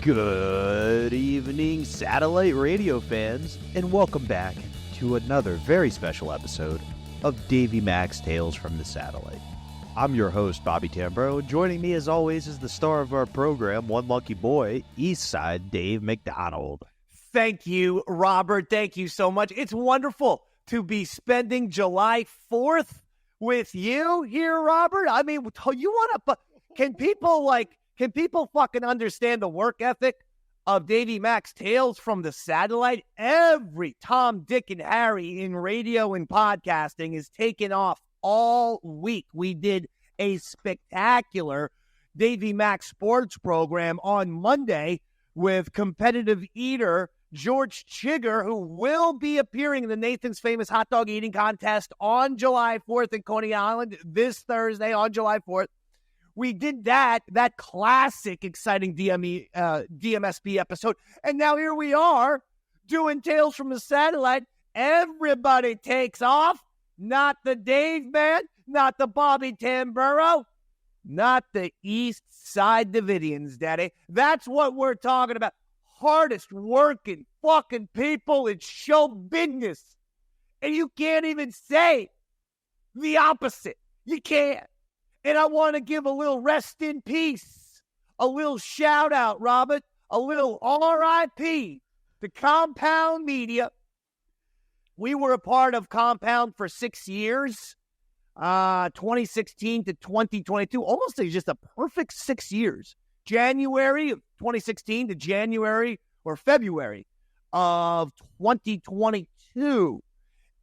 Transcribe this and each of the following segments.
Good evening, satellite radio fans, and welcome back to another very special episode of Davey Mac's Tales from the Satellite. I'm your host, Bobby Tambro, and joining me as always is the star of our program, one lucky boy, Eastside Dave McDonald. Thank you, Robert. Thank you so much. It's wonderful to be spending July 4th with you here, Robert. I mean, you want to, can people fucking understand the work ethic of Davey Mac's Tales from the Satellite? Every Tom, Dick, and Harry in radio and podcasting is taken off all week. We did a spectacular Davey Mac sports program on Monday with competitive eater George Chigger, who will be appearing in the Nathan's Famous Hot Dog Eating Contest on July 4th in Coney Island this Thursday on July 4th. We did that classic, exciting DMSB episode. And now here we are doing Tales from the Satellite. Everybody takes off. Not the Dave man, not the Bobby Tamburo, not the East Side Davidians, Daddy. That's what we're talking about. Hardest working fucking people in show business. And you can't even say the opposite. You can't. And I want to give a little rest in peace, a little shout out, Robert, a little RIP to Compound Media. We were a part of Compound for 6 years, 2016 to 2022, almost just a perfect 6 years. January of 2016 to January or February of 2022.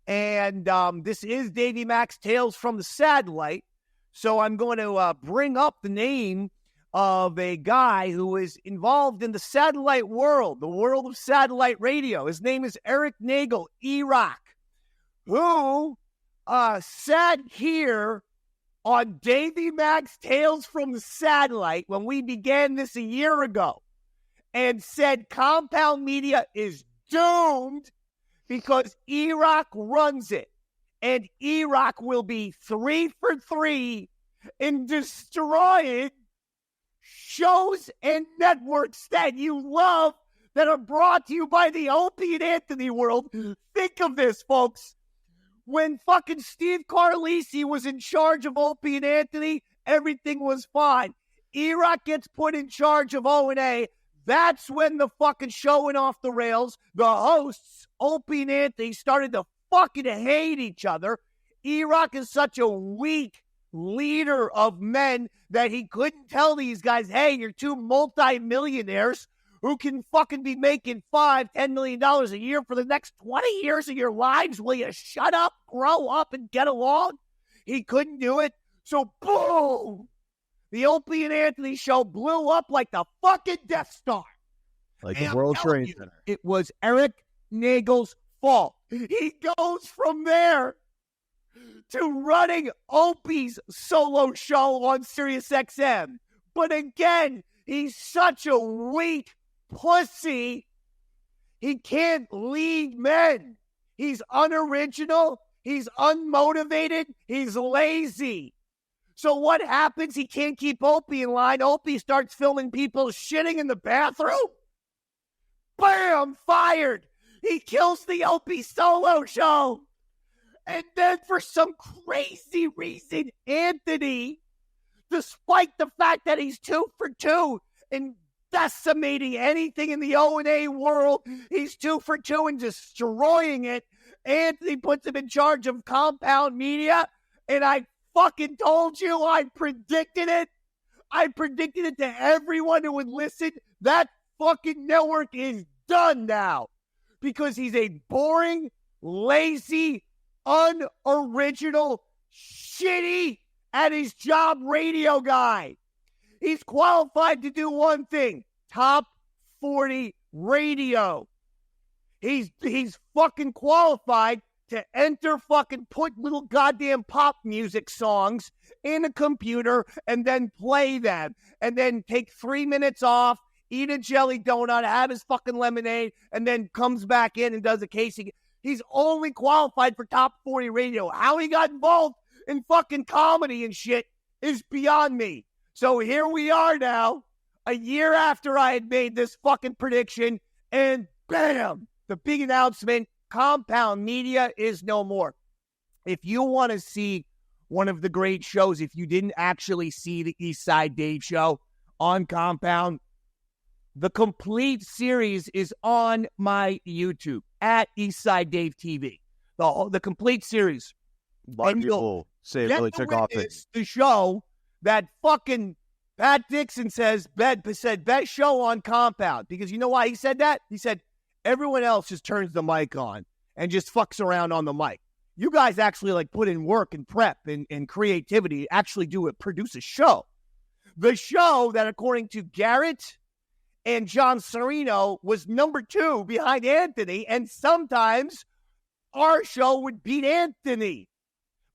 And this is Davey Mac's Tales from the Satellite. So I'm going to bring up the name of a guy who is involved in the satellite world, the world of satellite radio. His name is Eric Nagel, E-Rock, who sat here on Davey Mac's Tales from the Satellite when we began this a year ago and said Compound Media is doomed because E-Rock runs it. And E-Rock will be 3 for 3 in destroying shows and networks that you love that are brought to you by the Opie and Anthony world. Think of this, folks. When fucking Steve Carlisi was in charge of Opie and Anthony, everything was fine. E-Rock gets put in charge of O&A. That's when the fucking show went off the rails. The hosts, Opie and Anthony, started to fucking hate each other. E-Rock is such a weak leader of men that he couldn't tell these guys, hey, you're two multi-millionaires who can fucking be making $5-10 million a year for the next 20 years of your lives. Will you shut up, grow up, and get along? He couldn't do it. So, boom! The Opie and Anthony show blew up like the fucking Death Star. Like the World Trade Center. It was Eric Nagel's fault. He goes from there to running Opie's solo show on SiriusXM. But again, he's such a weak pussy. He can't lead men. He's unoriginal. He's unmotivated. He's lazy. So what happens? He can't keep Opie in line. Opie starts filming people shitting in the bathroom. Bam! Fired. He kills the Opie solo show. And then for some crazy reason, Anthony, despite the fact that he's 2 for 2 in decimating anything in the O&A world, he's 2 for 2 in destroying it. Anthony puts him in charge of Compound Media, and I fucking told you, I predicted it. I predicted it to everyone who would listen. That fucking network is done now because he's a boring, lazy, unoriginal, shitty at his job radio guy. He's qualified to do one thing: top 40 radio. He's fucking qualified to put little goddamn pop music songs in a computer and then play them and then take 3 minutes off, eat a jelly donut, have his fucking lemonade, and then comes back in and does a casing. He's only qualified for top 40 radio. How he got involved in fucking comedy and shit is beyond me. So here we are now. a year after I had made this fucking prediction, and bam, the big announcement, Compound Media is no more. If you want to see one of the great shows, if you didn't actually see the East Side Dave show on Compound, the complete series is on my YouTube at East Side Dave TV. The complete series. A lot of people say it really took off. It's the show that fucking Pat Dixon said best show on Compound. Because you know why he said that? He said everyone else just turns the mic on and just fucks around on the mic. You guys actually put in work and prep and creativity, actually produce a show. The show that, according to Garrett and John Serino, was number 2 behind Anthony, and sometimes our show would beat Anthony.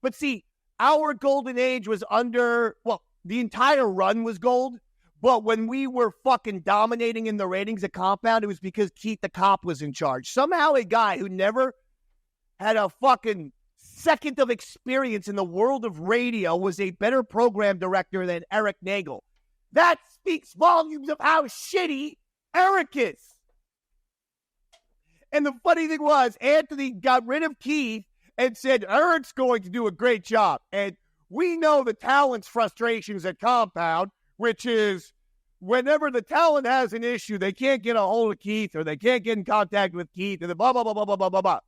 But see, our golden age was the entire run was gold, but when we were fucking dominating in the ratings at Compound, it was because Keith the Cop was in charge. Somehow a guy who never had a fucking second of experience in the world of radio was a better program director than Eric Nagel. That speaks volumes of how shitty Eric is. And the funny thing was, Anthony got rid of Keith and said, Eric's going to do a great job. And we know the talent's frustrations at Compound, which is whenever the talent has an issue, they can't get a hold of Keith or they can't get in contact with Keith and blah, blah, blah, blah, blah, blah, blah, blah.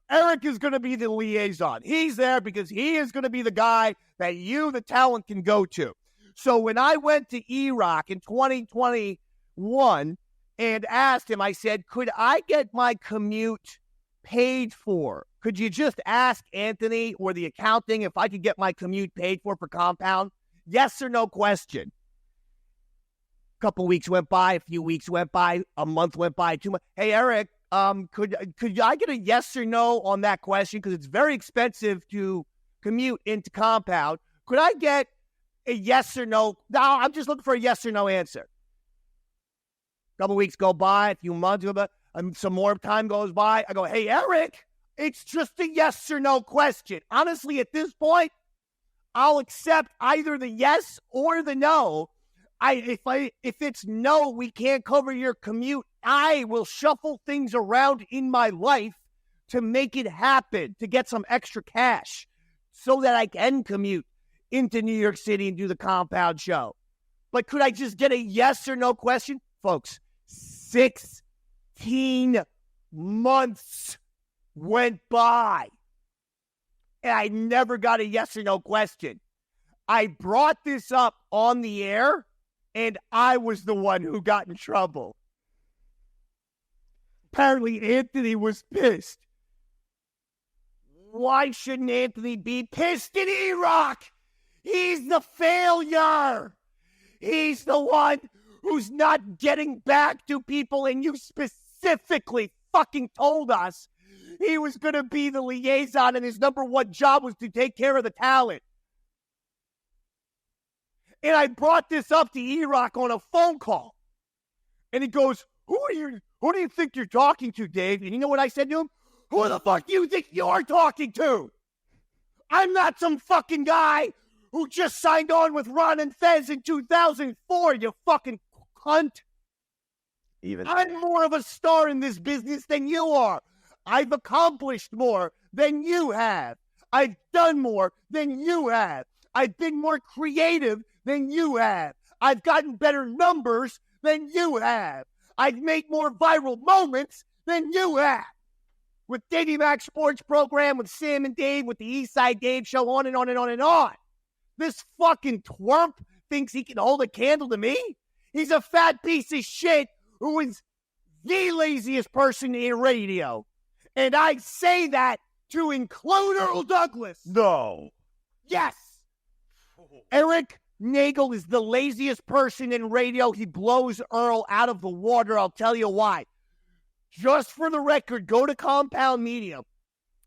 Eric is going to be the liaison. He's there because he is going to be the guy that you, the talent, can go to. So when I went to E-Rock in 2021 and asked him, I said, could I get my commute paid for? Could you just ask Anthony or the accounting if I could get my commute paid for Compound? Yes or no question. A couple weeks went by, a few weeks went by, a month went by, 2 months. Hey, Eric, could I get a yes or no on that question? Because it's very expensive to commute into Compound. Could I get a yes or no? No, I'm just looking for a yes or no answer. A couple weeks go by, a few months go by, some more time goes by. I go, hey, Eric, it's just a yes or no question. Honestly, at this point, I'll accept either the yes or the no. If it's no, we can't cover your commute, I will shuffle things around in my life to make it happen, to get some extra cash so that I can commute into New York City and do the Compound show. But could I just get a yes or no question? Folks, 16 months went by, and I never got a yes or no question. I brought this up on the air, and I was the one who got in trouble. Apparently, Anthony was pissed. Why shouldn't Anthony be pissed at E-Rock? He's the failure. He's the one who's not getting back to people, and you specifically fucking told us he was going to be the liaison, and his number one job was to take care of the talent. And I brought this up to E-Rock on a phone call. And he goes, who do you think you're talking to, Dave? And you know what I said to him? Who the fuck do you think you're talking to? I'm not some fucking guy who just signed on with Ron and Fez in 2004, you fucking cunt. I'm more of a star in this business than you are. I've accomplished more than you have. I've done more than you have. I've been more creative than you have. I've gotten better numbers than you have. I've made more viral moments than you have. With Davey Mac Sports Program, with Sam and Dave, with the East Side Dave Show, on and on and on and on. This fucking twerp thinks he can hold a candle to me? He's a fat piece of shit who is the laziest person in radio. And I say that to include Earl Douglas. No. Yes. Eric Nagel is the laziest person in radio. He blows Earl out of the water. I'll tell you why. Just for the record, go to Compound Media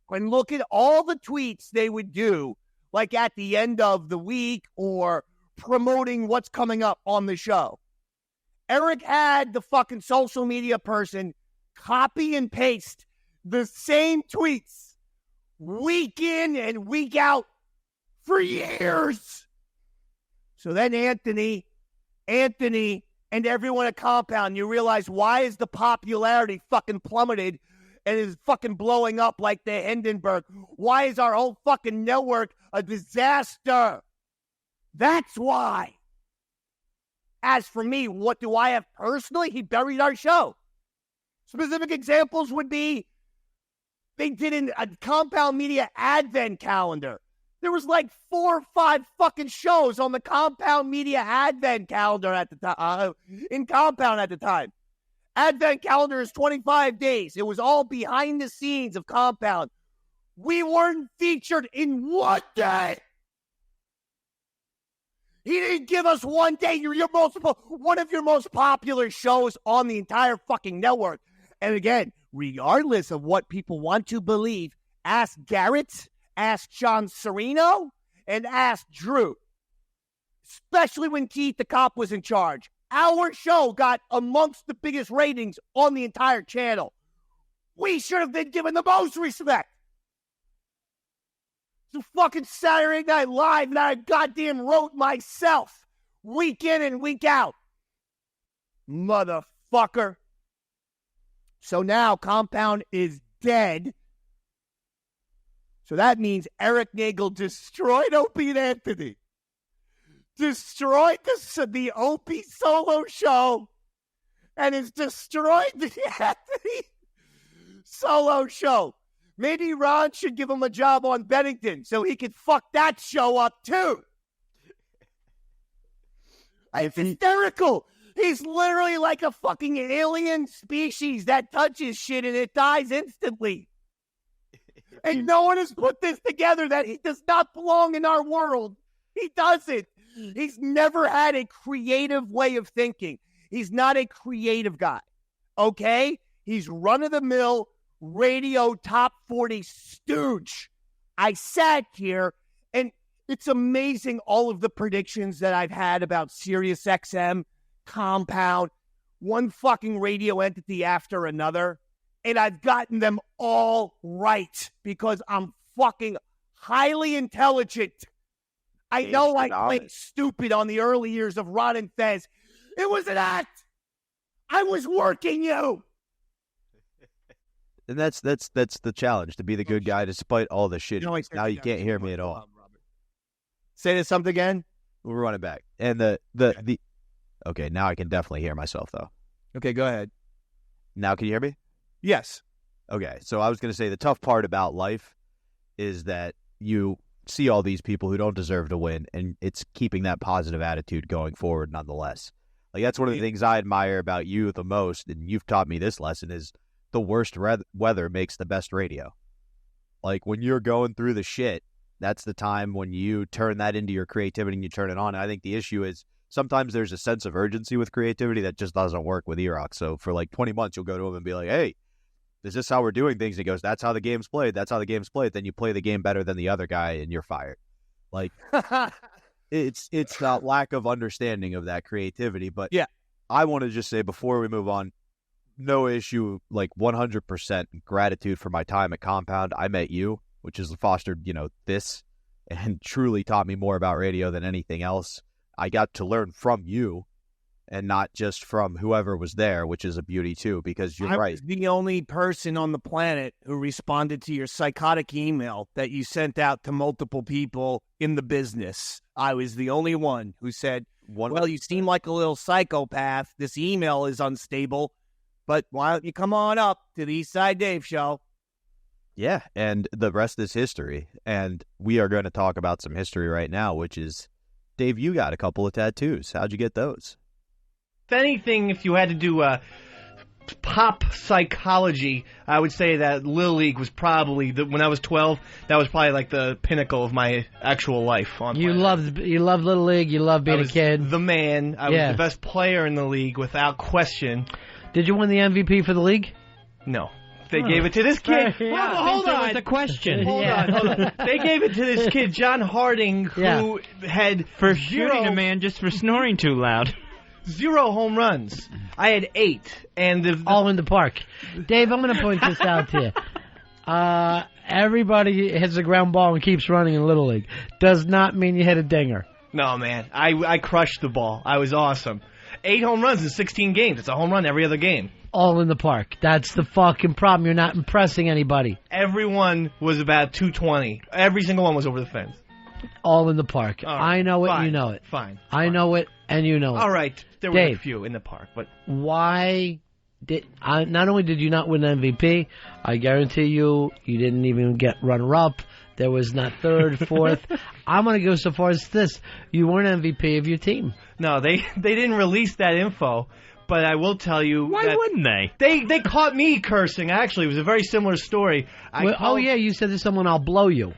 and look at all the tweets they would do, like at the end of the week or promoting what's coming up on the show. Eric had the fucking social media person copy and paste the same tweets week in and week out for years. So then Anthony Anthony and everyone at Compound, you realize why is the popularity fucking plummeted and is fucking blowing up like the Hindenburg? Why is our whole fucking network a disaster? That's why. As for me, what do I have personally? He buried our show. Specific examples would be they did a Compound Media Advent calendar. There was like 4 or 5 fucking shows on the Compound Media Advent calendar at the time, in Compound at the time. Advent calendar is 25 days. It was all behind the scenes of Compound. We weren't featured in one day. He didn't give us one day. One of your most popular shows on the entire fucking network. And again, regardless of what people want to believe, ask Garrett, ask John Sereno, and ask Drew. Especially when Keith the Cop was in charge. Our show got amongst the biggest ratings on the entire channel. We should have been given the most respect. It's a fucking Saturday Night Live that I goddamn wrote myself. Week in and week out. Motherfucker. So now Compound is dead. So that means Eric Nagel destroyed Opie and Anthony. Destroyed the Opie solo show. And has destroyed the Anthony solo show. Maybe Ron should give him a job on Bennington so he could fuck that show up too. It's hysterical. He's literally like a fucking alien species that touches shit and it dies instantly. And no one has put this together that he does not belong in our world. He doesn't. He's never had a creative way of thinking. He's not a creative guy. Okay? He's run-of-the-mill radio top 40 stooge. I sat here, and it's amazing all of the predictions that I've had about Sirius XM, Compound, one fucking radio entity after another, and I've gotten them all right because I'm fucking highly intelligent. I know I played stupid on the early years of Ron and Fez. It was an act. I was working you. And that's the challenge, to be the good guy despite all the shit. No, now you can't hear me at all. Say this something again. We'll run it back. And okay, now I can definitely hear myself though. Okay, go ahead. Now can you hear me? Yes. Okay, so I was going to say the tough part about life is that you see all these people who don't deserve to win, and it's keeping that positive attitude going forward nonetheless. Like, that's one of the things I admire about you the most, and you've taught me this lesson, is the worst weather makes the best radio. Like, when you're going through the shit, that's the time when you turn that into your creativity and you turn it on. And I think the issue is sometimes there's a sense of urgency with creativity that just doesn't work with Erock. So for like 20 months, you'll go to him and be like, hey, is this how we're doing things? And he goes, that's how the game's played. That's how the game's played. Then you play the game better than the other guy and you're fired. Like, it's that lack of understanding of that creativity. But yeah, I want to just say before we move on, no issue, like 100% gratitude for my time at Compound. I met you, which has fostered, this and truly taught me more about radio than anything else. I got to learn from you and not just from whoever was there, which is a beauty too, because you're right. I was the only person on the planet who responded to your psychotic email that you sent out to multiple people in the business. I was the only one who said, well, you seem like a little psychopath. This email is unstable, but why don't you come on up to the East Side Dave show? Yeah, and the rest is history. And we are going to talk about some history right now, which is, Dave, you got a couple of tattoos. How'd you get those? If anything, if you had to do pop psychology, I would say that Little League was probably, when I was 12, that was probably like the pinnacle of my actual life. You loved Little League, you loved being a kid. The man. I was the best player in the league without question. Did you win the MVP for the league? No. They gave it to this kid. Yeah. Hold on. That was the question. Hold on. They gave it to this kid, John Harding, who had for shooting a man just for snoring too loud. 0 home runs. I had 8, and all in the park. Dave, I'm going to point this out to you. Everybody hits a ground ball and keeps running in Little League. Does not mean you hit a dinger. No, man. I crushed the ball. I was awesome. 8 home runs in 16 games. It's a home run every other game. All in the park. That's the fucking problem. You're not impressing anybody. Everyone was about 220. Every single one was over the fence. All in the park. All right. I know it, Fine. you know it. Fine. I know it, and you know it. All right. There were Dave. a few in the park, but Why did not only did you not win MVP, I guarantee you didn't even get runner-up. There was not third, fourth. I'm going to go so far as this. You weren't MVP of your team. no, they didn't release that info. But I will tell you Why that wouldn't they? they caught me cursing. Actually, it was a very similar story. Yeah, you said to someone, "I'll blow you."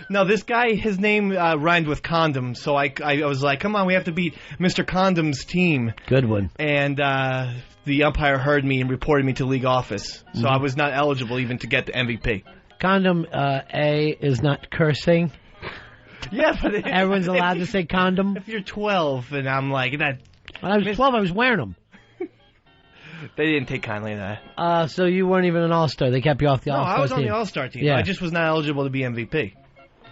No, this guy, his name rhymed with condom, so I was like, come on, we have to beat Mr. Condom's team. Good one. And the umpire heard me and reported me to league office, so I was not eligible even to get the MVP. Condom A is not cursing. Yeah, but Everyone's allowed to say condom. If you're 12, and I'm like, that, When I was 12, I was wearing them. they didn't take kindly to that. So you weren't even an all-star. They kept you off the No, all-star I was on team. the All-Star team. Yeah. I just was not eligible to be MVP.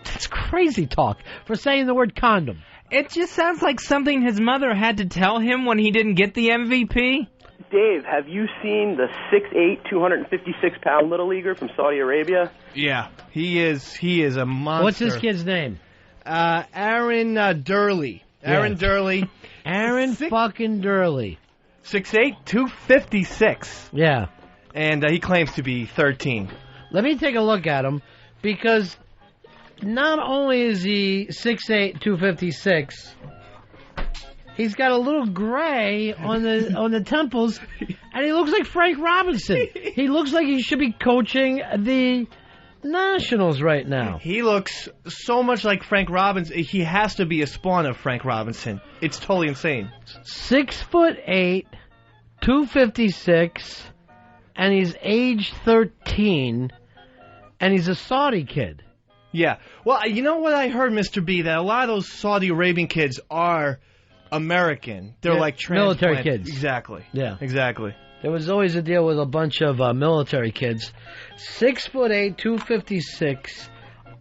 That's crazy talk for saying the word condom. It just sounds like something his mother had to tell him when he didn't get the MVP. Dave, have you seen the 6'8", 256-pound little leaguer from Saudi Arabia? Yeah, he is a monster. What's this kid's name? Aaron Durley. Aaron Durley. Aaron fucking Durley. 6'8", 256. Yeah. And he claims to be 13. Let me take a look at him, because not only is he 6'8", 256, he's got a little gray on the temples, and he looks like Frank Robinson. He looks like he should be coaching the Nationals right now. He looks so much like Frank Robinson. He has to be a spawn of Frank Robinson. It's totally insane. 6'8", 256, and he's age 13, and he's a Saudi kid. Yeah. Well, you know what I heard, Mr. B, that a lot of those Saudi Arabian kids are American. They're like military transplant. kids. Exactly. Yeah. Exactly. There was always a deal with a bunch of military kids. 6'8", 256.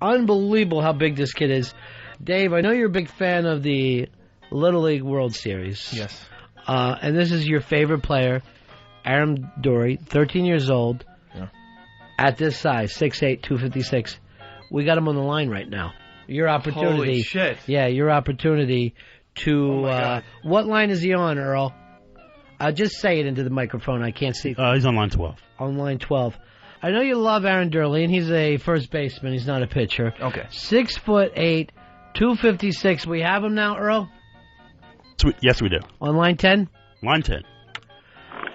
Unbelievable how big this kid is. Dave, I know you're a big fan of the Little League World Series. Yes. And this is your favorite player, Aaron Durley, 13 years old. Yeah. At this size, 6'8", 256. We got him on the line right now. Your opportunity. Holy shit. Yeah, your opportunity to... Oh my God. What line is he on, Earl? Just say it into the microphone. I can't see. He's on line 12. On line 12. I know you love Aaron Durley, and he's a first baseman. He's not a pitcher. Okay. 6'8", 256. We have him now, Earl? Yes, we do. On line 10? Line 10.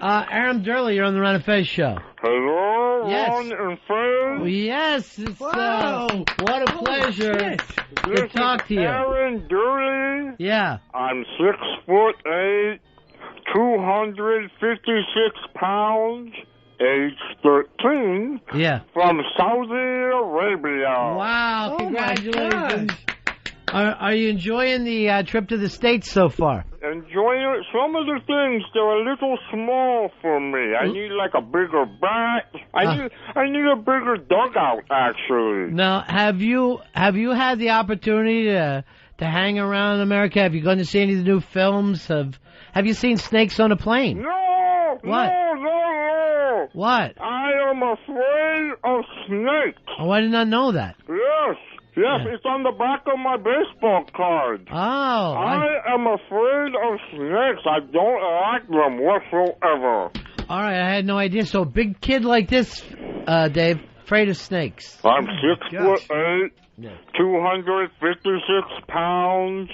Aaron Durley, you're on the Ron and Fez show. Hello, Yes. Ron and Fez. Yes, it's, Wow. what a pleasure to This talk is to you. Aaron Durley. Yeah. I'm 6'8", 256 pounds, age 13, Yeah. from Saudi Arabia. Wow, Oh, my congratulations. Are you enjoying the trip to the States so far? Enjoying it. Some of the things, they're a little small for me. I need like a bigger bat. I need a bigger dugout, actually. Now, have you had the opportunity to hang around America? Have you gone to see any of the new films? Have you seen Snakes on a Plane? No! What? No! What? I am afraid of snakes. Oh, I did not know that. Yes, Yeah. it's on the back of my baseball card. Oh. I am afraid of snakes. I don't like them whatsoever. All right, I had no idea. So a big kid like this, Dave, afraid of snakes. I'm gosh. 6'8", Yeah. 256 pounds,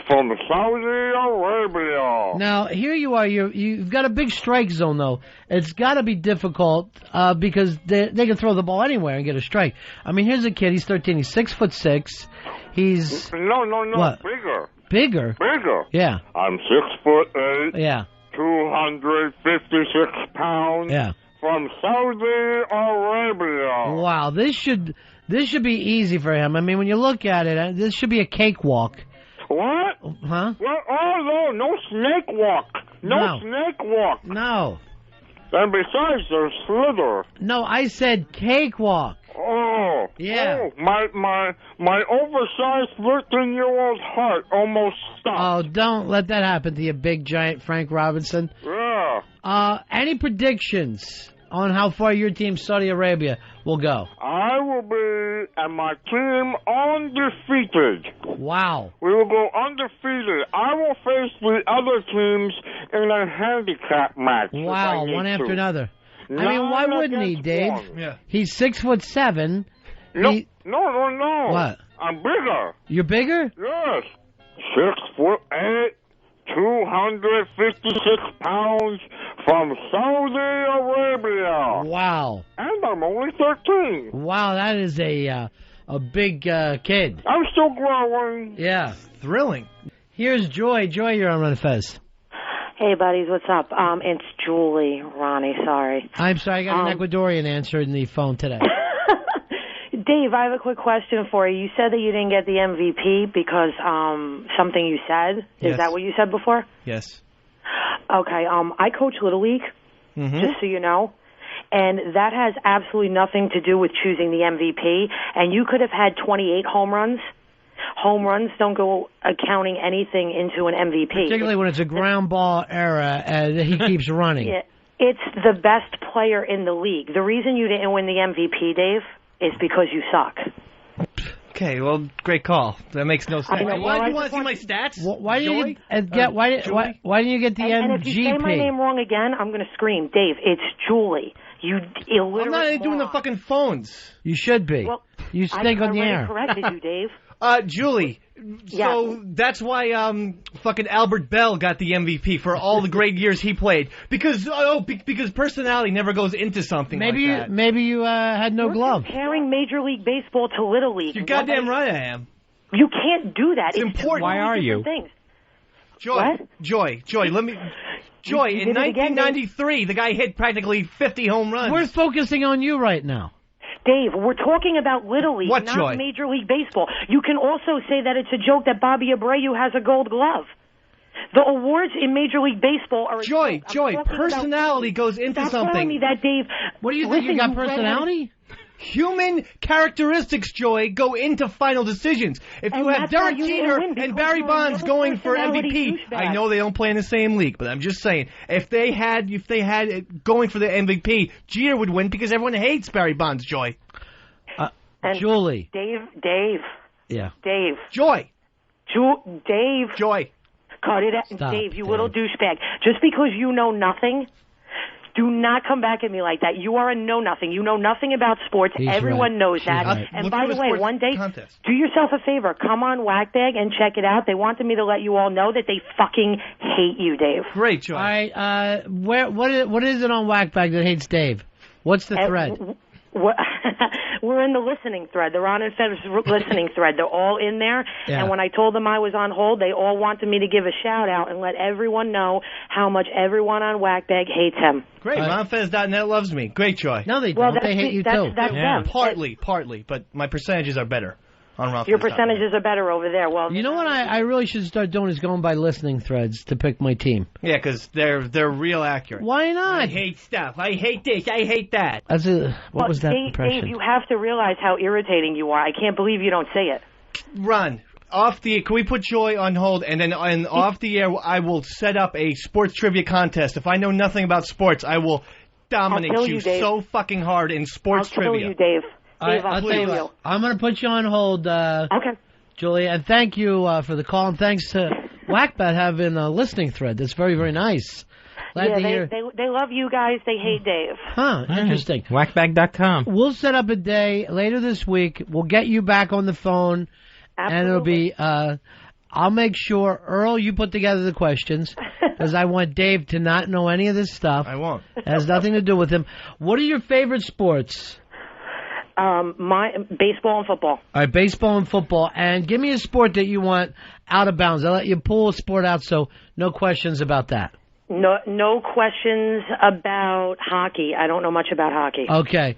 from Saudi Arabia. Now, here you are. You've got a big strike zone, though. It's got to be difficult because they can throw the ball anywhere and get a strike. I mean, here's a kid. He's 13. He's 6'6". He's No, What? Bigger. bigger. Yeah, I'm 6'8", yeah, 256 pounds, yeah. from Saudi Arabia. Wow, this should be easy for him. I mean, when you look at it, this should be a cakewalk. What? Huh? What? Oh, no snake walk. No. Snake walk. No. And besides, there's slither. No, I said cakewalk. Oh. Yeah. Oh, my oversized 13-year-old heart almost stopped. Oh, don't let that happen to you, big giant Frank Robinson. Yeah. Any predictions on how far your team, Saudi Arabia, will go? I will be, and my team, undefeated. Wow. We will go undefeated. I will face the other teams in a handicap match. Wow, one after another. I mean, why 9 wouldn't he, against Dave? 1. Yeah. He's 6'7". No, He- no. What? I'm bigger. You're bigger? Yes. 6'8", 256 pounds from Saudi Arabia. Wow. And I'm only 13. Wow, that is a big kid. I'm still growing. Yeah. Thrilling. Here's Joy. Joy, you're on Run Fez. Hey, buddies, what's up? It's Julie, Ronnie, sorry. I'm sorry, I got an Ecuadorian answering the phone today. Dave, I have a quick question for you. You said that you didn't get the MVP because something you said. Is Yes. that what you said before? Yes. Okay, I coach Little League, just so you know. And that has absolutely nothing to do with choosing the MVP. And you could have had 28 home runs. Home runs don't go accounting anything into an MVP. Particularly when it's a ground ball era that he keeps running. Yeah, it's the best player in the league. The reason you didn't win the MVP, Dave, is because you suck. Okay, well, great call. That makes no sense. I know. Why Well, do you I want to just see my want- stats? Why didn't Joey? you get why didn't you get the And MGP? if you say my name wrong again, I'm going to scream. Dave, it's Julie. You illiterate I'm not even doing the moron. fucking phones. You should be. Well, You stink I on the already air. corrected you, Dave. Julie, Yeah. so that's why fucking Albert Bell got the MVP for all the great years he played. Because personality never goes into something Maybe like that. maybe you had no You're glove. comparing Major League Baseball to Little League. You're goddamn right I am. You can't do that. It's important. Why Why are you? Things. Joy, What? let me... Joy, You in did it again, 1993, the guy hit practically 50 home runs. We're focusing on you right now. Dave, we're talking about Little League, What, not Joy? Major League Baseball. You can also say that it's a joke that Bobby Abreu has a gold glove. The awards in Major League Baseball are a Joy, joke. I'm Joy, talking personality goes into Stop something. telling me that, Dave. What do you think? Listen, You got redheaded- personality? Human characteristics, Joy, go into final decisions. If you And have that's why Derek you didn't Jeter win, and because Barry you're Bonds another going for personality MVP, douchebag. I know they don't play in the same league, but I'm just saying, if they had it going for the MVP, Jeter would win because everyone hates Barry Bonds, Joy. And Julie. Dave, Yeah. Joy. Dave. Joy. Cut it out. Stop, Dave, you Dave. little douchebag. Just because you know nothing, do not come back at me like that. You are a know-nothing. You know nothing about sports. He's Everyone right. knows She's that. right. And Look by for the the way, sports one day, contest. do yourself a favor. Come on Wackbag and check it out. They wanted me to let you all know that they fucking hate you, Dave. Great, Joy. All right. What is it on Wackbag that hates Dave? What's the thread? We're in the listening thread. They're on Fed's listening thread. They're all in there. Yeah. And when I told them I was on hold, they all wanted me to give a shout out and let everyone know how much everyone on Wackbag hates him. Great. RonFez.net loves me. Great, Joy. No, they Well, don't. They hate you too. That's them. Partly, but my percentages are better on RonFez.net. Your percentages are better over there. Well, You know what I really should start doing is going by listening threads to pick my team. Yeah, because they're real accurate. Why not? I hate stuff. I hate this. I hate that. What was that Dave, impression? Dave, you have to realize how irritating you are. I can't believe you don't say it. Ron, can we put Joy on hold, and then off the air, I will set up a sports trivia contest. If I know nothing about sports, I will dominate I'll kill you, Dave. so fucking hard in sports I'll trivia. kill you, Dave. Dave, I'll I'll tell you kill you. what. I'm going to put you on hold, Okay. Julie, and thank you for the call, and thanks to Wackbat having a listening thread. That's very, very nice. Glad to hear. They love you guys. They hate Dave. Huh, interesting. Wackbag.com. We'll set up a day later this week. We'll get you back on the phone, and it'll be, I'll make sure, Earl, you put together the questions, because I want Dave to not know any of this stuff. I won't. It has nothing to do with him. What are your favorite sports? My baseball and football. All right, baseball and football. And give me a sport that you want out of bounds. I'll let you pull a sport out, so no questions about that. No questions about hockey. I don't know much about hockey. Okay.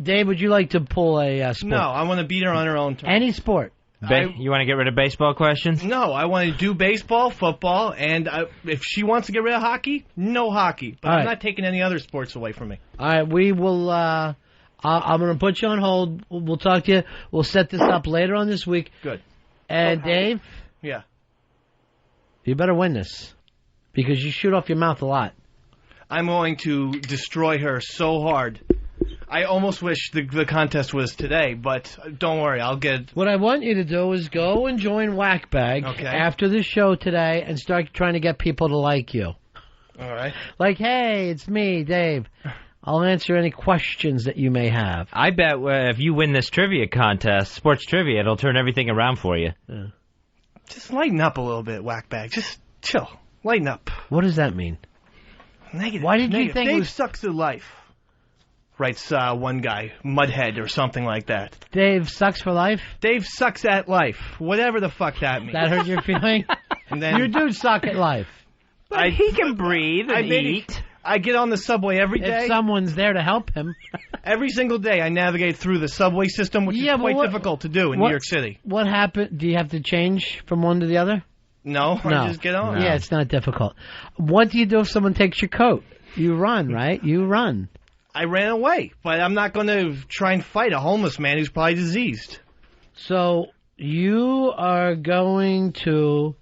Dave, would you like to pull a sport? No, I want to beat her on her own terms. Any sport. You want to get rid of baseball questions? No, I want to do baseball, football, and if she wants to get rid of hockey, no hockey. But All I'm right. not taking any other sports away from me. All right, we will... I'm going to put you on hold. We'll talk to you. We'll set this up later on this week. Good. And Dave, Yeah. you better win this because you shoot off your mouth a lot. I'm going to destroy her so hard. I almost wish the contest was today, but don't worry, I'll get... What I want you to do is go and join Wackbag after the show today and start trying to get people to like you. All right. Like, hey, it's me, Dave. I'll answer any questions that you may have. I bet if you win this trivia contest, sports trivia, it'll turn everything around for you. Yeah. Just lighten up a little bit, Wackbag. Just chill. Lighten up. What does that mean? Negative. Why did you Negative. think Dave sucks at life? Writes one guy, Mudhead or something like that. Dave sucks for life? Dave sucks at life. Whatever the fuck that means. That hurt your feeling? And then You do suck at life. But he can breathe and eat. I get on the subway every day. If someone's there to help him. Every single day I navigate through the subway system, which is quite difficult to do in New York City. What happened? Do you have to change from one to the other? No, I just get on. Yeah, it's not difficult. What do you do if someone takes your coat? You run, right? You run. I ran away, but I'm not going to try and fight a homeless man who's probably diseased. So you are going to,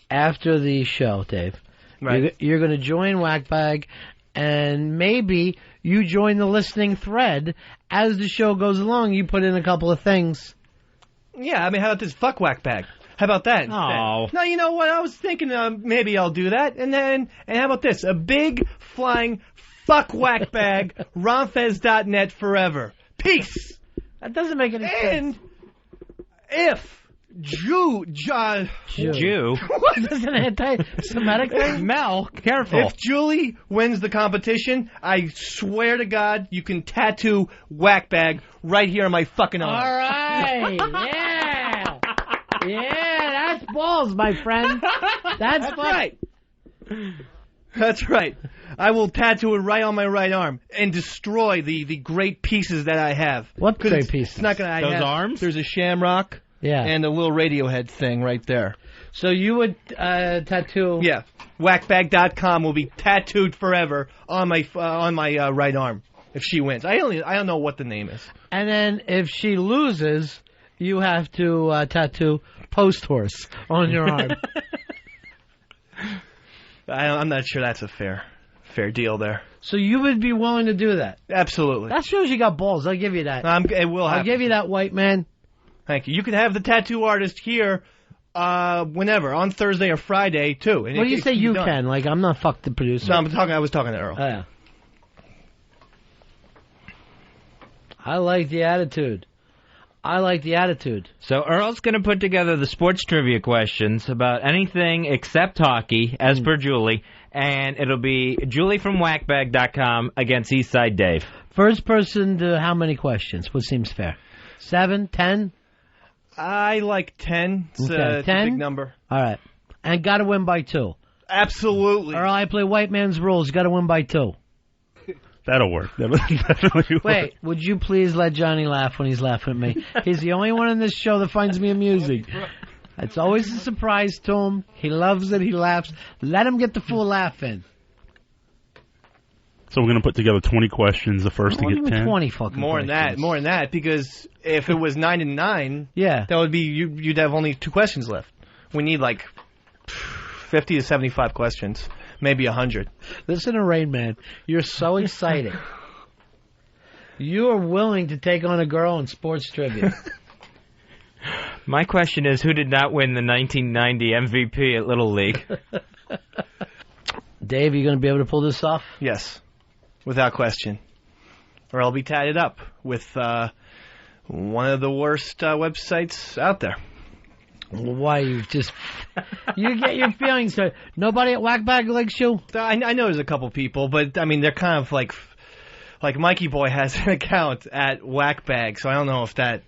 after the show, Dave, Right. you're going to join Wackbag, and maybe you join the listening thread. As the show goes along, you put in a couple of things. Yeah, I mean, how about this fuck Wackbag? How about that instead? Oh. No, you know what? I was thinking maybe I'll do that. And how about this? A big flying fuck Wackbag, Ronfez.net forever. Peace. That doesn't make any sense. And if Jew. What is an anti-Semitic thing? Mel, careful. If Julie wins the competition, I swear to God, you can tattoo Wackbag right here on my fucking arm. All right. Yeah. Yeah, that's balls, my friend. That's right. That's right. I will tattoo it right on my right arm and destroy the great pieces that I have. What great pieces? It's not gonna. Those arms? There's a shamrock. Yeah. And a little Radiohead thing right there. So you would tattoo... Yeah. Wackbag.com will be tattooed forever on my right arm if she wins. I don't know what the name is. And then if she loses, you have to tattoo Post Horse on your arm. I'm not sure that's a fair deal there. So you would be willing to do that? Absolutely. That shows you got balls. I'll give you that. It will happen. I'll give you that, white man. Thank you. You can have the tattoo artist here whenever, on Thursday or Friday, too. And What do you say you can? Like, I'm not fucked the producer. No, I was talking to Earl. Oh, yeah. I like the attitude. So Earl's going to put together the sports trivia questions about anything except hockey, as per Julie, and it'll be Julie from Wackbag.com against Eastside Dave. First person to how many questions? What seems fair? 7, 10? I like 10. It's, Okay, it's 10? a big number. All right. And got to win by 2. Absolutely. Earl, I play white man's rules. Got to win by 2. That'll work. That'll definitely work. Wait, would you please let Johnny laugh when he's laughing at me? He's the only one in this show that finds me amusing. It's always a surprise to him. He loves it. He laughs. Let him get the full laugh in. So we're going to put together 20 questions, the first to get 10? 20 fucking More than that, because if it was 9 and 9, yeah, that would be you'd have only 2 questions left. We need like 50 to 75 questions, maybe 100. Listen to Rain Man. You're so excited. You are willing to take on a girl in sports trivia. My question is, who did not win the 1990 MVP at Little League? Dave, are you going to be able to pull this off? Yes, without question. Or I'll be tatted up with one of the worst websites out there. Why you get your feelings hurt? Nobody at Wackbag likes you? I know there's a couple people, but I mean they're kind of like Mikey Boy has an account at Wackbag, so I don't know if that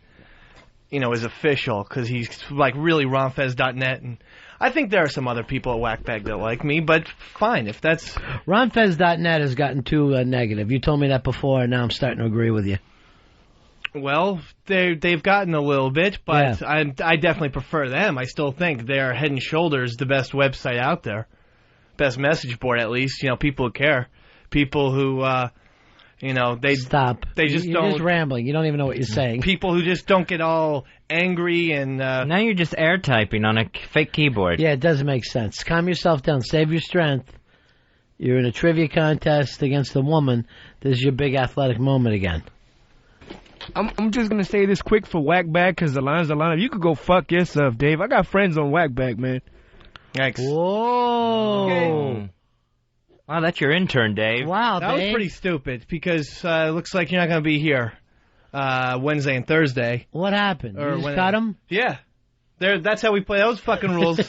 is official because he's like really Ronfez.net, and I think there are some other people at Wackbag that like me, but fine if that's Ronfez.net has gotten too negative. You told me that before, and now I'm starting to agree with you. Well, they've gotten a little bit, but yeah. I definitely prefer them. I still think they're head and shoulders the best website out there, best message board at least. People who care, people who You know, they Stop. They just you're don't. just rambling. You don't even know what you're saying. People who just don't get all angry and. Now you're just air typing on a fake keyboard. Yeah, it doesn't make sense. Calm yourself down. Save your strength. You're in a trivia contest against a woman. This is your big athletic moment again. I'm just gonna say this quick for Wackbag because the line's the line. You could go fuck yourself, Dave. I got friends on Wackbag, man. Yikes. Whoa. Okay. Wow, that's your intern, Dave. Wow, That was pretty stupid because it looks like you're not going to be here Wednesday and Thursday. What happened? You just cut him? Yeah. That's how we play those fucking rules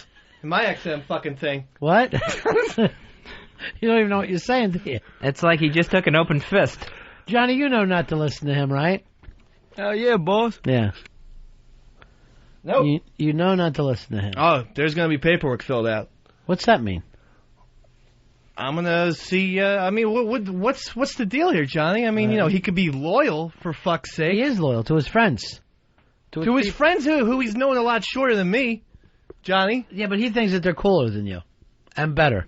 in my XM fucking thing. What? You don't even know what you're saying, do you? It's like he just took an open fist. Johnny, you know not to listen to him, right? Hell yeah, boss. Yeah. Nope. You know not to listen to him. Oh, there's going to be paperwork filled out. What's that mean? I'm gonna see. I mean, what's the deal here, Johnny? I mean, you know, he could be loyal for fuck's sake. He is loyal to his friends. To his friends who he's known a lot shorter than me, Johnny. Yeah, but he thinks that they're cooler than you and better.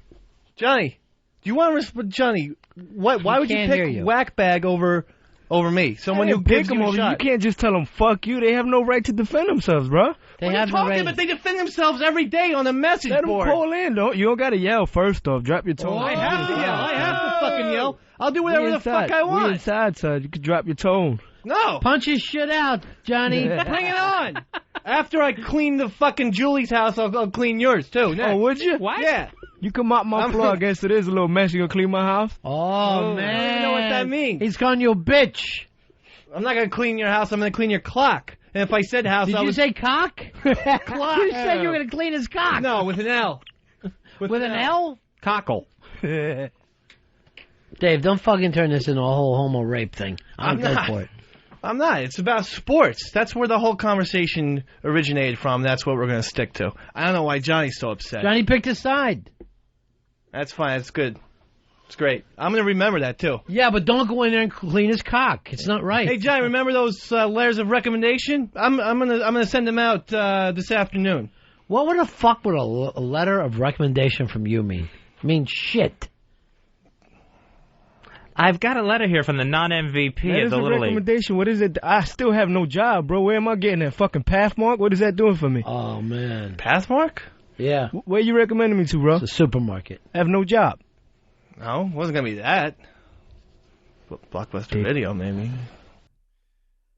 Johnny, do you want to Johnny? Why would you can't pick hear you. Whackbag over me? Someone who pick gives them you a over. shot. You can't just tell them fuck you. They have no right to defend themselves, bro. They What are have you no talking right. about? They defend themselves every day on a message Let them board. call in, though. You don't gotta yell first off. Drop your tone. I have to yell. I have to fucking yell. I'll do whatever the fuck I We want. inside, son. You can drop your tone. No. Punch his shit out, Johnny. Bring it on. After I clean the fucking Julie's house, I'll clean yours too. Next. Oh, would you? What? Yeah. You can mop my floor. I guess it is a little messy. You gonna clean my house? Oh, man. I don't even know what that means. He's calling you a bitch. I'm not gonna clean your house. I'm gonna clean your clock. And if I said house, Did I you was say cock? clock. You said you were going to clean his cock. No, with an L. With an L? Cockle. Dave, don't fucking turn this into a whole homo rape thing. I'm good not. for it. I'm not. It's about sports. That's where the whole conversation originated from. That's what we're going to stick to. I don't know why Johnny's so upset. Johnny picked a side. That's fine. That's good. It's great. I'm going to remember that, too. Yeah, but don't go in there and clean his cock. It's not right. Hey, Johnny, remember those letters of recommendation? I'm gonna send them out this afternoon. What the fuck would a letter of recommendation from you mean? I mean, shit. I've got a letter here from the non-MVP That of is the a Little League. recommendation. What is it? I still have no job, bro. Where am I getting that fucking Pathmark? What is that doing for me? Oh, man. Pathmark? Yeah. Where you recommending me to, bro? It's a supermarket. I have no job. No, it wasn't gonna be that. Blockbuster Video, maybe.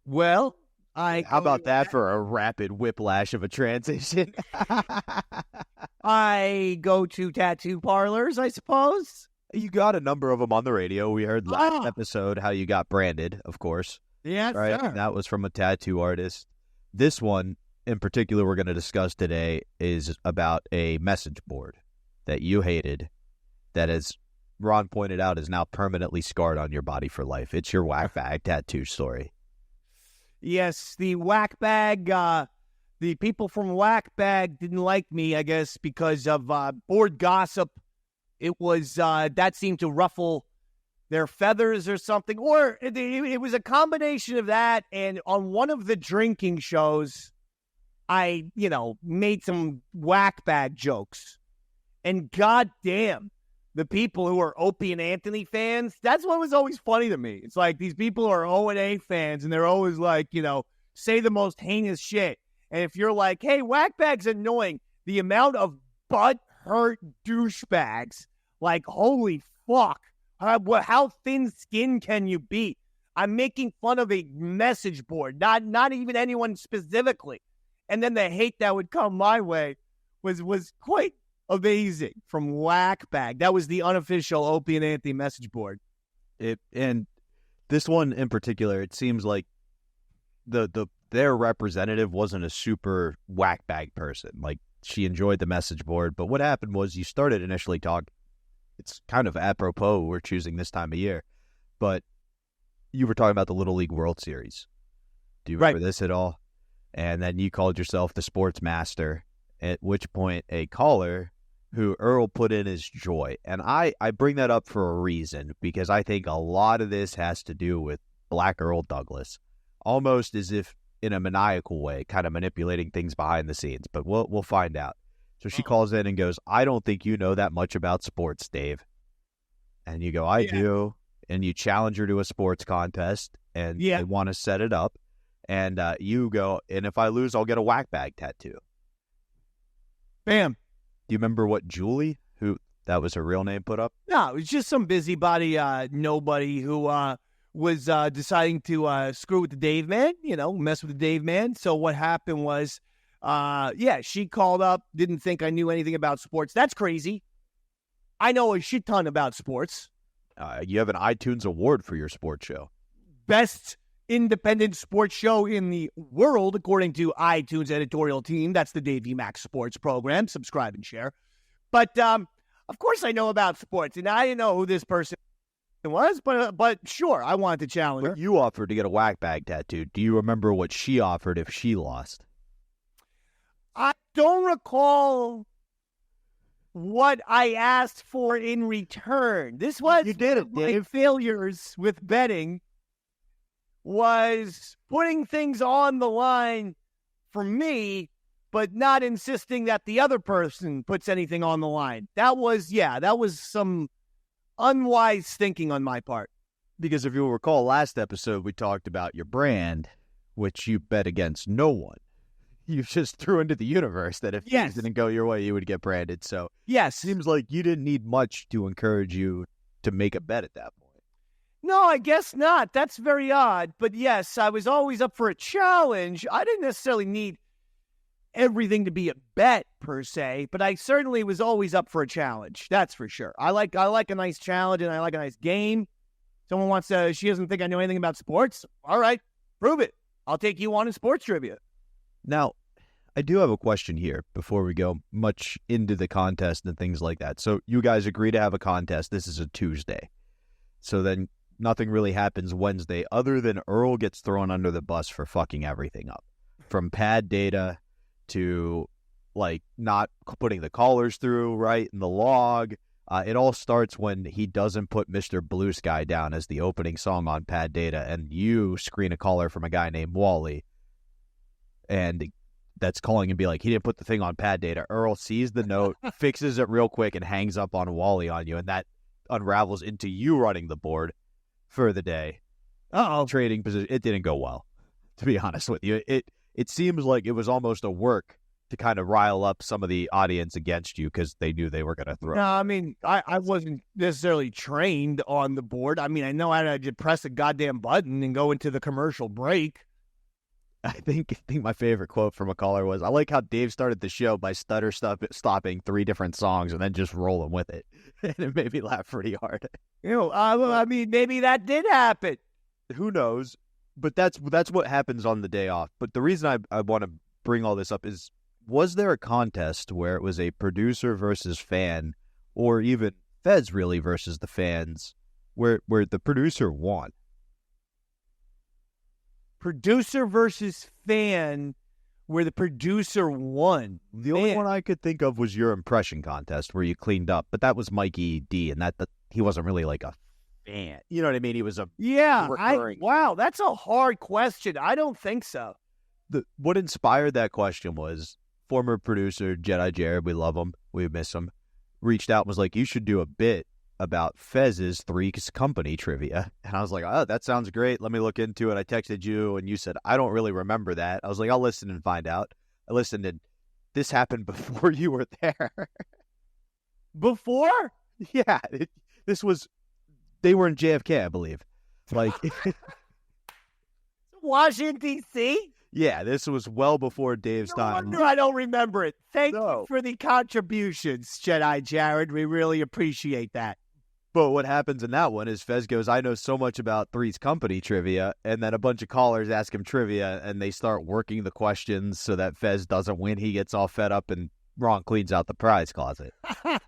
Well, How about that for a rapid whiplash of a transition? I go to tattoo parlors, I suppose. You got a number of them on the radio. We heard last episode how you got branded, of course. Yes, right? sir. That was from a tattoo artist. This one, in particular, we're going to discuss today is about a message board that you hated that, as Ron pointed out, is now permanently scarred on your body for life. It's your Wackbag tattoo story. Yes, the Wackbag, the people from Wackbag didn't like me, I guess, because of board gossip. It was, that seemed to ruffle their feathers or something. Or it was a combination of that, and on one of the drinking shows, I, made some Wackbag jokes. And goddamn, the people who are Opie and Anthony fans, that's what was always funny to me. It's like these people are O&A fans, and they're always like, say the most heinous shit. And if you're like, hey, Wackbag's annoying, the amount of butt-hurt douchebags, like, holy fuck, how thin-skinned can you be? I'm making fun of a message board, not even anyone specifically. And then the hate that would come my way was quite amazing from Wackbag. That was the unofficial Opie and Anthony message board. And this one in particular, it seems like their representative wasn't a super Wackbag person. Like, she enjoyed the message board, but what happened was you started initially talking. It's kind of apropos we're choosing this time of year, but you were talking about the Little League World Series. Do you remember this at all? And then you called yourself the sports master, at which point a caller who Earl put in his joy. And I bring that up for a reason, because I think a lot of this has to do with Black Earl Douglas, almost as if in a maniacal way, kind of manipulating things behind the scenes. But we'll find out. So she calls in and goes, I don't think you know that much about sports, Dave. And you go, I do. and you challenge her to a sports contest, and they want to set it up, and you go, and if I lose, I'll get a Wackbag tattoo. Bam. Do you remember what Julie, who that was her real name, put up? No, it was just some busybody nobody who was deciding to screw with the Dave man, mess with the Dave man. So what happened was, she called up, didn't think I knew anything about sports. That's crazy. I know a shit ton about sports. You have an iTunes award for your sports show. Best independent sports show in the world, according to iTunes editorial team. That's the Davey Max Sports program. Subscribe and share. But of course I know about sports, and I didn't know who this person was, but sure, I wanted to challenge her. You offered to get a Wackbag tattoo. Do you remember what she offered if she lost? I don't recall what I asked for in return. This was you did it, my Dave. failures with betting was putting things on the line for me, but not insisting that the other person puts anything on the line. That was some unwise thinking on my part. Because if you'll recall, last episode we talked about your brand, which you bet against no one. You just threw into the universe that if things didn't go your way, you would get branded. So seems like you didn't need much to encourage you to make a bet at that point. No, I guess not. That's very odd. But yes, I was always up for a challenge. I didn't necessarily need everything to be a bet per se, but I certainly was always up for a challenge. That's for sure. I like a nice challenge, and I like a nice game. Someone wants to, she doesn't think I know anything about sports. All right, prove it. I'll take you on in sports trivia. Now, I do have a question here before we go much into the contest and things like that. So you guys agree to have a contest. This is a Tuesday. So then nothing really happens Wednesday other than Earl gets thrown under the bus for fucking everything up. From pad data to, not putting the callers through right in the log. It all starts when he doesn't put Mr. Blue Sky down as the opening song on pad data, and you screen a caller from a guy named Wally. And that's calling and be like, he didn't put the thing on pad data. Earl sees the note, fixes it real quick, and hangs up on Wally on you. And that unravels into you running the board for the day. Trading position. It didn't go well, to be honest with you. It seems like it was almost a work to kind of rile up some of the audience against you because they knew they were going to throw. No, I mean, I wasn't necessarily trained on the board. I mean, I know how to just press a goddamn button and go into the commercial break. I think my favorite quote from a caller was, I like how Dave started the show by stopping 3 different songs and then just rolling with it. And it made me laugh pretty hard. I mean, maybe that did happen. Who knows? But that's what happens on the day off. But the reason I want to bring all this up is, was there a contest where it was a producer versus fan, or even Feds really versus the fans, where the producer won? Producer versus fan, where the producer won. The only one I could think of was your impression contest where you cleaned up, but that was Mikey D, and that he wasn't really like a fan. You know what I mean? He was a wow, that's a hard question. I don't think so. What inspired that question was former producer Jedi Jared. We love him, we miss him. Reached out and was like, you should do a bit about Fez's Three's Company trivia. And I was like, oh, that sounds great. Let me look into it. I texted you, and you said, I don't really remember that. I was like, I'll listen and find out. I listened, and this happened before you were there. Before? Yeah. They were in JFK, I believe. Washington, D.C.? Yeah, this was well before Dave's time. No wonder I don't remember it. Thank you for the contributions, Jedi Jared. We really appreciate that. But what happens in that one is Fez goes, I know so much about Three's Company trivia, and then a bunch of callers ask him trivia, and they start working the questions so that Fez doesn't win. He gets all fed up, and Ron cleans out the prize closet. How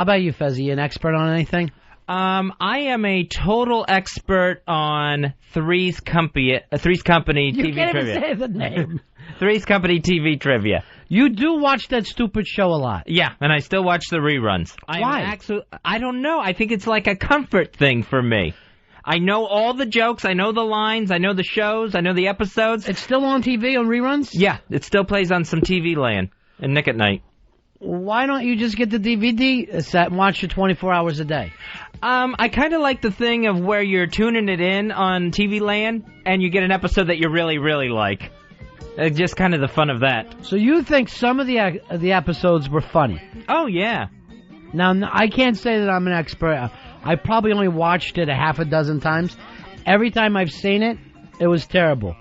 about you, Fez? Are you an expert on anything? I am a total expert on Three's Company TV you can't trivia. Even say the name. Three's Company TV trivia. You do watch that stupid show a lot. Yeah, and I still watch the reruns. Why? I don't know. I think it's like a comfort thing for me. I know all the jokes. I know the lines. I know the shows. I know the episodes. It's still on TV on reruns? Yeah, it still plays on some TV land and Nick at Night. Why don't you just get the DVD set and watch it 24 hours a day? I kind of like the thing of where you're tuning it in on TV Land, and you get an episode that you really, really like. Just kind of the fun of that. So you think some of the episodes were funny? Oh, yeah. Now, I can't say that I'm an expert. I probably only watched it a half a dozen times. Every time I've seen it, it was terrible.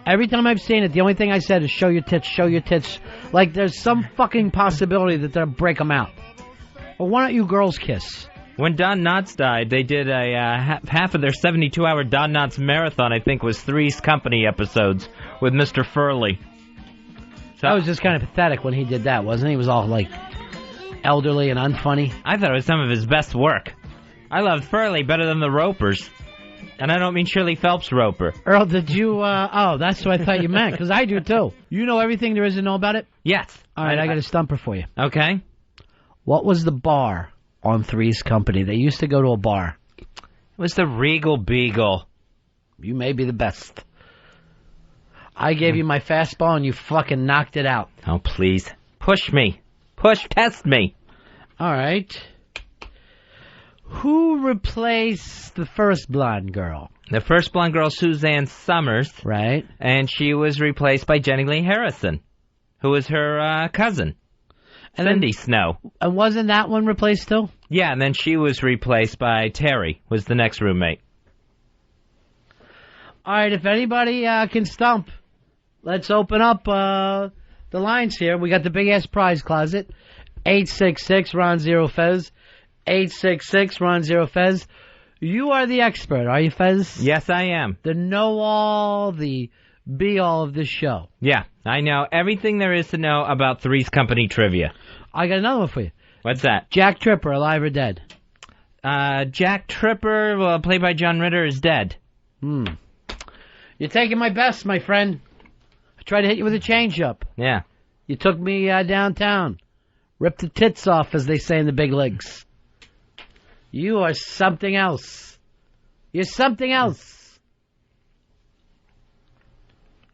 Every time I've seen it, the only thing I said is show your tits, show your tits. Like there's some fucking possibility that they'll break them out. Well, why don't you girls kiss? When Don Knotts died, they did a half of their 72-hour Don Knotts marathon, I think, was Three's Company episodes with Mr. Furley. So, that was just kind of pathetic when he did that, wasn't he? He was all, like, elderly and unfunny. I thought it was some of his best work. I loved Furley better than the Ropers. And I don't mean Shirley Phelps Roper. Earl, did you, oh, that's what I thought you meant, because I do too. You know everything there is to know about it? Yes. All right, I got a stumper for you. Okay. What was the bar on Three's Company? They used to go to a bar. It was the Regal Beagle. You may be the best. I gave you my fastball and you fucking knocked it out. Oh, please. Push me. Test me. All right. Who replaced the first blonde girl? The first blonde girl, Suzanne Summers. Right. And she was replaced by Jenny Lee Harrison, who was her cousin, Cindy Snow. And wasn't that one replaced too? Yeah, and then she was replaced by Terry, was the next roommate. All right, if anybody can stump, let's open up the lines here. We got the big-ass prize closet. 866-RON-0-FEZ. 866-RON-0-FEZ. You are the expert, are you, Fez? Yes, I am. The know-all, the be-all of this show. Yeah, I know everything there is to know about Three's Company trivia. I got another one for you. What's that? Jack Tripper, alive or dead? Jack Tripper, played by John Ritter, is dead. You're taking my best, my friend. I tried to hit you with a change-up. Yeah. You took me downtown. Ripped the tits off, as they say in the big leagues. You are something else. You're something else.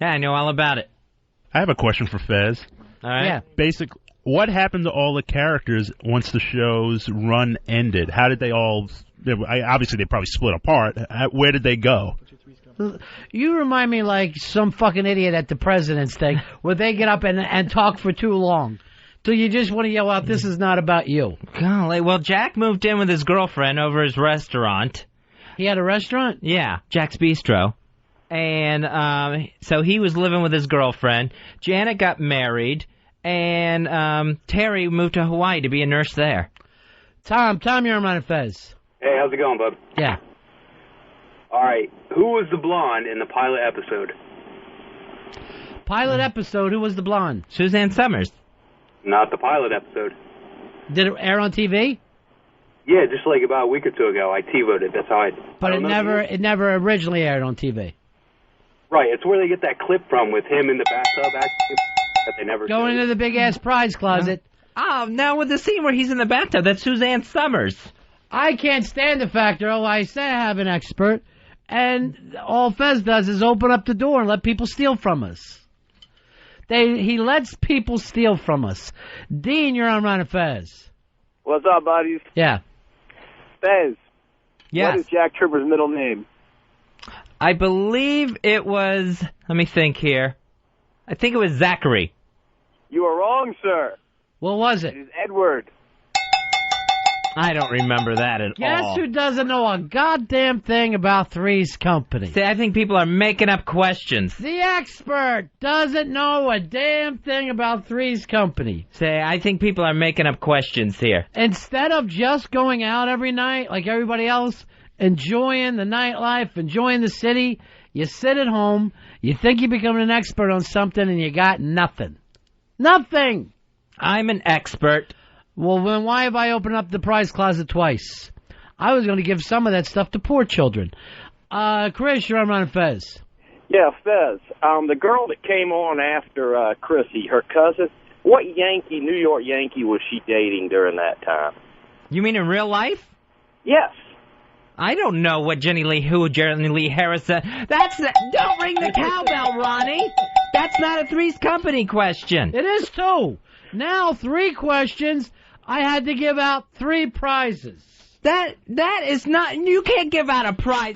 Yeah, I know all about it. I have a question for Fez. All right. Yeah. Basically, what happened to all the characters once the show's run ended? How did they all... Obviously, they probably split apart. Where did they go? You remind me like some fucking idiot at the President's Day where they get up and talk for too long. So you just want to yell out, this is not about you. Golly, well, Jack moved in with his girlfriend over his restaurant. He had a restaurant? Yeah, Jack's Bistro. And so he was living with his girlfriend. Janet got married, and Terry moved to Hawaii to be a nurse there. Tom, you're on Fez. Hey, how's it going, bub? Yeah. All right, who was the blonde in the pilot episode? Pilot episode, who was the blonde? Suzanne Summers. Not the pilot episode. Did it air on TV? Yeah, just like about a week or two ago. I TiVoed it. That's how I... But it never originally aired on TV. Right, it's where they get that clip from with him in the bathtub actually, that they never Going into the big-ass prize closet. Oh, now with the scene where he's in the bathtub, that's Suzanne Summers. I can't stand the fact, Earl. I say I have an expert, and all Fez does is open up the door and let people steal from us. He lets people steal from us. Dean, you're on Ron and Fez. What's up, buddies? Yeah. Fez. Yes. What is Jack Tripper's middle name? I believe it was, let me think here. I think it was Zachary. You are wrong, sir. What was it? It is Edward. I don't remember that at all. Guess who doesn't know a goddamn thing about Three's Company? See, I think people are making up questions. The expert doesn't know a damn thing about Three's Company. Say, I think people are making up questions here. Instead of just going out every night like everybody else, enjoying the nightlife, enjoying the city, you sit at home, you think you're becoming an expert on something, and you got nothing. Nothing! I'm an expert. Well, then why have I opened up the prize closet twice? I was going to give some of that stuff to poor children. Chris, you're on Ron and Fez. Yeah, Fez. The girl that came on after Chrissy, her cousin, what Yankee, New York Yankee, was she dating during that time? You mean in real life? Yes. I don't know what Jenny Lee Harrison... Don't ring the cowbell, Ronnie! That's not a Three's Company question. It is, too. Now 3 questions. I had to give out 3 prizes. That is not. You can't give out a prize.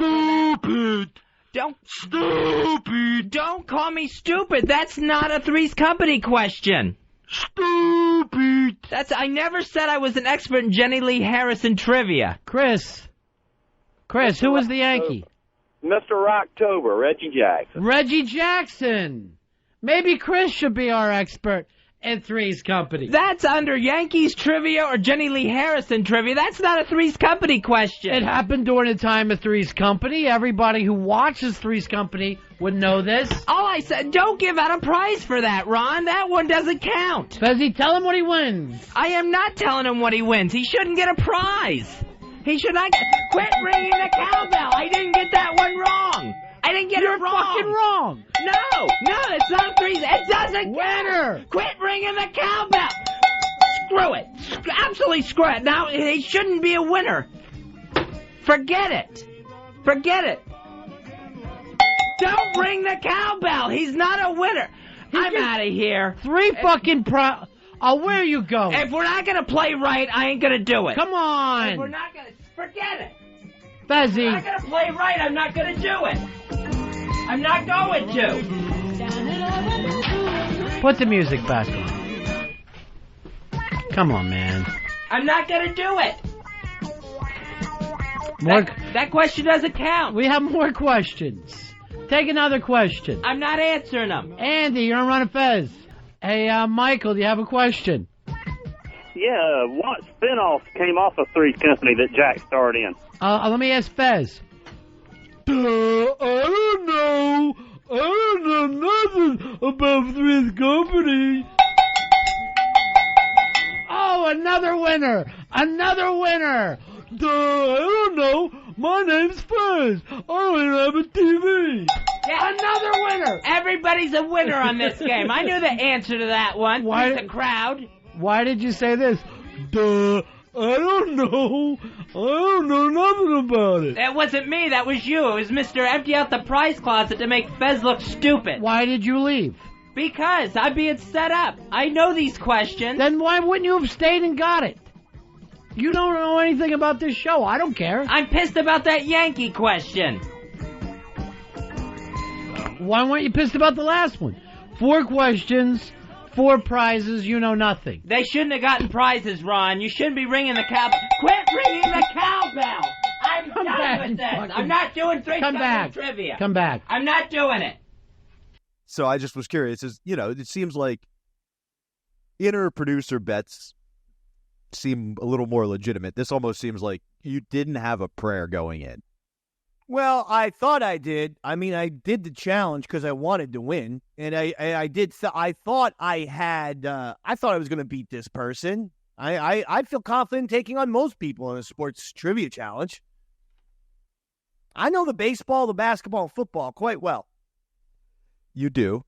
Stupid. Don't call me stupid. That's not a Three's Company question. Stupid. I never said I was an expert in Jenny Lee Harrison trivia. Chris, who was the Yankee? Mr. Rocktober, Reggie Jackson. Reggie Jackson. Maybe Chris should be our expert in Three's Company. That's under Yankees trivia or Jenny Lee Harrison trivia. That's not a Three's Company question. It happened during the time of Three's Company. Everybody who watches Three's Company would know this. All I said, don't give out a prize for that, Ron. That one doesn't count. Fezzi, tell him what he wins. I am not telling him what he wins. He shouldn't get a prize. He should not get... Quit ringing the cowbell. I didn't get that one wrong. I didn't get it wrong. You're fucking wrong. No, it's not Three's. It doesn't Winner. count. Quit ringing the cowbell. Screw it. Absolutely screw it. Now, he shouldn't be a winner. Forget it. Don't ring the cowbell. He's not a winner. I'm out of here. 3 fucking where you go? If we're not going to play right, I ain't going to do it. Come on. If we're not going to... Forget it. Fezzi. I'm not going to play right. I'm not going to do it. I'm not going to. Put the music back on. Come on, man. I'm not going to do it. That question doesn't count. We have more questions. Take another question. I'm not answering them. Andy, you're on Run of Fez. Hey, Michael, do you have a question? Yeah, what spinoff came off of Three's Company that Jack starred in? Let me ask Fez. I don't know. I don't know nothing about Three's Company. Oh, another winner. I don't know. My name's Fez. I don't even have a TV. Yeah. Another winner. Everybody's a winner on this game. I knew the answer to that one. Why the crowd? Why did you say this? I don't know. I don't know nothing about it. That wasn't me. That was you. It was Mr. Empty Out the Prize Closet to make Fez look stupid. Why did you leave? Because I'm being set up. I know these questions. Then why wouldn't you have stayed and got it? You don't know anything about this show. I don't care. I'm pissed about that Yankee question. Why weren't you pissed about the last one? 4 questions, 4 prizes, you know nothing. They shouldn't have gotten prizes, Ron. You shouldn't be ringing the cowbell. Quit ringing the cowbell! I'm done with this. I'm not doing Three's Company trivia. Come back. I'm not doing it. So I just was curious. It seems like inner producer bets seem a little more legitimate. This almost seems like you didn't have a prayer going in. Well, I thought I did. I mean, I did the challenge because I wanted to win, and I did. I thought I had. I thought I was going to beat this person. I feel confident taking on most people in a sports trivia challenge. I know the baseball, the basketball, and football quite well. You do.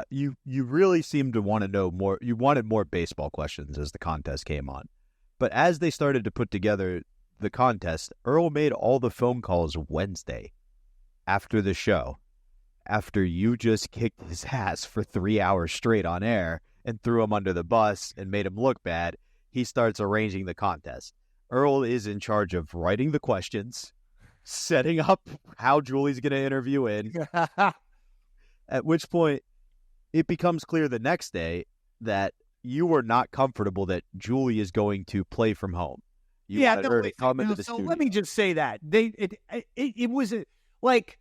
You really seem to want to know more. You wanted more baseball questions as the contest came on. But as they started to put together the contest, Earl made all the phone calls Wednesday after the show, after you just kicked his ass for 3 hours straight on air and threw him under the bus and made him look bad. He starts arranging the contest. Earl is in charge of writing the questions, setting up how Julie's going to interview in, at which point it becomes clear the next day that you were not comfortable that Julie is going to play from home. You wanted her to come into the studio. Let me just say that it was like,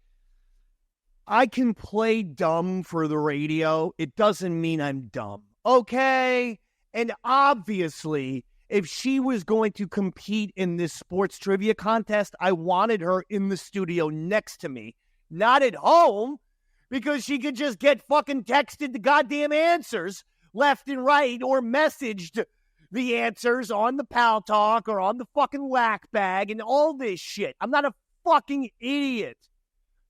I can play dumb for the radio. It doesn't mean I'm dumb, okay? And obviously, if she was going to compete in this sports trivia contest, I wanted her in the studio next to me, not at home, because she could just get fucking texted the goddamn answers left and right, or messaged the answers on the Pal Talk or on the fucking Wackbag and all this shit. I'm not a fucking idiot.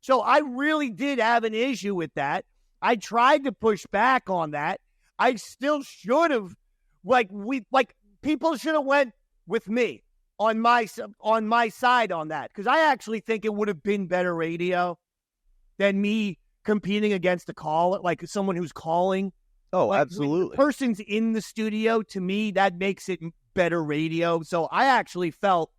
So I really did have an issue with that. I tried to push back on that. I still should have, people should have went with me on my side on that, because I actually think it would have been better radio than me competing against a caller, like someone who's calling Oh, Like, absolutely. the person's in the studio, to me, that makes it better radio. So I actually felt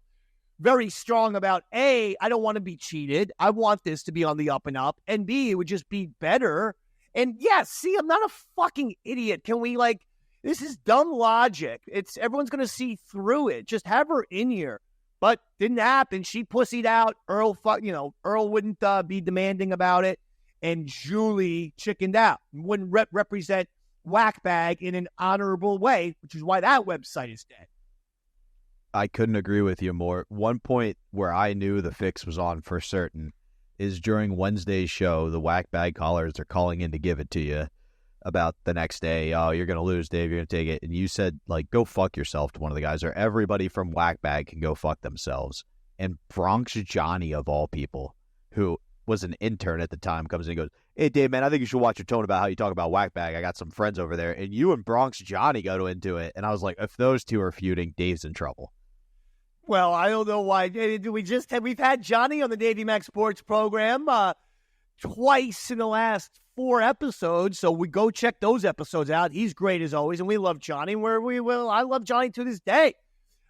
very strong about, A, I don't want to be cheated. I want this to be on the up and up. And B, it would just be better. And yeah, see, I'm not a fucking idiot. Can we, like, this is dumb logic. Everyone's going to see through it. Just have her in here. But didn't happen. She pussied out. Earl wouldn't be demanding about it. And Julie chickened out. Wouldn't represent Wackbag in an honorable way, which is why that website is dead. I couldn't agree with you more. One point where I knew the fix was on for certain is during Wednesday's show. The Wackbag callers are calling in to give it to you about the next day. Oh, you're going to lose, Dave. You're going to take it. And you said, like, go fuck yourself to one of the guys, or everybody from Wackbag can go fuck themselves. And Bronx Johnny, of all people, who was an intern at the time, comes in and goes, hey, Dave, man, I think you should watch your tone about how you talk about Wackbag. I got some friends over there. And you and Bronx Johnny go into it. And I was like, if those two are feuding, Dave's in trouble. Well, I don't know why. We've had Johnny on the Davey Mac Sports program twice in the last 4 episodes, so we go check those episodes out. He's great as always, and we love Johnny. I love Johnny to this day.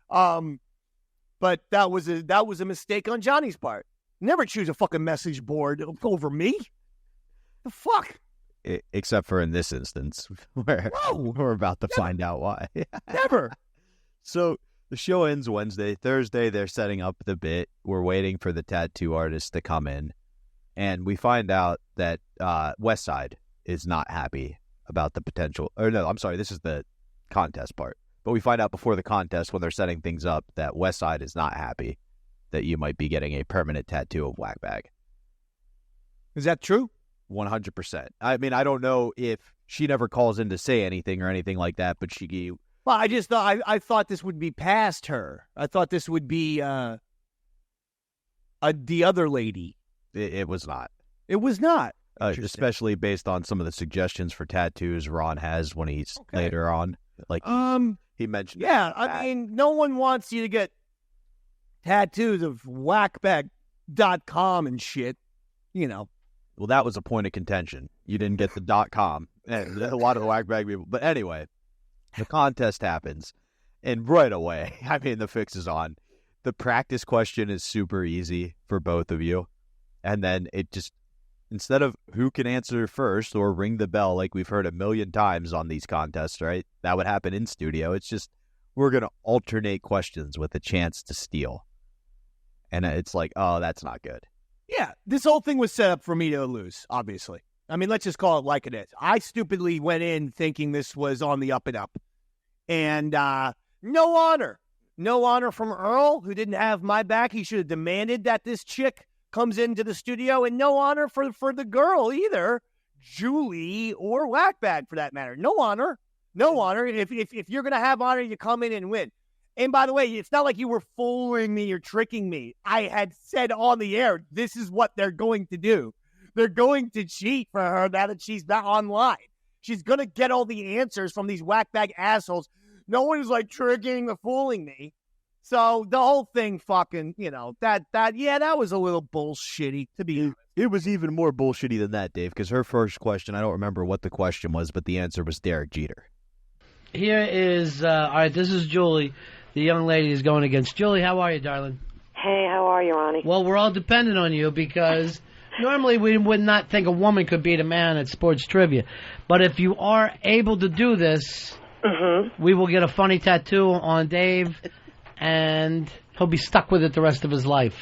But that was a mistake on Johnny's part. Never choose a fucking message board over me. The fuck? Except for in this instance, where we're about to find out why. Never. So the show ends Wednesday. Thursday, they're setting up the bit. We're waiting for the tattoo artist to come in. And we find out that Westside is not happy about the potential. Or no, I'm sorry, this is the contest part. But we find out before the contest, when they're setting things up, that Westside is not happy that you might be getting a permanent tattoo of Wackbag. Is that true? 100%. I mean, I don't know if she never calls in to say anything or anything like that, but she gave... Well, I just thought I thought this would be past her. I thought this would be the other lady. It was not. It was not. Especially based on some of the suggestions for tattoos Ron has when he's later on. Like he mentioned. Yeah, I mean, no one wants you to get tattoos of wackbag.com and shit, you know. Well, that was a point of contention. You didn't get the .com. And a lot of the Wackbag people. But anyway, the contest happens. And right away, I mean, the fix is on. The practice question is super easy for both of you. And then it just, instead of who can answer first or ring the bell like we've heard a million times on these contests, right? That would happen in studio. It's just, we're going to alternate questions with a chance to steal. And it's like, oh, that's not good. Yeah, this whole thing was set up for me to lose, obviously. I mean, let's just call it like it is. I stupidly went in thinking this was on the up and up. And no honor. No honor from Earl, who didn't have my back. He should have demanded that this chick comes into the studio, and no honor for the girl either, Julie or Wackbag for that matter. No honor. No honor. If you're going to have honor, you come in and win. And by the way, it's not like you were fooling me or tricking me. I had said on the air, this is what they're going to do. They're going to cheat for her now that she's not online. She's going to get all the answers from these Wackbag assholes. No one's like tricking or fooling me. So the whole thing fucking, that was a little bullshitty to be honest. It was even more bullshitty than that, Dave, because her first question, I don't remember what the question was, but the answer was Derek Jeter. Here is, all right, this is Julie. The young lady is going against. Julie, how are you, darling? Hey, how are you, Ronnie? Well, we're all dependent on you because normally we would not think a woman could beat a man at sports trivia. But if you are able to do this, we will get a funny tattoo on Dave, and he'll be stuck with it the rest of his life.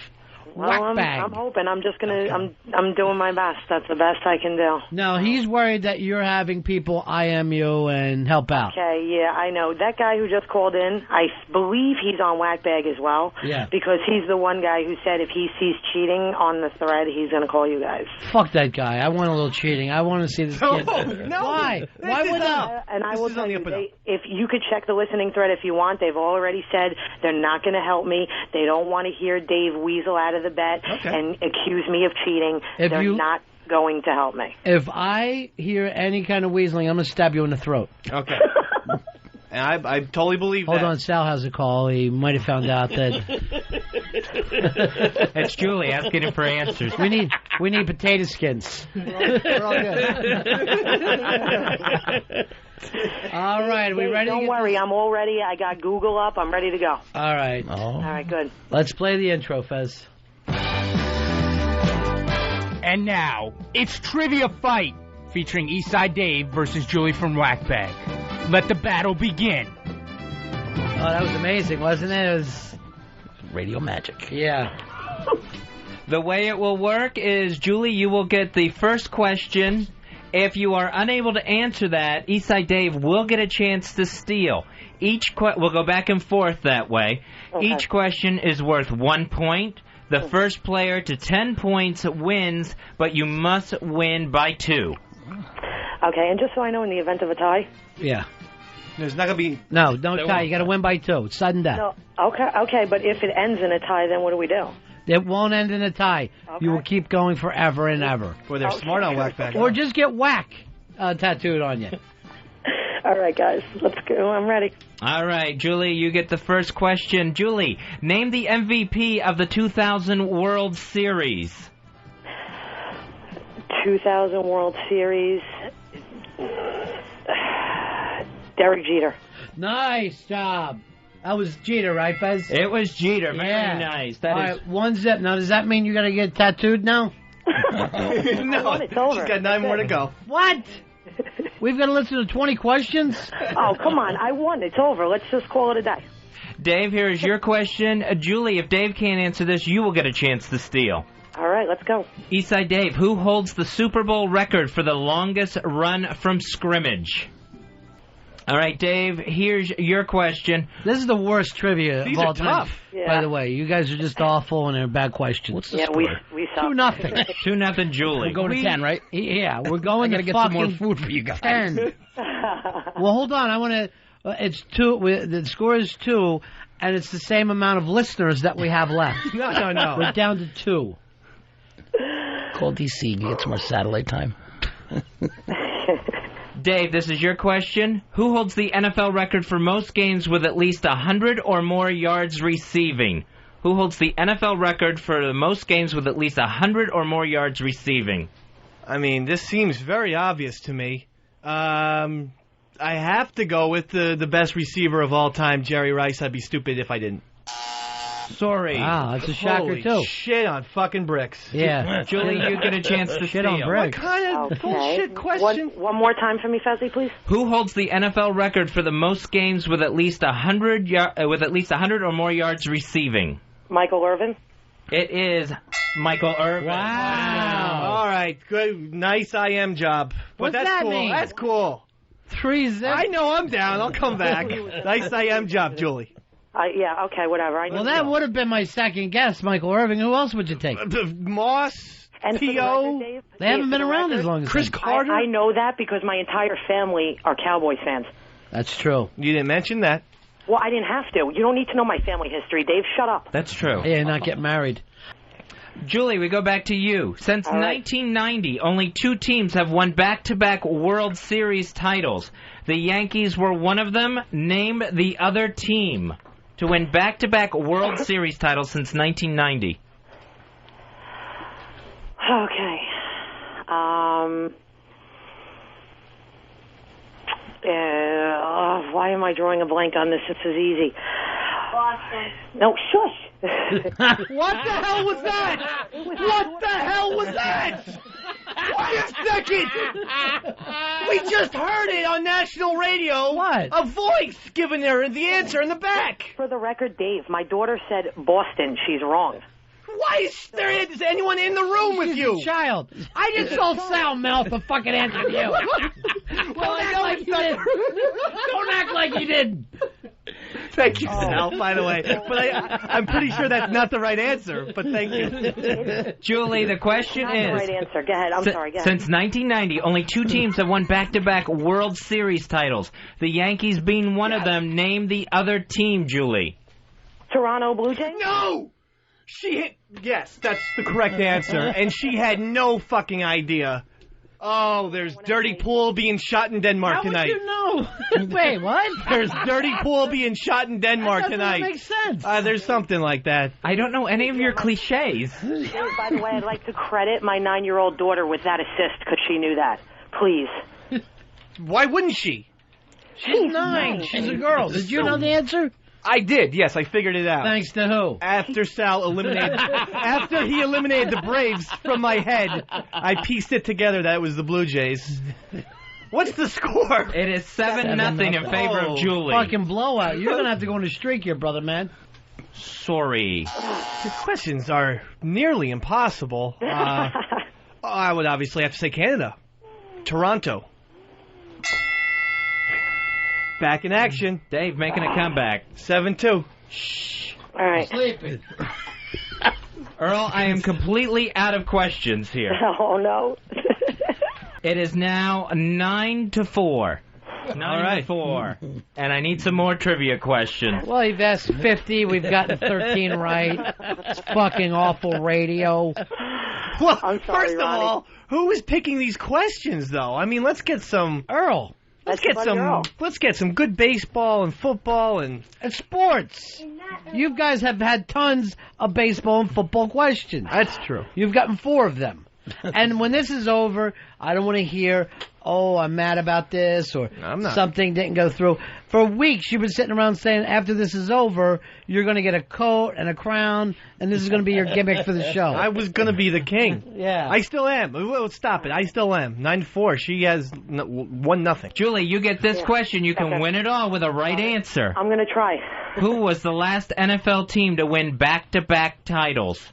Well, I'm hoping. I'm just gonna. Okay. I'm doing my best. That's the best I can do. No, he's worried that you're having people IM you and help out. Okay, yeah, I know. That guy who just called in, I believe he's on Wackbag as well. Yeah. Because he's the one guy who said if he sees cheating on the thread, he's gonna call you guys. Fuck that guy. I want a little cheating. I want to see this kid. No. Why? Why would I? And I will tell you, if you could check the listening thread if you want, they've already said they're not going to help me. They don't want to hear Dave weasel out of the bet and accuse me of cheating. They're not going to help me. If I hear any kind of weaseling, I'm going to stab you in the throat. Okay. And I totally believe Hold that. on, Sal has a call. He might have found out that It's Julie asking him for answers. we need potato skins. We're all good. All right, are we Dave, ready? Don't worry, I'm all ready. I got Google up. I'm ready to go. All right. All right, good. Let's play the intro, Fez. And now, it's Trivia Fight, featuring Eastside Dave versus Julie from Wackbag. Let the battle begin. Oh, that was amazing, wasn't it? It was Radio magic. Yeah. The way it will work is, Julie, you will get the first question. If you are unable to answer that, Eastside Dave will get a chance to steal. We'll go back and forth that way. Okay. Each question is worth 1 point. The first player to 10 points wins, but you must win by 2. Okay, and just so I know, in the event of a tie? Yeah. There's not going to be... No, don't tie. You got to win by 2. It's sudden death. No. Okay, but if it ends in a tie, then what do we do? It won't end in a tie. Okay. You will keep going forever and ever. Boy, they're smart on Wackbag. Or just get whack tattooed on you. All right, guys, let's go. I'm ready. All right, Julie, you get the first question. Julie, name the MVP of the 2000 World Series. 2000 World Series. Derek Jeter. Nice job. That was Jeter, right, Fez? It was Jeter. Very Yeah. nice. All right, 1-0. Now, does that mean you got to get tattooed now? No, It's over. she's got 9 more to go. What? We've got to listen to 20 questions? Oh, come on. I won. It's over. Let's just call it a day. Dave, here is your question. Julie, if Dave can't answer this, you will get a chance to steal. All right, let's go. Eastside Dave, who holds the Super Bowl record for the longest run from scrimmage? All right, Dave, here's your question. This is the worst trivia These of all are time. tough. Yeah. By the way, you guys are just awful and they're bad questions. What's Yeah, we suck. 2-0. 2-0, Julie. We're going to 10, right? Yeah, we're going I to gotta get some more fucking food for you guys. 10. Well, hold on. I want to. It's 2. The score is 2, and it's the same amount of listeners that we have left. No. We're down to 2. Call DC and get some more satellite time. Dave, this is your question. Who holds the NFL record for most games with at least 100 or more yards receiving? Who holds the NFL record for the most games with at least 100 or more yards receiving? I mean, this seems very obvious to me. I have to go with the best receiver of all time, Jerry Rice. I'd be stupid if I didn't. Sorry. Wow, that's a shocker, Holy too. shit on fucking bricks. Yeah. Julie, you get a chance to Shit steal. on bricks. What kind of Okay. bullshit question? One more time for me, Fezzi, please. Who holds the NFL record for the most games with at least 100 or more yards receiving? Michael Irvin. It is Michael Irvin. Wow. All right, good, nice IM job. But What's that's that cool. mean? That's cool. 3-0. I know I'm down. I'll come back. Nice IM job, Julie. Yeah, okay, whatever. I Well, know. that would have been my second guess, Michael Irving. Who else would you take? Moss, And for the T.O., record, Dave, They haven't for been the around record, as long as Chris him. Carter. I know that because my entire family are Cowboys fans. That's true. You didn't mention that. Well, I didn't have to. You don't need to know my family history, Dave. Shut up. That's true. Yeah, not get married. Julie, we go back to you. Since All right. 1990, only 2 teams have won back-to-back World Series titles. The Yankees were one of them. Name the other team to win back-to-back World Series titles since 1990. Okay. Why am I drawing a blank on this? This is easy. Boston. No, shush. What the hell was that? What the hell was that? Wait a second. We just heard it on national radio. What? A voice giving her the answer in the back. For the record, Dave, my daughter said Boston. She's wrong. Why is there anyone in the room with you? She's a child. I just saw Sal mouth the fucking answer to you. Well, I know it's not. Don't act like you didn't. Thank you, Sal, by the way. But I'm pretty sure that's not the right answer, but thank you. Julie, the question Not is... the right answer. Go ahead. I'm sorry. Go ahead. Since 1990, only 2 teams have won back-to-back World Series titles. The Yankees being one of them. Name the other team, Julie. Toronto Blue Jays? No! Yes, that's the correct answer. And she had no fucking idea. Oh, there's dirty pool being shot in Denmark How tonight. would you know? Wait, what? There's dirty pool being shot in Denmark That tonight. doesn't make sense. There's something like that. I don't know any of your cliches. Dave, by the way, I'd like to credit my 9-year-old daughter with that assist because she knew that. Please. Why wouldn't she? She's 9. She's a girl. Did you know the answer? I did. Yes, I figured it out. Thanks to who? After he eliminated the Braves from my head, I pieced it together that it was the Blue Jays. What's the score? It is 7-0 in favor of Julie. Fucking blowout. You're going to have to go on a streak here, brother, man. Sorry. The questions are nearly impossible. I would obviously have to say Canada. Toronto. Back in action. Dave making a comeback. 7-2. All right. Sleeping. Earl, I am completely out of questions here. Oh, no. It is now 9-4. 9-4. And I need some more trivia questions. Well, you've asked 50. We've gotten 13 right. It's fucking awful radio. Well, I'm sorry, first of Ronnie. all, who is picking these questions, though? I mean, let's get some... Earl. Let's That's get some good baseball and football and sports. You guys have had tons of baseball and football questions. That's true. You've gotten 4 of them. And when this is over, I don't want to hear, oh, I'm mad about this or I'm not. Something didn't go through. For weeks, you've been sitting around saying, after this is over, you're going to get a coat and a crown, and this is going to be your gimmick for the show. I was going to be the king. Yeah. I still am. Well, stop it. I still am. 9-4. She has 1-0. Julie, you get this question. You can win it all with a right answer. I'm going to try. Who was the last NFL team to win back-to-back titles?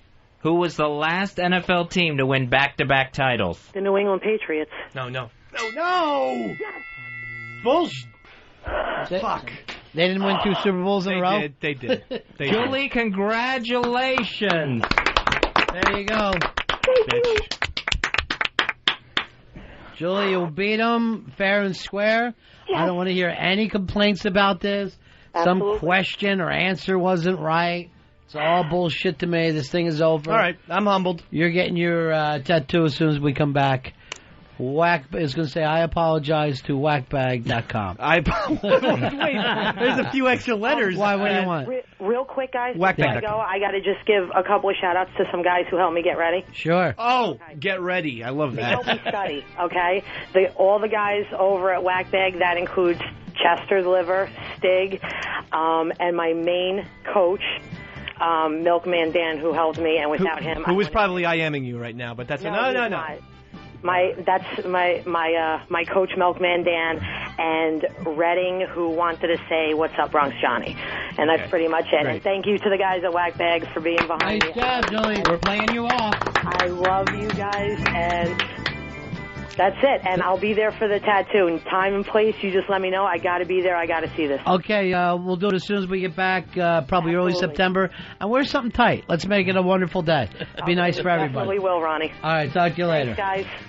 Who was the last NFL team to win back-to-back titles? The New England Patriots. No. No! Bullshit. Fuck. They didn't win 2 Super Bowls in a row? They did. Julie, congratulations. There you go. Bitch. Julie, you'll beat them fair and square. Yes. I don't want to hear any complaints about this. Absolutely. Some question or answer wasn't right. It's all bullshit to me. This thing is over. All right. I'm humbled. You're getting your tattoo as soon as we come back. Wack is going to say, I apologize to wackbag.com. Wait, there's a few extra letters. Why? What do you want? Real quick, guys, Wackbag. before I go, I got to just give a couple of shout-outs to some guys who helped me get ready. Sure. Oh, get ready. I love They that. helped me study, okay? All the guys over at Wackbag, that includes Chester's Liver, Stig, and my main coach, Milkman Dan, who helped me, and without him... Who is probably IMing you right now, but that's No. no. That's my coach Milkman Dan and Redding, who wanted to say what's up Bronx Johnny, and that's pretty much it. Great. And thank you to the guys at Wackbags for being behind Nice me. job, Julie. We're playing you off. I love you guys, and that's it. And I'll be there for the tattoo. And time and place, you just let me know. I got to be there. I got to see this. Okay, we'll do it as soon as we get back, probably early September. And wear something tight. Let's make it a wonderful day. Be nice for everybody. Definitely will, Ronnie. All right, talk to you later. Thanks, guys.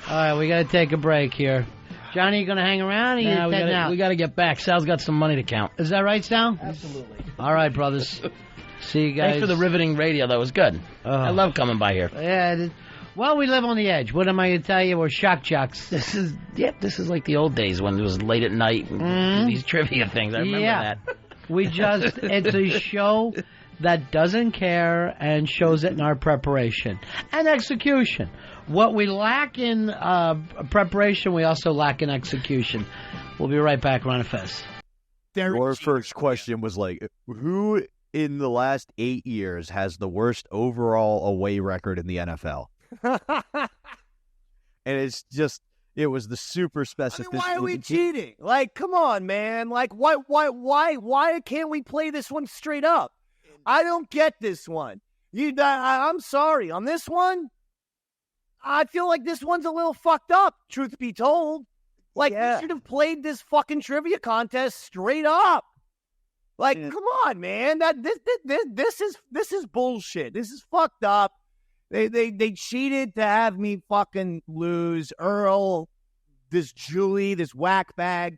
All right, we got to take a break here. Johnny, you going to hang around or you heading out? We got to get back. Sal's got some money to count. Is that right, Sal? Absolutely. All right, brothers. See you guys. Thanks for the riveting radio. That was good. I love coming by here. Yeah. Well, we live on the edge. What am I going to tell you? We're shock jocks. This is like the old days when it was late at night and these trivia things. I remember that. It's a show that doesn't care and shows it in our preparation and execution. What we lack in preparation, we also lack in execution. We'll be right back, Ron Fez. Your first question was like, who in the last 8 years has the worst overall away record in the NFL? And it was the super specific. Why are we cheating? Like, come on, man. Like, why can't we play this one straight up? I don't get this one. I'm sorry. On this one, I feel like this one's a little fucked up, truth be told. Like, we should have played this fucking trivia contest straight up. Like, come on, man. This is bullshit. This is fucked up. They cheated to have me fucking lose. Earl, this Julie, this Wackbag.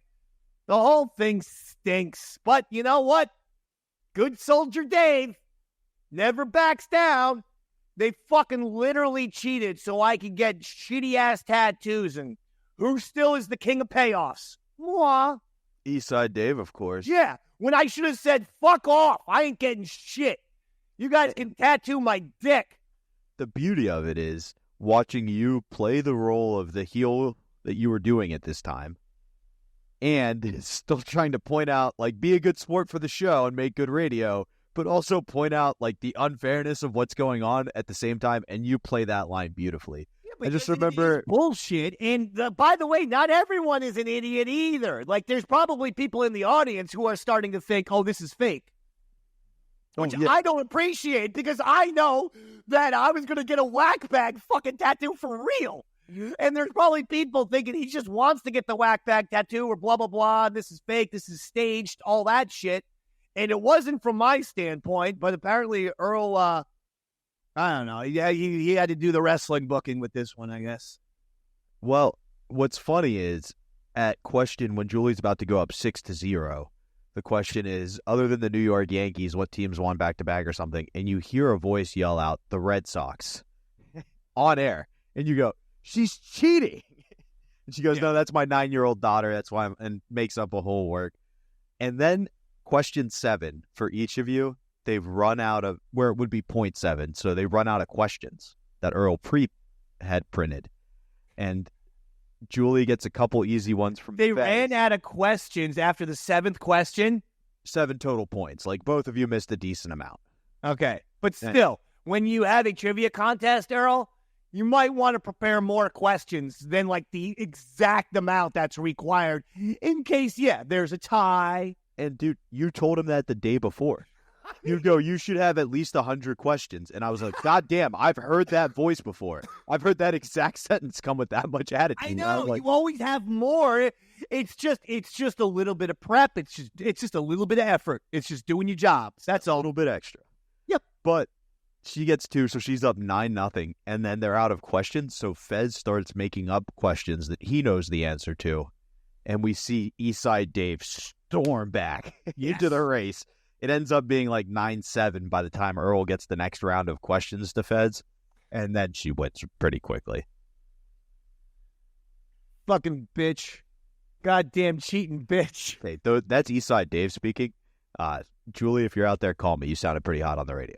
The whole thing stinks. But you know what? Good soldier Dave never backs down. They fucking literally cheated so I could get shitty-ass tattoos. And who still is the king of payoffs? Moi. Eastside Dave, of course. Yeah, when I should have said, fuck off. I ain't getting shit. You guys can tattoo my dick. The beauty of it is watching you play the role of the heel that you were doing at this time and still trying to point out, like, be a good sport for the show and make good radio, but also point out, like, the unfairness of what's going on at the same time, and you play that line beautifully. I just remember bullshit. And by the way, not everyone is an idiot either. Like, there's probably people in the audience who are starting to think, oh, this is fake. Which I don't appreciate, because I know that I was going to get a Wackbag fucking tattoo for real. And there's probably people thinking he just wants to get the Wackbag tattoo or blah, blah, blah. This is fake. This is staged, all that shit. And it wasn't from my standpoint, but apparently Earl, I don't know. Yeah, he had to do the wrestling booking with this one, I guess. Well, what's funny is at question when Julie's about to go up 6-0, the question is, other than the New York Yankees, what teams won back-to-back or something? And you hear a voice yell out, the Red Sox, on air. And you go, she's cheating. And she goes, no, that's my 9-year-old daughter. That's why and makes up a whole work. And then question 7 for each of you, they've run out of, where it would be 0.7. So they run out of questions that Earl had printed. And Julie gets a couple easy ones from They ran out of questions after the 7th question. 7 total points. Like, both of you missed a decent amount. Okay. But still, when you have a trivia contest, Earl, you might want to prepare more questions than, like, the exact amount that's required in case, there's a tie. And, dude, you told him that the day before. You go, you should have at least 100 questions. And I was like, God damn, I've heard that voice before. I've heard that exact sentence come with that much attitude. I know, like, you always have more. It's just a little bit of prep. It's just a little bit of effort. It's just doing your job. That's all. A little bit extra. Yep. But she gets 2, so she's up 9-0. And then they're out of questions. So Fez starts making up questions that he knows the answer to. And we see Eastside Dave storm back into the race. It ends up being like 9-7 by the time Earl gets the next round of questions to Feds, and then she wins pretty quickly. Fucking bitch. Goddamn cheating bitch. Hey, that's Eastside Dave speaking. Julie, if you're out there, call me. You sounded pretty hot on the radio.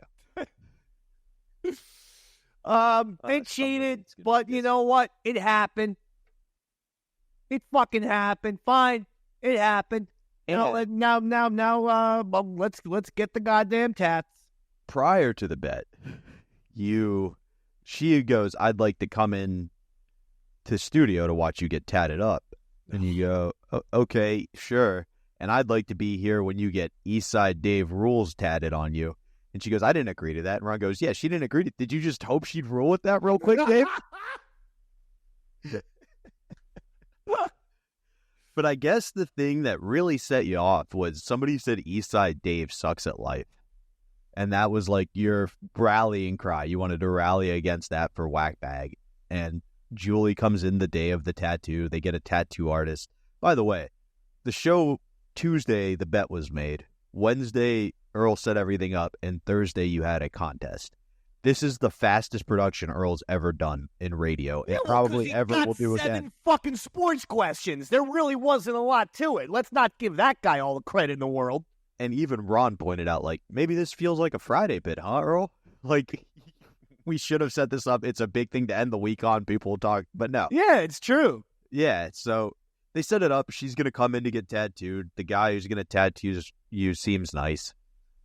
They cheated, but you know what? It happened. It fucking happened. Fine. It happened. Now, let's get the goddamn tats. Prior to the bet, she goes, I'd like to come in to studio to watch you get tatted up. And you go, okay, sure. And I'd like to be here when you get Eastside Dave rules tatted on you. And she goes, I didn't agree to that. And Ron goes, yeah, she didn't agree to. Did you just hope she'd rule with that real quick, Dave? But I guess the thing that really set you off was somebody said Eastside Dave sucks at life. And that was like your rallying cry. You wanted to rally against that for Wackbag. And Julie comes in the day of the tattoo. They get a tattoo artist. By the way, the show Tuesday, the bet was made. Wednesday, Earl set everything up. And Thursday, you had a contest. This is the fastest production Earl's ever done in radio. It probably ever will do again. 7 fucking sports questions. There really wasn't a lot to it. Let's not give that guy all the credit in the world. And even Ron pointed out, like, maybe this feels like a Friday bit, huh, Earl? Like, we should have set this up. It's a big thing to end the week on. People will talk, but no. Yeah, it's true. Yeah, so they set it up. She's going to come in to get tattooed. The guy who's going to tattoo you seems nice.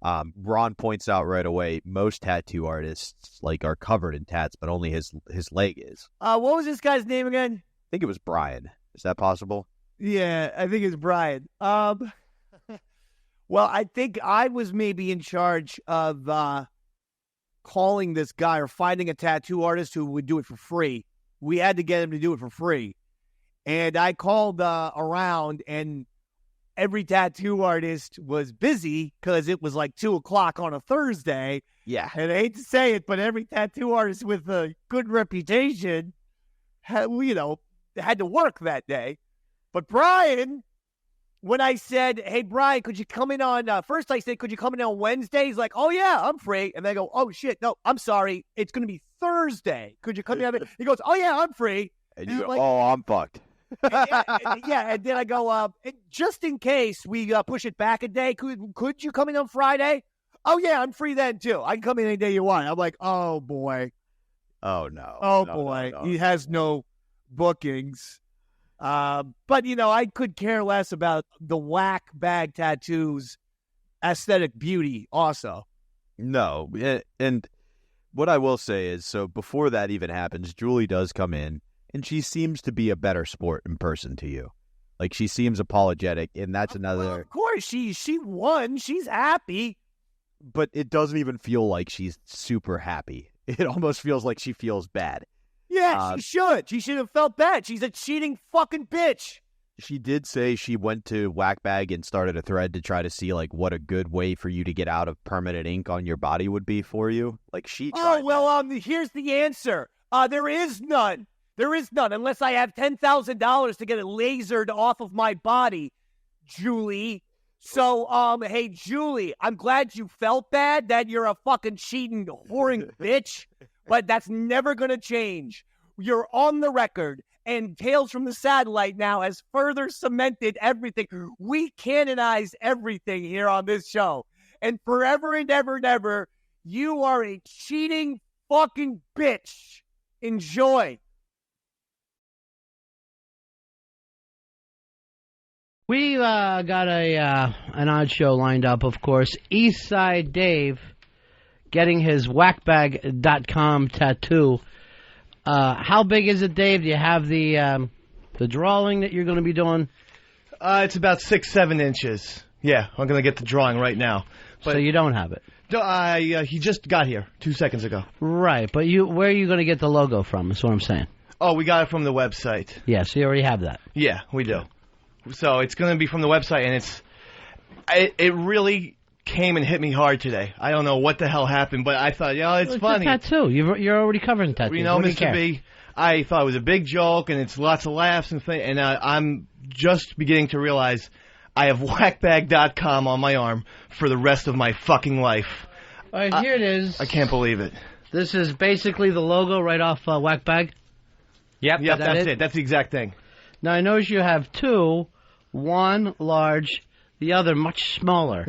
Ron points out right away, most tattoo artists are covered in tats, but only his leg is. What was this guy's name again? I think it was Brian. Is that possible? Yeah, I think it's Brian. Well, I think I was maybe in charge of calling this guy or finding a tattoo artist who would do it for free. We had to get him to do it for free. And I called around, and every tattoo artist was busy because it was like 2:00 on a Thursday. Yeah. And I hate to say it, but every tattoo artist with a good reputation had to work that day. But Brian, when I said, hey, Brian, could you come in on, first I said, could you come in on Wednesday? He's like, oh, yeah, I'm free. And they go, oh, shit, no, I'm sorry. It's going to be Thursday. Could you come in? He goes, oh, yeah, I'm free. And you go, like, oh, I'm fucked. And then I go, just in case we push it back a day, could you come in on Friday? Oh, yeah, I'm free then, too. I can come in any day you want. I'm like, oh, boy. Oh, no. Oh, no, boy. no. He has no bookings. But, I could care less about the Wackbag tattoos aesthetic beauty also. No. And what I will say is, so before that even happens, Julie does come in, and she seems to be a better sport in person to you. Like, she seems apologetic, and that's another... Well, of course, she won. She's happy. But it doesn't even feel like she's super happy. It almost feels like she feels bad. Yeah, she should. She should have felt bad. She's a cheating fucking bitch. She did say she went to Wackbag and started a thread to try to see, like, what a good way for you to get out of permanent ink on your body would be for you. Like, she tried here's the answer. There is none. There is none, unless I have $10,000 to get it lasered off of my body, Julie. So, hey, Julie, I'm glad you felt bad that you're a fucking cheating, whoring bitch, but that's never going to change. You're on the record, and Tales from the Satellite now has further cemented everything. We canonize everything here on this show. And forever and ever and ever, you are a cheating fucking bitch. Enjoy. We got an odd show lined up, of course. Eastside Dave getting his Wackbag.com tattoo. How big is it, Dave? Do you have the drawing that you're going to be doing? It's about 6-7 inches. Yeah, I'm going to get the drawing right now. But so you don't have it? He just got here 2 seconds ago. Right, but where are you going to get the logo from, is what I'm saying. Oh, we got it from the website. Yeah, so you already have that. Yeah, we do. So it's going to be from the website, and it really came and hit me hard today. I don't know what the hell happened, but I thought, it's funny. It's a tattoo. You're already covering tattoos. You know, Mr. B, I thought it was a big joke, and it's lots of laughs and things, and I'm just beginning to realize I have Wackbag.com on my arm for the rest of my fucking life. All right, here it is. I can't believe it. This is basically the logo right off Wackbag? Yep, that's it. That's the exact thing. Now, I notice you have two, one large, the other much smaller.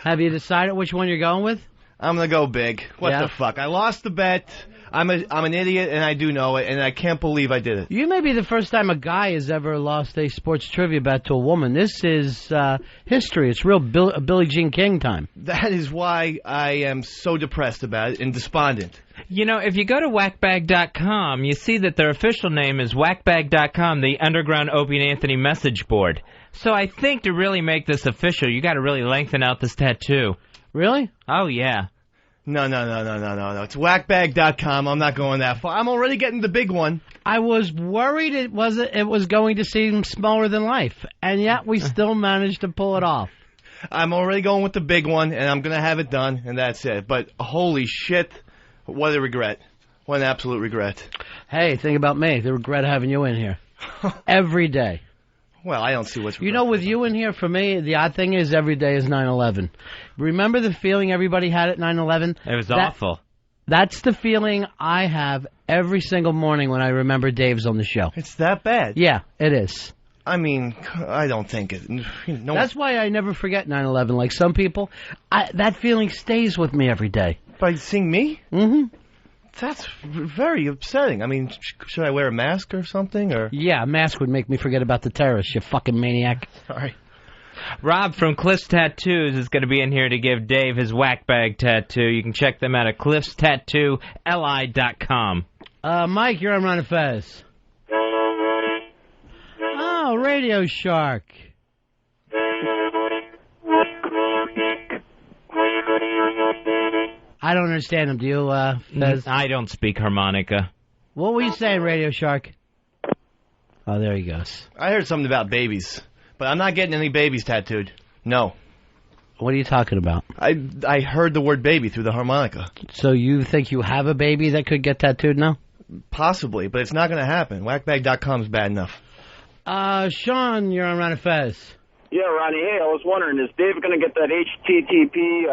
Have you decided which one you're going with? I'm going to go big. What the fuck? I lost the bet. I'm an idiot, and I do know it, and I can't believe I did it. You may be the first time a guy has ever lost a sports trivia bet to a woman. This is history. It's real Billie Jean King time. That is why I am so depressed about it and despondent. You know, if you go to Wackbag.com, you see that their official name is Wackbag.com, the Underground Opie and Anthony message board. So I think to really make this official, you got to really lengthen out this tattoo. Really? Oh, yeah. No. It's Wackbag.com. I'm not going that far. I'm already getting the big one. I was worried it was going to seem smaller than life, and yet we still managed to pull it off. I'm already going with the big one, and I'm going to have it done, and that's it. But holy shit, what a regret. What an absolute regret. Hey, think about me. The regret of having you in here. Every day. Well, I don't see what's... You know, with you in here, for me, the odd thing is every day is 9/11. Remember the feeling everybody had at 9/11? It was awful. That's the feeling I have every single morning when I remember Dave's on the show. It's that bad? Yeah, it is. I mean, I don't think it... No. That's why I never forget 9/11. Like some people, that feeling stays with me every day. By seeing me? Mm-hmm. That's very upsetting. I mean, should I wear a mask or something? Or yeah, a mask would make me forget about the terrorists, you fucking maniac. Sorry. Rob from Cliff's Tattoos is going to be in here to give Dave his Wackbag tattoo. You can check them out at cliffstattooli.com. Mike, you're on Ron and Fez. Oh, Radio Shark. I don't understand him. Do you, Fez? I don't speak harmonica. What were you saying, Radio Shark? Oh, there he goes. I heard something about babies, but I'm not getting any babies tattooed. No. What are you talking about? I heard the word baby through the harmonica. So you think you have a baby that could get tattooed now? Possibly, but it's not going to happen. Wackbag.com is bad enough. Sean, you're on Ron and Fez. Yeah, Ronnie. Hey, I was wondering, is Dave going to get that HTTP ://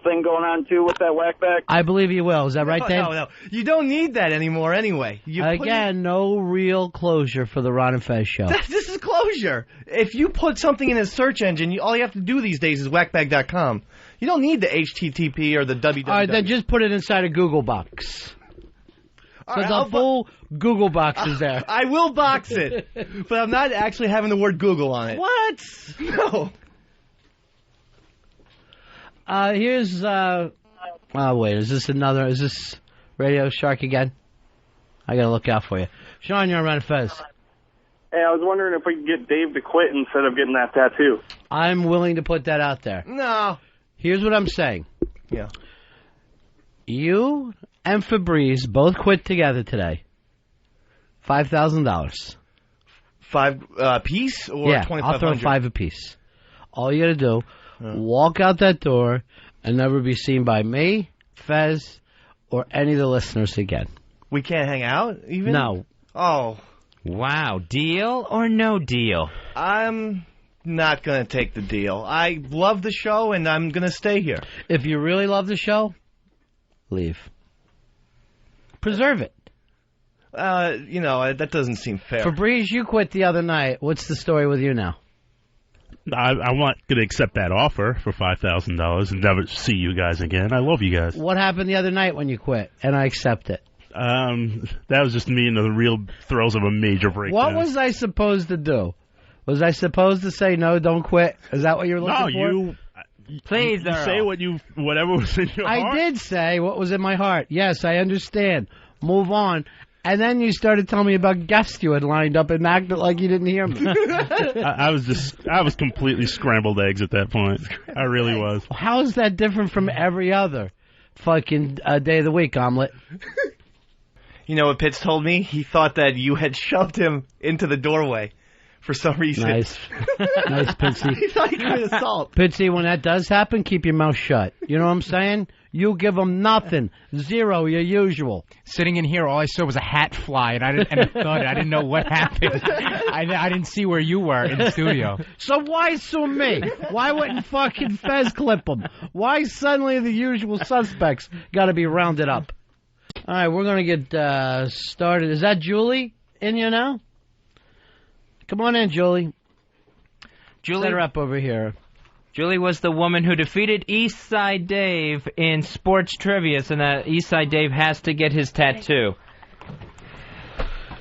thing going on too with that Wackbag? I believe you will. Is that right, Dave? No. You don't need that anymore anyway. Again, no real closure for the Ron and Fez show. This is closure. If you put something in a search engine, all you have to do these days is wackbag.com. You don't need the HTTP or the www. All right, then just put it inside a Google box. So the full Google box is there. I will box it, but I'm not actually having the word Google on it. What? No. Here's, oh wait, is this Radio Shark again? I gotta look out for you. Sean, you're on Ron and Fez. Hey, I was wondering if we could get Dave to quit instead of getting that tattoo. I'm willing to put that out there. No. Here's what I'm saying. Yeah. You and Febreze both quit together today. $5,000. $5 piece or yeah, $2,500? I'll throw $5 apiece. All you gotta do, walk out that door and never be seen by me, Fez, or any of the listeners again. We can't hang out even? No. Oh. Wow. Deal or no deal? I'm not going to take the deal. I love the show, and I'm going to stay here. If you really love the show, leave. Preserve it. That doesn't seem fair. Febreze, you quit the other night. What's the story with you now? I'm not going to accept that offer for $5,000 and never see you guys again. I love you guys. What happened the other night when you quit? And I accept it. That was just me in the real throes of a major breakdown. What was I supposed to do? Was I supposed to say no, don't quit? Is that what you're looking for? No, Please, you say whatever was in your heart. I did say what was in my heart. Yes, I understand. Move on. And then you started telling me about guests you had lined up and acted like you didn't hear me. I was completely scrambled eggs at that point. I really was. How is that different from every other fucking day of the week, Omelet? You know what Pitts told me? He thought that you had shoved him into the doorway for some reason. Nice. Nice, Pitsy. He thought he committed assault. Pitsy, when that does happen, keep your mouth shut. You know what I'm saying? You give them nothing. Zero, your usual. Sitting in here, all I saw was a hat fly, and a thud. I didn't know what happened. I didn't see where you were in the studio. So why sue me? Why wouldn't fucking Fez clip them? Why suddenly the usual suspects got to be rounded up? All right, we're going to get started. Is that Julie in here now? Come on in, Julie. Set her up over here. Julie was the woman who defeated Eastside Dave in sports trivia, so now Eastside Dave has to get his tattoo.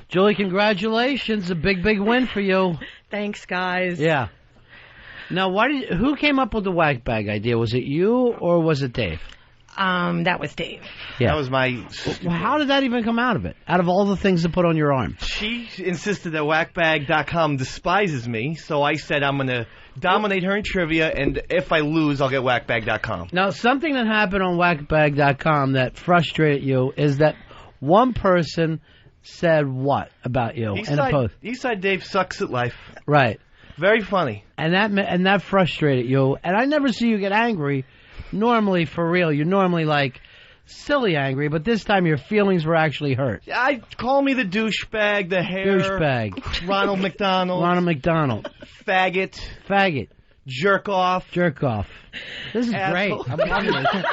Julie, congratulations. A big, big win for you. Thanks, guys. Yeah. Now, who came up with the Wackbag idea? Was it you or was it Dave? That was Dave. Yeah. That was my... Well, how did that even come out of it? Out of all the things to put on your arm? She insisted that Wackbag.com despises me, so I said I'm going to dominate her in trivia, and if I lose, I'll get Wackbag.com. Now, something that happened on Wackbag.com that frustrated you is that one person said what about you in a post? Eastside Dave sucks at life. Right. Very funny. And that frustrated you, and I never see you get angry. Normally, for real, you're normally like silly angry, but this time your feelings were actually hurt. Call me the douchebag, the hair. Douchebag. Ronald McDonald. Ronald McDonald. Faggot. Jerk off. This is Asshole. great. I'm loving this.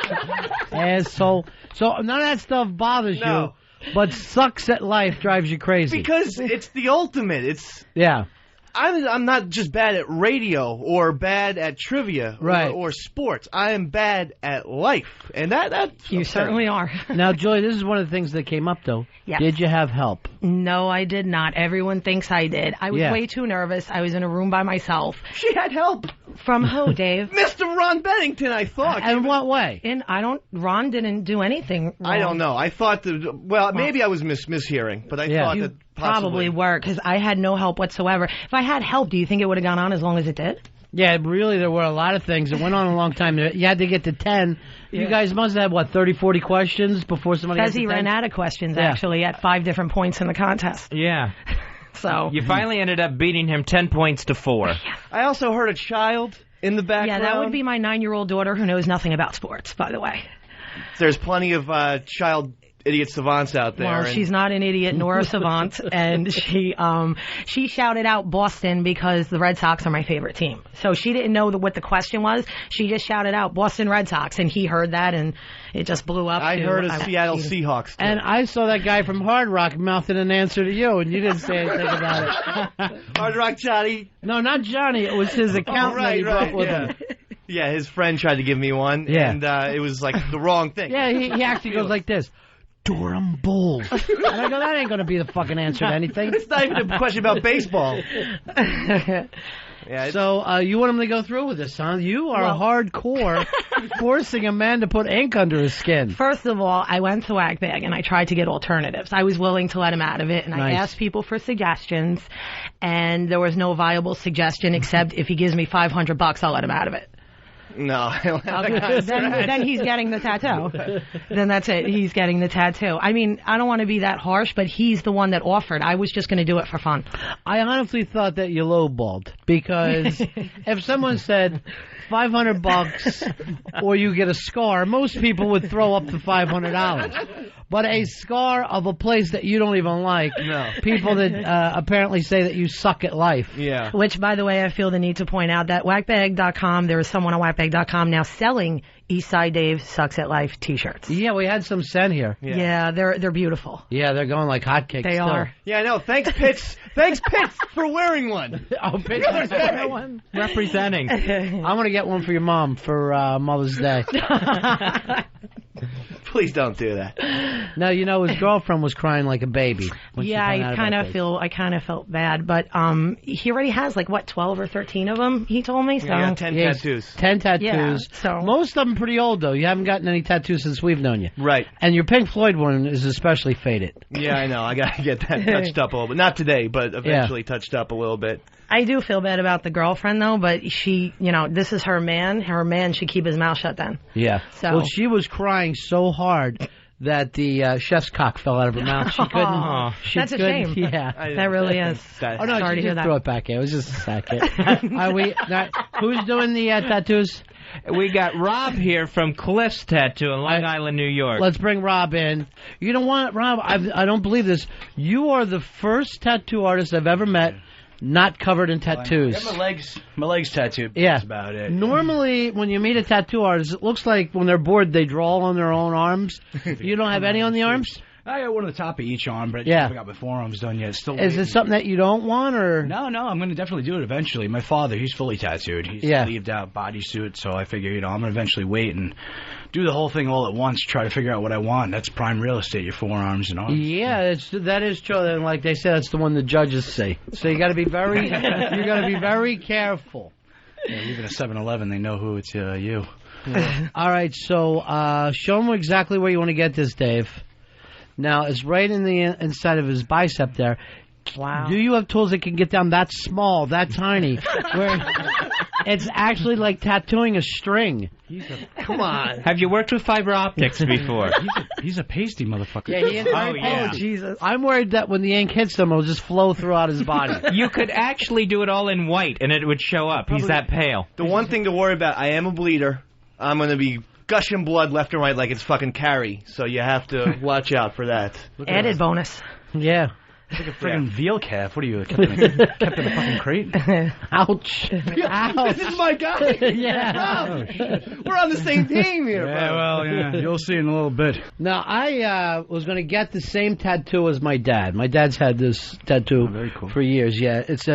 Asshole. So none of that stuff bothers you, but sucks at life drives you crazy. Because it's the ultimate. Yeah. I'm not just bad at radio or bad at trivia or sports. I am bad at life, and that you certainly are. Now, Joy, this is one of the things that came up, though. Yes. Did you have help? No, I did not. Everyone thinks I did. I was way too nervous. I was in a room by myself. She had help. From who, Dave? Mr. Ron Bennington, I thought. In what way? Ron didn't do anything wrong. I don't know. I thought maybe I was mishearing, but I thought that probably were, because I had no help whatsoever. If I had help, do you think it would have gone on as long as it did? Yeah, really, there were a lot of things. It went on a long time. You had to get to 10. Yeah. You guys must have had, 30, 40 questions before somebody got to 10? Fezzy ran out of questions, actually, at 5 different points in the contest. Yeah. So you finally ended up beating him 10 points to 4. I also heard a child in the background. Yeah, that would be my 9-year-old daughter who knows nothing about sports, by the way. There's plenty of child idiot savants out there. Well, and she's not an idiot nor a savant, and she shouted out Boston because the Red Sox are my favorite team. So she didn't know what the question was. She just shouted out Boston Red Sox, and he heard that, and it just blew up. I heard a Seattle Seahawks. Too. And I saw that guy from Hard Rock mouthing an answer to you, and you didn't say anything about it. Hard Rock Johnny? No, not Johnny. It was his accountant that he brought with him. Yeah, his friend tried to give me one, and it was like the wrong thing. Yeah, he actually goes like this. Durham Bulls. And I go, that ain't going to be the fucking answer to anything. It's not even a question about baseball. So you want him to go through with this, huh? You are hardcore, forcing a man to put ink under his skin. First of all, I went to Wackbag and I tried to get alternatives. I was willing to let him out of it, and I asked people for suggestions, and there was no viable suggestion except if he gives me $500, I'll let him out of it. No. Then he's getting the tattoo. Then that's it. He's getting the tattoo. I mean, I don't want to be that harsh, but he's the one that offered. I was just going to do it for fun. I honestly thought that you lowballed, because if someone said $500 or you get a scar, most people would throw up the $500. But a scar of a place that you don't even like, people that apparently say that you suck at life. Yeah. Which, by the way, I feel the need to point out that Wackbag.com, there is someone on Wackbag.com now selling Eastside Dave Sucks at Life t-shirts. Yeah, we had some sent here. Yeah, they're beautiful. Yeah, they're going like hotcakes. They are. Yeah, I know. Thanks, Pitts. Thanks, Pitts, for wearing one. Oh, Pitts for wearing one. Representing. I'm going to get one for your mom for Mother's Day. Please don't do that. No, you know, his girlfriend was crying like a baby. Yeah, I kind of felt bad, but he already has 12 or 13 of them. He told me so. Yeah, 10 tattoos. 10 tattoos. Yeah, so most of them pretty old though. You haven't gotten any tattoos since we've known you. Right. And your Pink Floyd one is especially faded. Yeah, I know. I gotta get that touched up a little bit. Not today, but eventually touched up a little bit. I do feel bad about the girlfriend though, but she, this is her man. Her man should keep his mouth shut then. Yeah. So. Well, she was crying so hard that the chef's cock fell out of her mouth. She couldn't. Oh, that's a shame. Yeah, that really is. Oh no, sorry she to hear didn't throw it back in. It was just a second. Who's doing the tattoos? We got Rob here from Cliff's Tattoo in Long Island, New York. Let's bring Rob in. You know what, Rob? I don't believe this. You are the first tattoo artist I've ever met not covered in tattoos. I got my legs tattooed. Yeah. That's about it. Normally, when you meet a tattoo artist, it looks like when they're bored, they draw on their own arms. You don't have any on the arms? I got one on the top of each arm, but I haven't got my forearms done yet. Still Is it something that you don't want, or? No, I'm going to definitely do it eventually. My father, he's fully tattooed. He's sleeved out bodysuit, so I figure, I'm going to eventually wait and do the whole thing all at once, try to figure out what I want. That's prime real estate, your forearms and arms. Yeah, that is true. And like they said, that's the one the judges say. So you got to be very careful. Yeah, even at 7-Eleven, they know who it's you. Yeah. All right, so show them exactly where you want to get this, Dave. Now, it's right in the inside of his bicep there. Wow. Do you have tools that can get down that small, that tiny, where it's actually like tattooing a string? Come on. Have you worked with fiber optics before? He's a pasty motherfucker. Yeah, he is. Oh, Jesus. I'm worried that when the ink hits him, it'll just flow throughout his body. You could actually do it all in white, and it would show up. He's that pale. The one thing to worry about, I am a bleeder. I'm going to be gushing blood left and right like it's fucking Carrie, so you have to watch out for that. Added bonus. Yeah. It's like a friggin' veal calf. What are you, kept in a fucking crate? Ouch. Ouch. This is my guy. Yeah. We're on the same team here, Yeah, bro. well, yeah, you'll see in a little bit. Now, I was going to get the same tattoo as my dad. My dad's had this tattoo for years. Yeah, it's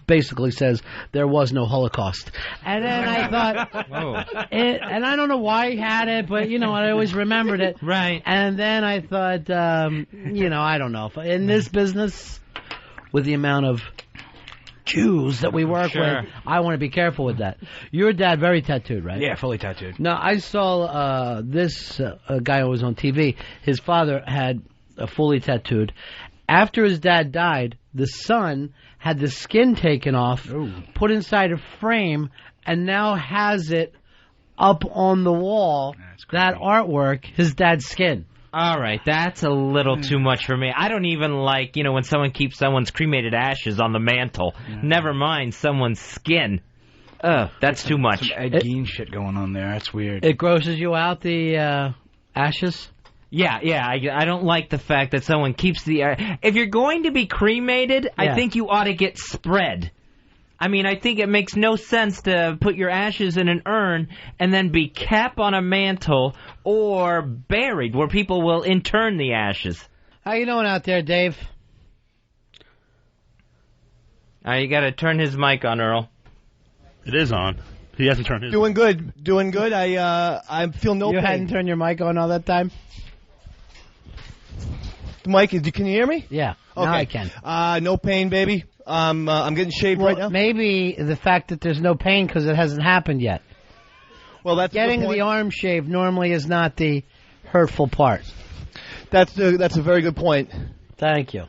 basically says there was no Holocaust. And then I thought, and I don't know why he had it, but I always remembered it. Right. And then I thought, I don't know. In this business, with the amount of Jews that we work with, I want to be careful with that. Your dad very tattooed, right? Yeah, fully tattooed. Now, I saw this guy who was on TV. His father had fully tattooed. After his dad died, the son had the skin taken off, put inside a frame, and now has it up on the wall, that artwork, his dad's skin. All right, that's a little too much for me. I don't even like, when someone keeps someone's cremated ashes on the mantle. Never mind someone's skin. That's too much. Some Ed Gein shit going on there. That's weird. It grosses you out, the ashes? Yeah, I don't like the fact that someone keeps the... if you're going to be cremated, I think you ought to get spread. I mean, I think it makes no sense to put your ashes in an urn and then be kept on a mantle or buried where people will intern the ashes. How you doing out there, Dave? You got to turn his mic on, Earl. It is on. He hasn't turned his. Doing good. I feel no pain. You hadn't turned your mic on all that time? The mic, can you hear me? Yeah. Okay. Now I can. No pain, baby. I'm getting shaved right now. Maybe the fact that there's no pain because it hasn't happened yet. Well, that's getting the arm shaved normally is not the hurtful part. That's a very good point. Thank you.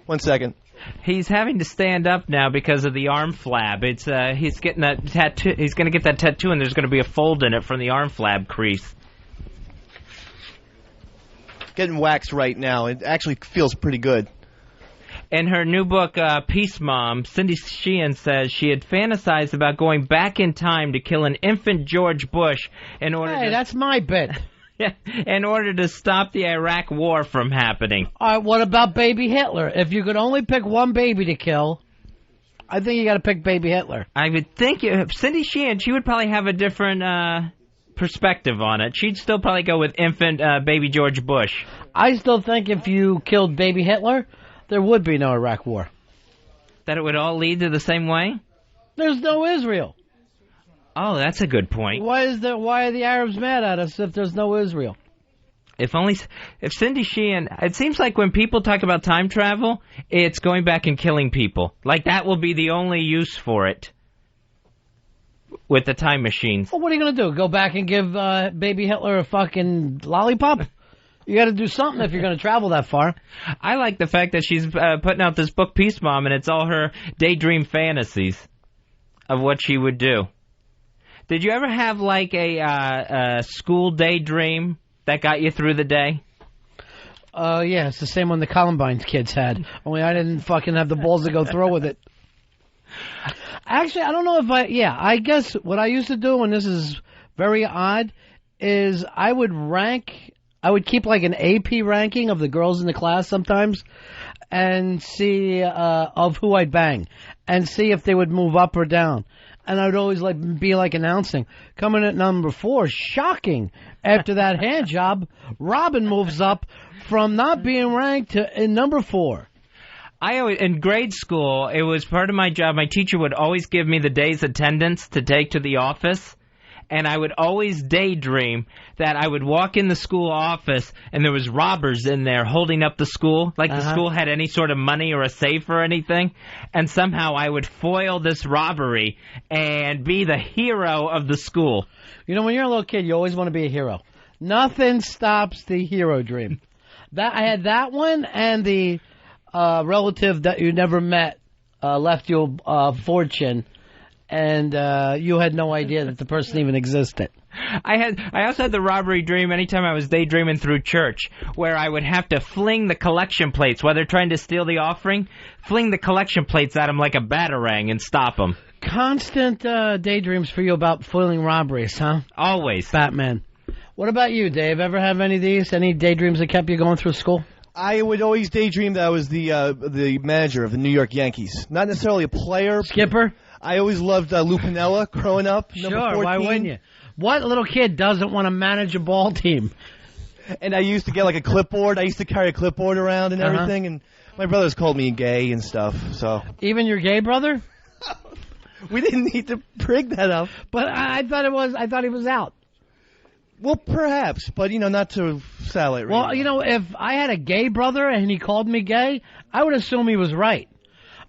1 second. He's having to stand up now because of the arm flab. It's he's getting that tattoo. He's going to get that tattoo, and there's going to be a fold in it from the arm flab crease. Getting waxed right now. It actually feels pretty good. In her new book, Peace Mom, Cindy Sheehan says she had fantasized about going back in time to kill an infant George Bush in order. Hey, that's my bit. In order to stop the Iraq War from happening. All right, what about baby Hitler? If you could only pick one baby to kill, I think you got to pick baby Hitler. I would think Cindy Sheehan, she would probably have a different perspective on it. She'd still probably go with infant baby George Bush. I still think if you killed baby Hitler, there would be no Iraq War. That it would all lead to the same way? There's no Israel. Oh, that's a good point. Why are the Arabs mad at us if there's no Israel? If Cindy Sheehan, it seems like when people talk about time travel, it's going back and killing people. Like that will be the only use for it with the time machines. Well, what are you going to do? Go back and give baby Hitler a fucking lollipop? You got to do something if you're going to travel that far. I like the fact that she's putting out this book, Peace Mom, and it's all her daydream fantasies of what she would do. Did you ever have like a school daydream that got you through the day? Yeah, it's the same one the Columbine kids had. Only I didn't fucking have the balls to go through with it. Actually, I don't know if I guess what I used to do, and this is very odd, is I would keep like an AP ranking of the girls in the class sometimes and see of who I'd bang and see if they would move up or down. And I would always be announcing, coming at number 4, shocking. After that hand job, Robin moves up from not being ranked to number 4. In grade school, it was part of my job. My teacher would always give me the day's attendance to take to the office. And I would always daydream that I would walk in the school office and there was robbers in there holding up the school, like the school had any sort of money or a safe or anything. And somehow I would foil this robbery and be the hero of the school. You know, when you're a little kid, you always want to be a hero. Nothing stops the hero dream. I had that one, and the relative that you never met left you a fortune. And you had no idea that the person even existed. I also had the robbery dream anytime I was daydreaming through church, where I would have to fling the collection plates while they're trying to steal the offering, fling the collection plates at them like a batarang and stop them. Constant daydreams for you about foiling robberies, huh? Always. Batman. What about you, Dave? Ever have any of these? Any daydreams that kept you going through school? I would always daydream that I was the manager of the New York Yankees. Not necessarily a player. Skipper? I always loved Lou Piniella growing up. Sure, why wouldn't you? What little kid doesn't want to manage a ball team? And I used to get like a clipboard. I used to carry a clipboard around and everything. And my brothers called me gay and stuff. So even your gay brother? We didn't need to bring that up. But I thought he was out. Well, perhaps, but not to sell it. Well, if I had a gay brother and he called me gay, I would assume he was right.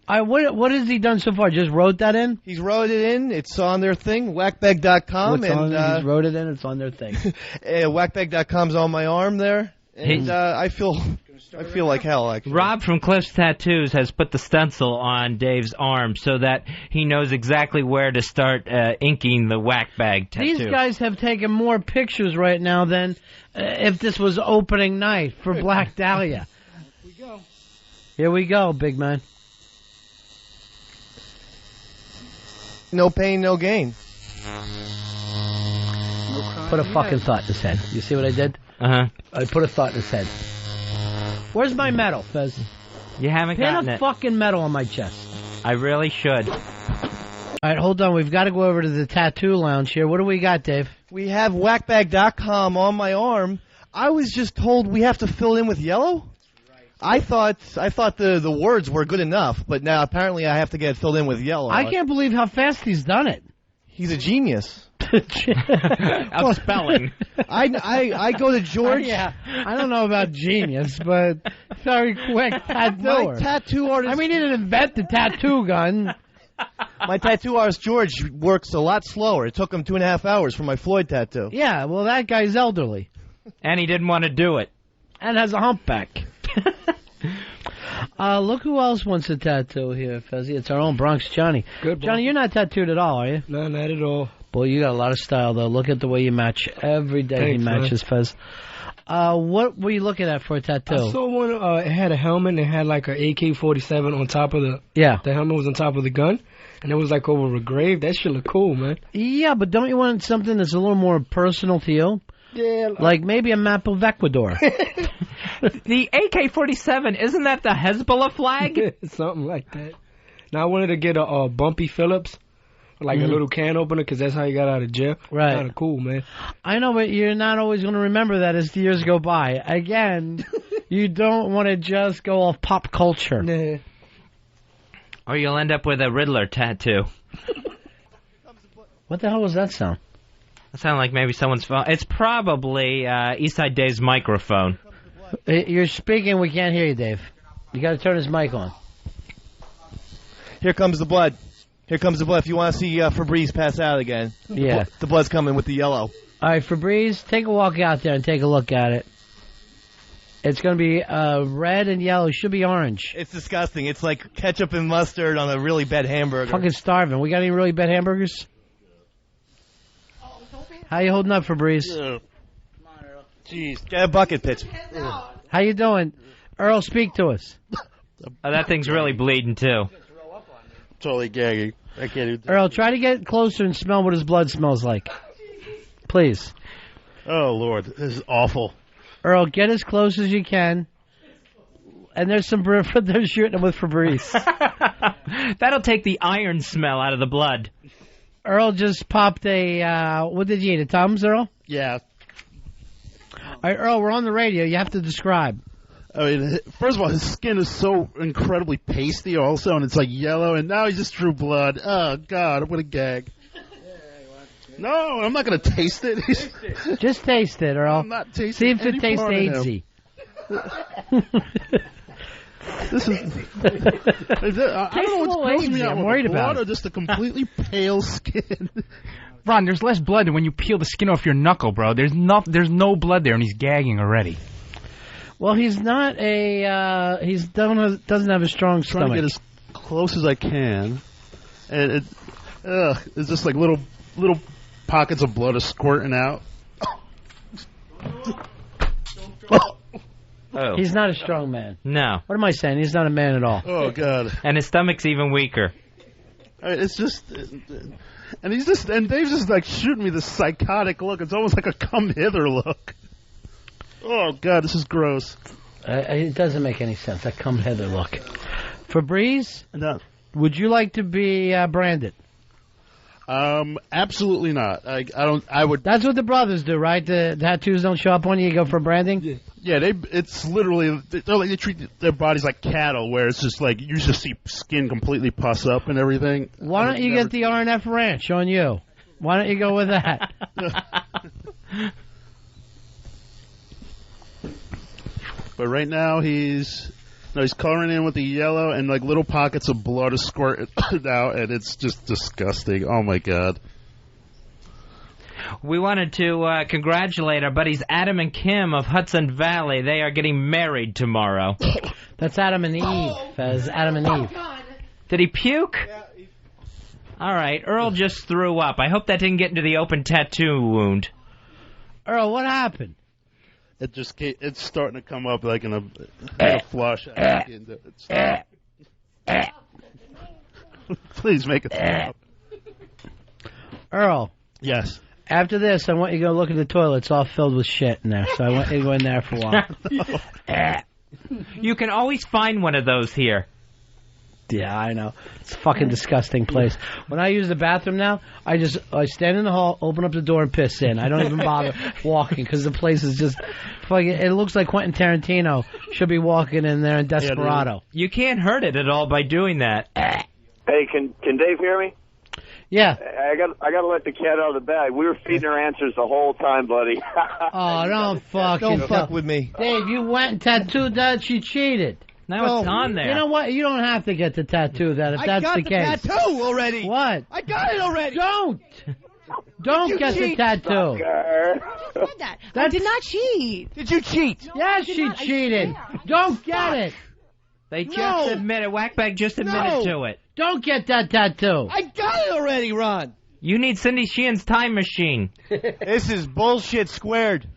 What has he done so far? Just wrote that in? He's wrote it in. It's on their thing, wackbag.com. He's wrote it in. It's on their thing. Wackbag.com's on my arm there. And I feel like hell, actually. Rob from Cliff's Tattoos has put the stencil on Dave's arm so that he knows exactly where to start inking the Wackbag tattoo. These guys have taken more pictures right now than if this was opening night for Black Dahlia. Here we go, big man. No pain, no gain. Put a fucking thought in his head. You see what I did? I put a thought in his head. Where's my medal, Fez? You haven't gotten Pin a it. fucking medal on my chest. I really should. All right, hold on. We've got to go over to the tattoo lounge here. What do we got, Dave? We have Wackbag.com on my arm. I was just told we have to fill in with yellow. I thought the words were good enough, but now apparently I have to get it filled in with yellow. I can't believe how fast he's done it. He's a genius. Of spelling. I go to George. Yeah, I don't know about genius, but very quick tattooer. My tattoo artist. I mean, he didn't invent the tattoo gun. My tattoo artist George works a lot slower. It took him 2.5 hours for my Floyd tattoo. Yeah, well, that guy's elderly. And he didn't want to do it. And has a humpback. Look who else wants a tattoo here, Fezzy. It's our own Bronx Johnny. Good, Johnny, you're not tattooed at all, are you? No, not at all. Boy, you got a lot of style, though. Look at the way you match. Every day Thanks, he matches, Fez. What were you looking at for a tattoo? I saw one. It had a helmet and it had like an AK-47 on top of the. Yeah. The helmet was on top of the gun, and it was like over a grave. That shit look cool, man. Yeah, but don't you want something that's a little more personal to you? Yeah. Like maybe a map of Ecuador. The AK-47, isn't that the Hezbollah flag? Something like that. Now I wanted to get a Bumpy Phillips, like a little can opener, because that's how he got out of jail. Right. Kind of cool, man. I know, but you're not always going to remember that as the years go by. Again, you don't want to just go off pop culture. Nah. Or you'll end up with a Riddler tattoo. What the hell was that sound? That sounded like maybe someone's phone. It's probably Eastside Dave's microphone. You're speaking, we can't hear you, Dave. You got to turn his mic on. Here comes the blood. Here comes the blood. If you want to see Febreze pass out again, Yeah. the blood's coming with the yellow. All right, Febreze, take a walk out there and take a look at it. It's going to be red and yellow. It should be orange. It's disgusting. It's like ketchup and mustard on a really bad hamburger. Fucking starving. We got any really bad hamburgers? How you holding up, Febreze? Jeez, get a bucket pitch. How you doing? Earl, speak to us. Oh, that thing's really bleeding, too. Totally gagging. I can't even. Earl, try to get closer and smell what his blood smells like. Please. Oh, Lord. This is awful. Earl, get as close as you can. And there's some they're shooting him with Febreze. That'll take the iron smell out of the blood. Earl just popped a, what did you eat, a Tums, Earl? Yeah. All right, Earl, we're on the radio. You have to describe. I mean, first of all, his skin is so incredibly pasty also, and it's like yellow, and now he just drew blood. Oh, God, I'm going to gag. No, I'm not going to taste it. Just taste it, Earl. I'm not tasting See if any it tastes part of him. AIDS-y. This is. I don't know what's grossing me out. I'm worried about blood it. or just a completely pale skin. Ron, there's less blood than when you peel the skin off your knuckle, bro. There's no blood there, and he's gagging already. Well, he's not a, doesn't have a strong Trying stomach. to get as close as I can, and it's just like little pockets of blood are squirting out. Oh. He's not a strong man. No. What am I saying? He's not a man at all. Oh, God. And his stomach's even weaker. It's just, and Dave's just like shooting me this psychotic look. It's almost like a come hither look. Oh, God, this is gross. It doesn't make any sense. That come hither look. Febreze, No. would you like to be branded? Absolutely not. I would. That's what the brothers do, right? The tattoos don't show up on you. You go for branding. Yeah, it's literally they treat their bodies like cattle, where it's just like you just see skin completely pus up and everything. Why don't you get the RNF Ranch on you? Why don't you go with that? But right now he's coloring in with the yellow, and like little pockets of blood are squirting out, and it's just disgusting. Oh my God. We wanted to congratulate our buddies Adam and Kim of Hudson Valley. They are getting married tomorrow. That's Adam and Eve, Fez. Adam and Eve. Did he puke? All right, Earl just threw up. I hope that didn't get into the open tattoo wound. Earl, what happened? It's starting to come up like in a flush. Please make it stop. Earl. Yes. After this, I want you to go look at the toilet. It's all filled with shit in there, so I want you to go in there for a while. You can always find one of those here. Yeah, I know. It's a fucking disgusting place. When I use the bathroom now, I stand in the hall, open up the door, and piss in. I don't even bother walking because the place is just fucking. It looks like Quentin Tarantino should be walking in there in Desperado. You can't hurt it at all by doing that. Hey, can Dave hear me? Yeah. I got to let the cat out of the bag. We were feeding her answers the whole time, buddy. Oh, don't fuck with me. Dave, you went and tattooed that. She cheated. Now it's on there. You know what? You don't have to get the tattoo then if that's the case. I got the tattoo already. What? I got it already. Don't get the tattoo. I did not cheat. Did you cheat? Yes, she cheated. Don't get it. They just admitted. Wackbag just admitted to it. Don't get that tattoo. I got it already, Ron. You need Cindy Sheehan's time machine. This is bullshit squared.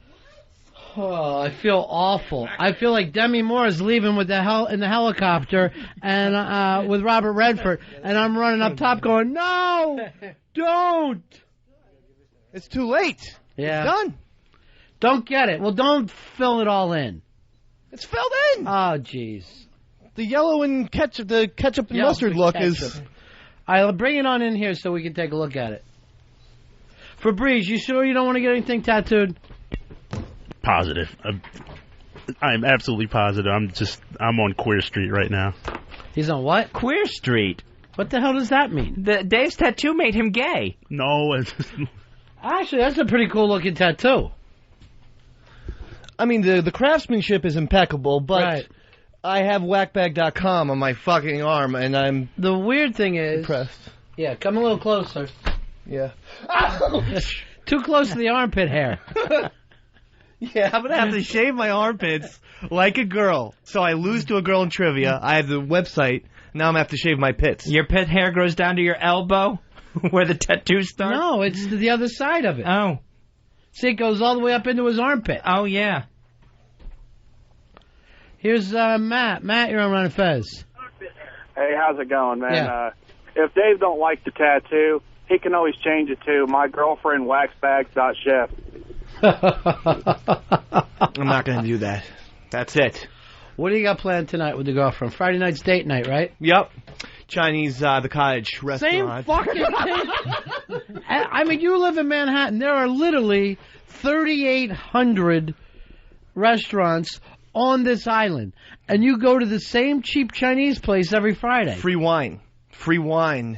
Oh, I feel awful. I feel like Demi Moore is leaving with in the helicopter and with Robert Redford, and I'm running up top going, no, don't. It's too late. Yeah. It's done. Don't get it. Well, don't fill it all in. It's filled in. Oh, jeez. The yellow and ketchup, the ketchup and mustard look is. I'll bring it on in here so we can take a look at it. Febreze, you sure you don't want to get anything tattooed? Positive. I'm absolutely positive. I'm on Queer Street right now. He's on what? Queer Street. What the hell does that mean? Dave's tattoo made him gay. No. Actually, that's a pretty cool looking tattoo. I mean, the craftsmanship is impeccable, but I have Wackbag.com on my fucking arm, and I'm the weird thing is impressed. Yeah, come a little closer. Yeah. Too close to the armpit hair. Yeah, I'm going to have to shave my armpits like a girl. So I lose to a girl in trivia. I have the website. Now I'm going to have to shave my pits. Your pit hair grows down to your elbow where the tattoos start? No, it's the other side of it. Oh. See, it goes all the way up into his armpit. Oh, yeah. Here's Matt. Matt, you're on Run and Fez. Hey, how's it going, man? Yeah. If Dave don't like the tattoo, he can always change it to my girlfriend waxbag.chef. I'm not going to do that. That's it. What do you got planned tonight with the girlfriend? Friday night's date night, right? Yep. Chinese, the cottage restaurant. Same fucking thing. I mean, you live in Manhattan. There are literally 3,800 restaurants on this island, and you go to the same cheap Chinese place every Friday. Free wine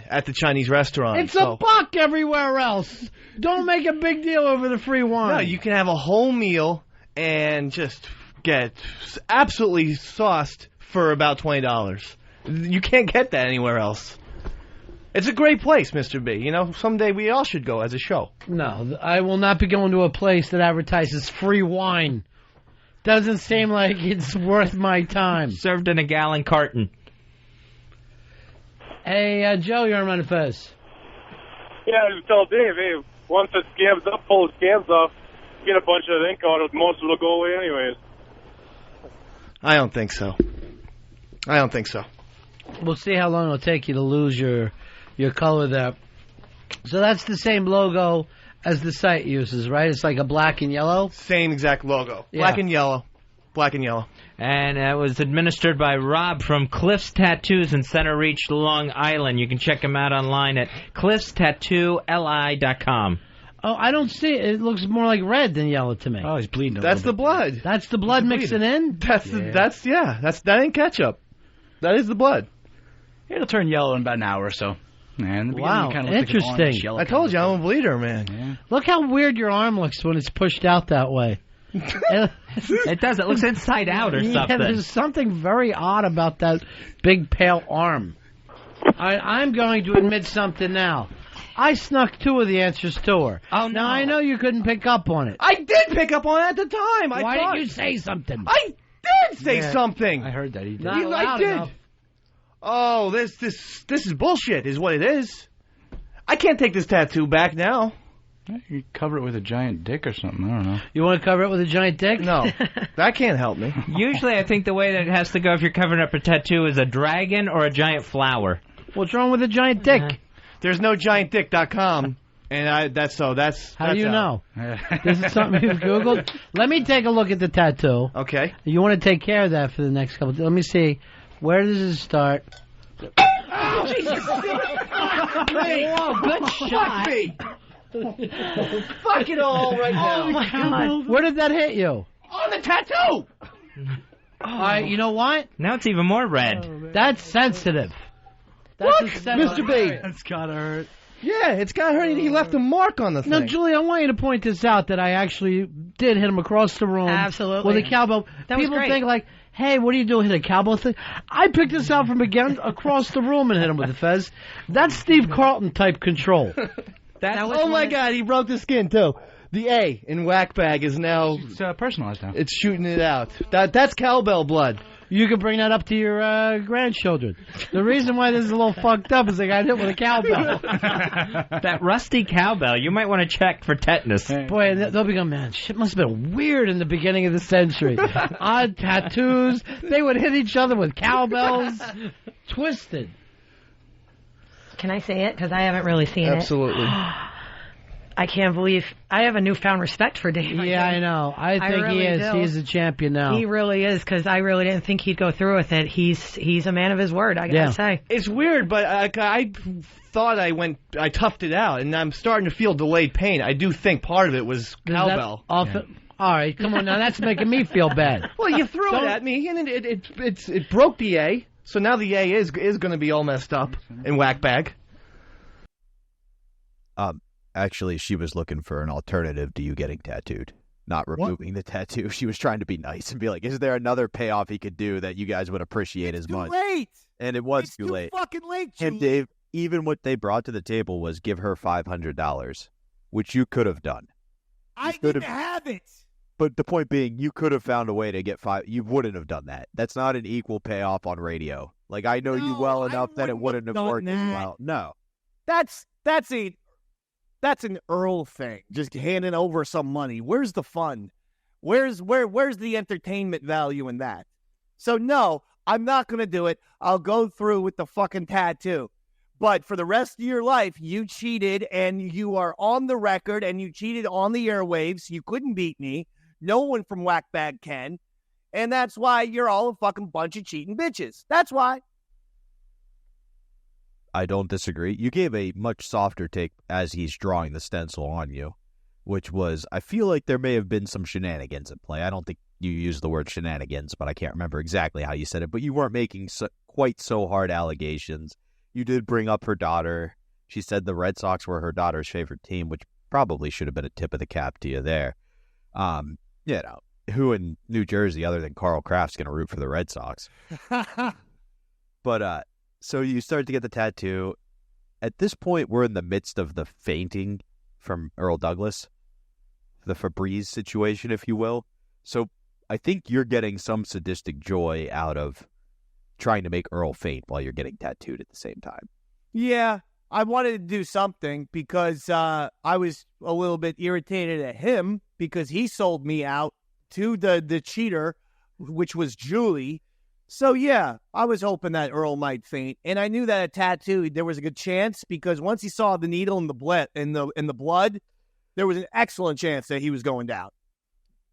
at the Chinese restaurant. It's $1 everywhere else. Don't make a big deal over the free wine. No, you can have a whole meal and just get absolutely sauced for about $20. You can't get that anywhere else. It's a great place, Mr. B. You know, someday we all should go as a show. No, I will not be going to a place that advertises free wine. Doesn't seem like it's worth my time. Served in a gallon carton. Hey, Joe, you're on Run and Fez. Yeah, I tell Dave, hey, once it scabs up, pull the scabs off, get a bunch of ink on it, most of it will go away anyways. I don't think so. We'll see how long it'll take you to lose your color there. So that's the same logo as the site uses, right? It's like a black and yellow? Same exact logo. Yeah. Black and yellow. And it was administered by Rob from Cliff's Tattoos in Center Reach, Long Island. You can check him out online at cliffstattooli.com. Oh, I don't see it. It looks more like red than yellow to me. Oh, he's bleeding. That's the blood. That's the blood mixing in? That ain't ketchup. That is the blood. It'll turn yellow in about an hour or so. Man, wow, interesting. I told you I'm a bleeder, man. Yeah. Look how weird your arm looks when it's pushed out that way. It does. It looks inside out or something. Yeah, there's something very odd about that big pale arm. I'm going to admit something now. I snuck 2 of the answers to her. Oh, no. Now, I know you couldn't pick up on it. I did pick up on it at the time. Why didn't you say something? I did say something. I heard that he did. I did. Enough. Oh, this is bullshit, is what it is. I can't take this tattoo back now. You cover it with a giant dick or something. I don't know. You want to cover it with a giant dick? No, that can't help me. Usually, I think the way that it has to go if you're covering up a tattoo is a dragon or a giant flower. What's wrong with a giant dick? There's no giantdick.com, And that's How do you know? This is something you've Googled? Let me take a look at the tattoo. Okay. You want to take care of that for the next couple. Let me see. Where does it start? Oh, Jesus. Whoa, good shot. Fuck it all right now. Oh, my God. Where did that hit you? On the tattoo. All right, you know what? Now it's even more red. That's sensitive. What? A sensitive Mr. B. That's gotta hurt. Yeah, it's got hurt. He left a mark on the thing. Now, Julie, I want you to point this out that I actually did hit him across the room. Absolutely. With a cowbell. That was People great. think like, hey, what are you doing? Hit a cowbell thing? I picked this out from again across the room and hit him with the fez. That's Steve Carlton type control. Oh my God, he broke the skin too. The A in Wackbag is now It's personalized now. it's shooting it out. That's cowbell blood. You can bring that up to your grandchildren. The reason why this is a little fucked up is they got hit with a cowbell. That rusty cowbell, you might want to check for tetanus. Boy, they'll be going, man, shit must have been weird in the beginning of the century. Odd tattoos. They would hit each other with cowbells. Twisted. Can I say it? Because I haven't really seen Absolutely. it. I can't believe I have a newfound respect for Dave. Yeah, I know. I think really he is. do. He's a champion now. He really is, because I really didn't think he'd go through with it. He's a man of his word, I gotta say. It's weird, but I thought I toughed it out, and I'm starting to feel delayed pain. I do think part of it was cowbell. All right, come on now. That's making me feel bad. Well, you threw it at me, and it broke the A. So now the A is going to be all messed up in Wackbag. Actually, she was looking for an alternative to you getting tattooed, not removing the tattoo. She was trying to be nice and be like, is there another payoff he could do that you guys would appreciate as much? Too late. And it was It's too late. Fucking late, And Julie. Dave, even what they brought to the table was give her $500, which you could have done. I didn't have it. But the point being, you could have found a way to get you wouldn't have done that. That's not an equal payoff on radio. Like, I know you well enough that it wouldn't have worked as well. No. That's an Earl thing. Just handing over some money. Where's the fun? Where's the entertainment value in that? So no, I'm not gonna do it. I'll go through with the fucking tattoo. But for the rest of your life, you cheated, and you are on the record, and you cheated on the airwaves. You couldn't beat me. No one from Wackbag can. And that's why you're all a fucking bunch of cheating bitches. That's why. I don't disagree. You gave a much softer take as he's drawing the stencil on you, which was, I feel like there may have been some shenanigans at play. I don't think you used the word shenanigans, but I can't remember exactly how you said it. But you weren't making quite so hard allegations. You did bring up her daughter. She said the Red Sox were her daughter's favorite team, which probably should have been a tip of the cap to you there. You know, who in New Jersey other than Carl Kraft's going to root for the Red Sox? But, so you start to get the tattoo. At this point, we're in the midst of the fainting from Earl Douglas, the Febreze situation, if you will. So I think you're getting some sadistic joy out of trying to make Earl faint while you're getting tattooed at the same time. Yeah, I wanted to do something because I was a little bit irritated at him because he sold me out to the cheater, which was Julie. So, yeah, I was hoping that Earl might faint. And I knew that a tattoo, there was a good chance because once he saw the needle in the blood, there was an excellent chance that he was going down.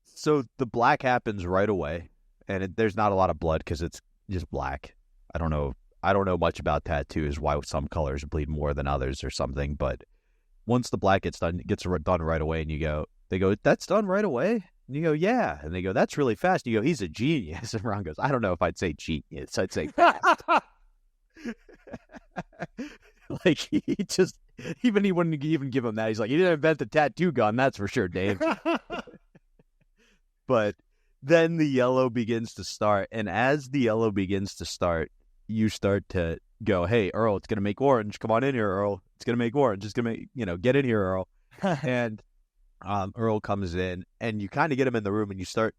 So the black happens right away, and there's not a lot of blood because it's just black. I don't know much about tattoos, why some colors bleed more than others or something. But once the black gets done right away, and they go, that's done right away? And you go, yeah. And they go, that's really fast. And you go, he's a genius. And Ron goes, I don't know if I'd say genius. I'd say fast. Like, he wouldn't even give him that. He's like, he didn't invent the tattoo gun, that's for sure, Dave. But then the yellow begins to start. And as the yellow begins to start, you start to go, hey, Earl, it's going to make orange. Come on in here, Earl. It's going to make orange. It's going to make, get in here, Earl. And Earl comes in, and you kind of get him in the room, and you start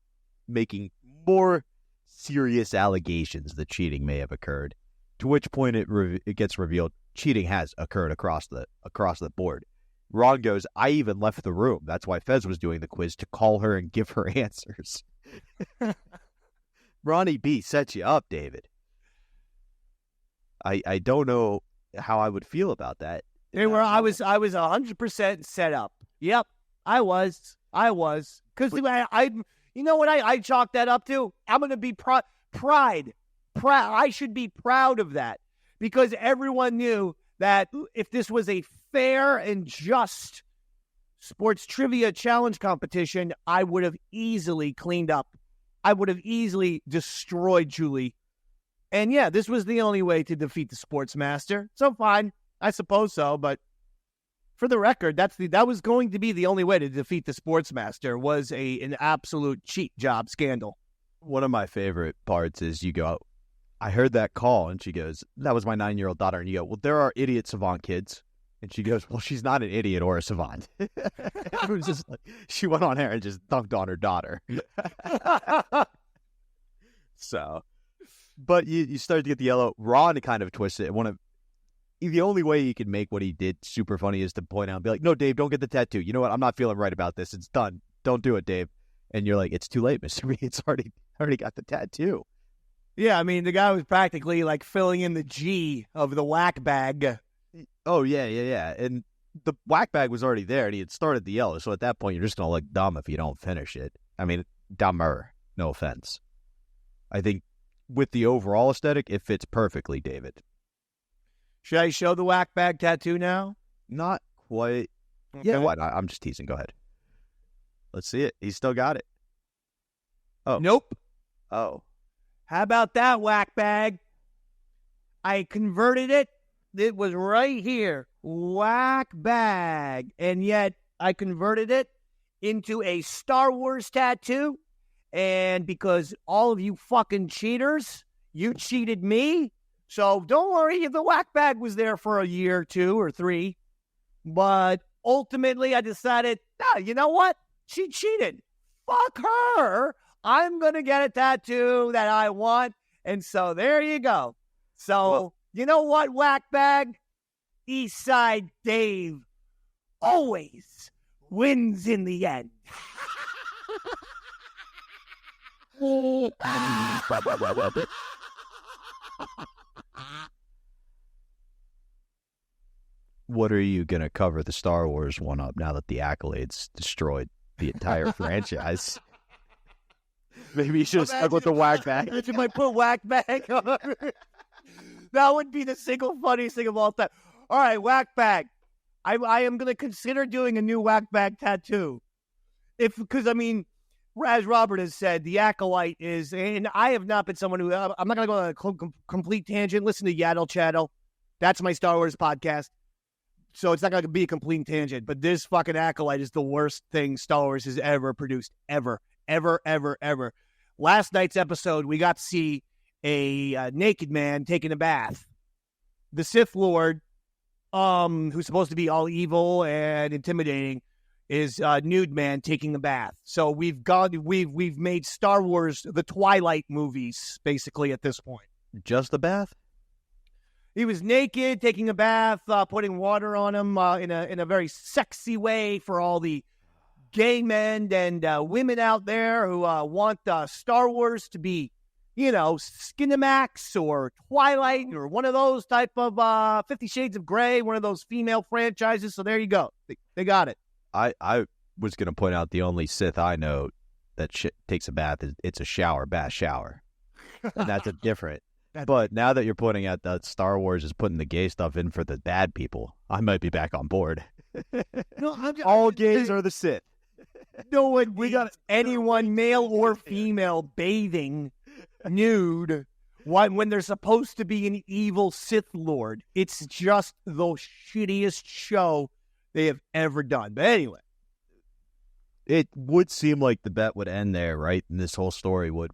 making more serious allegations that cheating may have occurred. To which point it gets revealed cheating has occurred across the board. Ron goes, I even left the room. That's why Fez was doing the quiz, to call her and give her answers. Ronnie B set you up, David. I don't know how I would feel about that. They were. I was 100% set up. Yep, I was. Because you know what I chalked that up to? I'm going to be pride. I should be proud of that because everyone knew that if this was a fair and just sports trivia challenge competition, I would have easily cleaned up. I would have easily destroyed Julie. And yeah, this was the only way to defeat the Sportsmaster. So fine, I suppose so. But for the record, that was going to be the only way to defeat the Sportsmaster was an absolute cheat job scandal. One of my favorite parts is you go, I heard that call, and she goes, that was my 9-year-old daughter. And you go, well, there are idiot savant kids. And she goes, well, she's not an idiot or a savant. It was just like, she went on air and just dunked on her daughter. So, but you start to get the yellow. Ron kind of twisted it. The only way he could make what he did super funny is to point out and be like, no, Dave, don't get the tattoo. You know what? I'm not feeling right about this. It's done. Don't do it, Dave. And you're like, it's too late, Mr. B. It's already got the tattoo. Yeah, I mean, the guy was practically like filling in the G of the Wackbag. Oh, yeah. And the Wackbag was already there, and he had started the yellow. So at that point, you're just going to look dumb if you don't finish it. I mean, dumber. No offense. I think with the overall aesthetic, it fits perfectly, David. Should I show the Wackbag tattoo now? Not quite. Okay. Yeah, why not? I'm just teasing. Go ahead. Let's see it. He's still got it. Oh. Nope. Oh. How about that, Wackbag? I converted it. It was right here. Wackbag. And yet I converted it into a Star Wars tattoo. And because all of you fucking cheaters, you cheated me. So don't worry, the Wackbag was there for a year, 2 or 3. But ultimately I decided, you know what? She cheated. Fuck her. I'm going to get a tattoo that I want. And so there you go. So, you know what, Wackbag? Eastside Dave always wins in the end. What are you going to cover the Star Wars one up now that the accolades destroyed the entire franchise? Maybe you should have stuck with the Wackbag. Imagine I put Wackbag on. That would be the single funniest thing of all time. All right, Wackbag. I am going to consider doing a new Wackbag tattoo. Because, I mean, as Robert has said, the Acolyte is, and I have not been someone who, I'm not going to go on a complete tangent. Listen to Yaddle Chaddle. That's my Star Wars podcast. So it's not going to be a complete tangent. But this fucking Acolyte is the worst thing Star Wars has ever produced. Ever. Last night's episode, we got to see a naked man taking a bath. The Sith Lord, who's supposed to be all evil and intimidating, is a nude man taking a bath. So we've made Star Wars the Twilight movies, basically, at this point. Just a bath? He was naked, taking a bath, putting water on him in a very sexy way for all the gay men and women out there who want Star Wars to be, Skinamax or Twilight or one of those type of 50 Shades of Grey, one of those female franchises. So there you go. They got it. I was going to point out the only Sith I know that takes a bath it's a bath shower. And that's a different. But now that you're pointing out that Star Wars is putting the gay stuff in for the bad people, I might be back on board. No, all gays are the Sith. No one, we got anyone, male or female, bathing nude when they're supposed to be an evil Sith Lord. It's just the shittiest show they have ever done. But anyway. It would seem like the bet would end there, right? And this whole story would.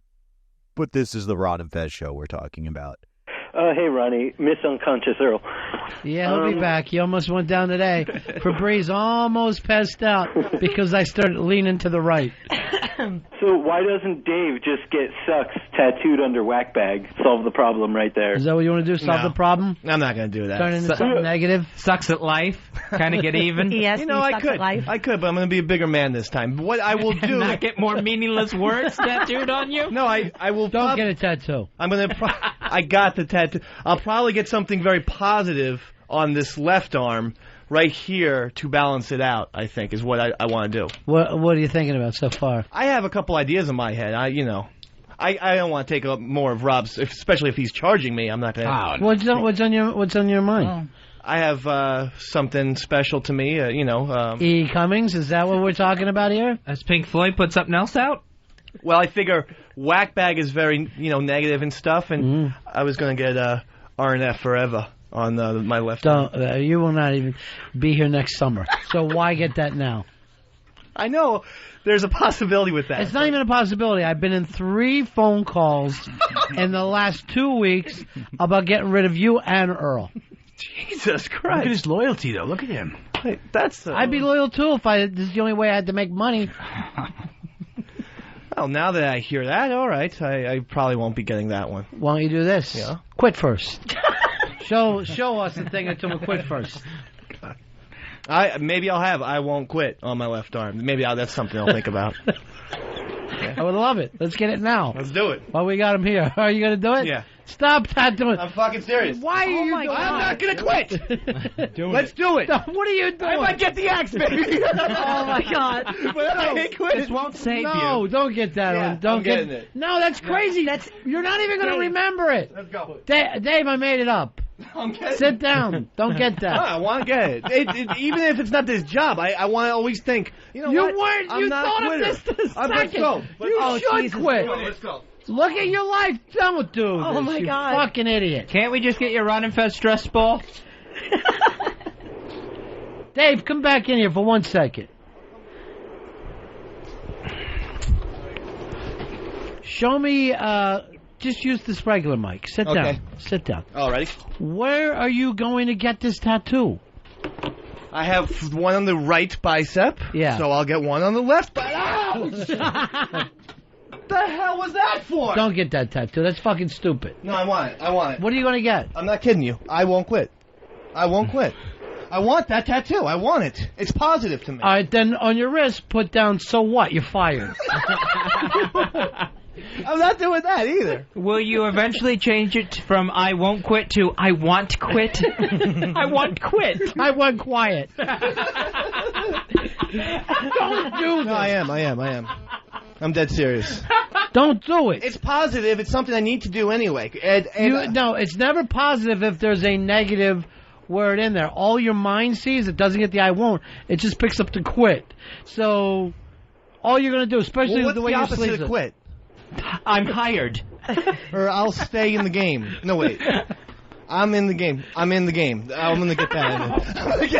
But this is the Ron and Fez show we're talking about. Hey, Ronnie. Miss Unconscious Earl. Yeah, he'll be back. He almost went down today. Febreze almost passed out because I started leaning to the right. So why doesn't Dave just get sucks tattooed under Wackbag? Solve the problem right there. Is that what you want to do? Solve the problem? I'm not going to do that. Turn into something negative? Sucks at life. Kind of get even. Yes, I could, but I'm going to be a bigger man this time. What I will do... Not get more meaningless words tattooed on you? No, I will... Don't get a tattoo. I'm going to... I got the tattoo. I'll probably get something very positive on this left arm right here to balance it out, I think, is what I want to do. What are you thinking about so far? I have a couple ideas in my head. I don't want to take up more of Rob's, especially if he's charging me. I'm not going to. What's on your mind? I have something special to me, E. Cummings, is that what we're talking about here? As Pink Floyd put something else out? Well, I figure Wackbag is very, negative and stuff, and I was going to get RNF Forever on my left arm. You will not even be here next summer, so why get that now? I know there's a possibility with that. It's not even a possibility. I've been in 3 phone calls in the last 2 weeks about getting rid of you and Earl. Jesus Christ. Look at his loyalty, though. Look at him. Wait, I'd be loyal, too, if this is the only way I had to make money. Well, now that I hear that, all right. I probably won't be getting that one. Why don't you do this? Yeah. Quit first. Show us the thing that told me quit first. Maybe I'll have I won't quit on my left arm. Maybe that's something I'll think about. I would love it. Let's get it now. Let's do it. Well, we got him here. Are you going to do it? Yeah. Stop tattooing. I'm fucking serious. Why are you doing I'm not going to quit. Let's do it. What are you doing? I might get the axe, baby. Oh, my God. But I ain't quit. This won't save you. No, don't get that one. Don't get it. No, that's crazy. You're not even going to remember it. Let's go. Dave, I made it up. Sit down. Don't get that. I want to get it. Even if it's not this job, I want to always think, what? You thought of this the second. Let's go. You should quit. Let's go. Look at your life. Don't do this. Oh, my God. You fucking idiot. Can't we just get your Running Fest stress ball? Dave, come back in here for 1 second. Show me, just use this regular mic. Sit down. Sit down. All righty. Where are you going to get this tattoo? I have one on the right bicep. Yeah. So I'll get one on the left bicep. Ouch! What the hell was that for? Don't get that tattoo. That's fucking stupid. No, I want it. What are you going to get? I'm not kidding you. I won't quit. I want that tattoo. I want it. It's positive to me. All right, then on your wrist, put down, so what? You're fired. I'm not doing that either. Will you eventually change it from I won't quit to I want quit? I want quit. I want quiet. Don't do this. No, I am. I'm dead serious. Don't do it. It's positive. It's something I need to do anyway. No, it's never positive if there's a negative word in there. All your mind sees, it doesn't get the I won't. It just picks up the quit. So all you're going to do, especially with the way you sleep. What's the opposite of quit? I'm hired. Or I'll stay in the game. No, wait. I'm in the game. I'm going to get that. I'm going to get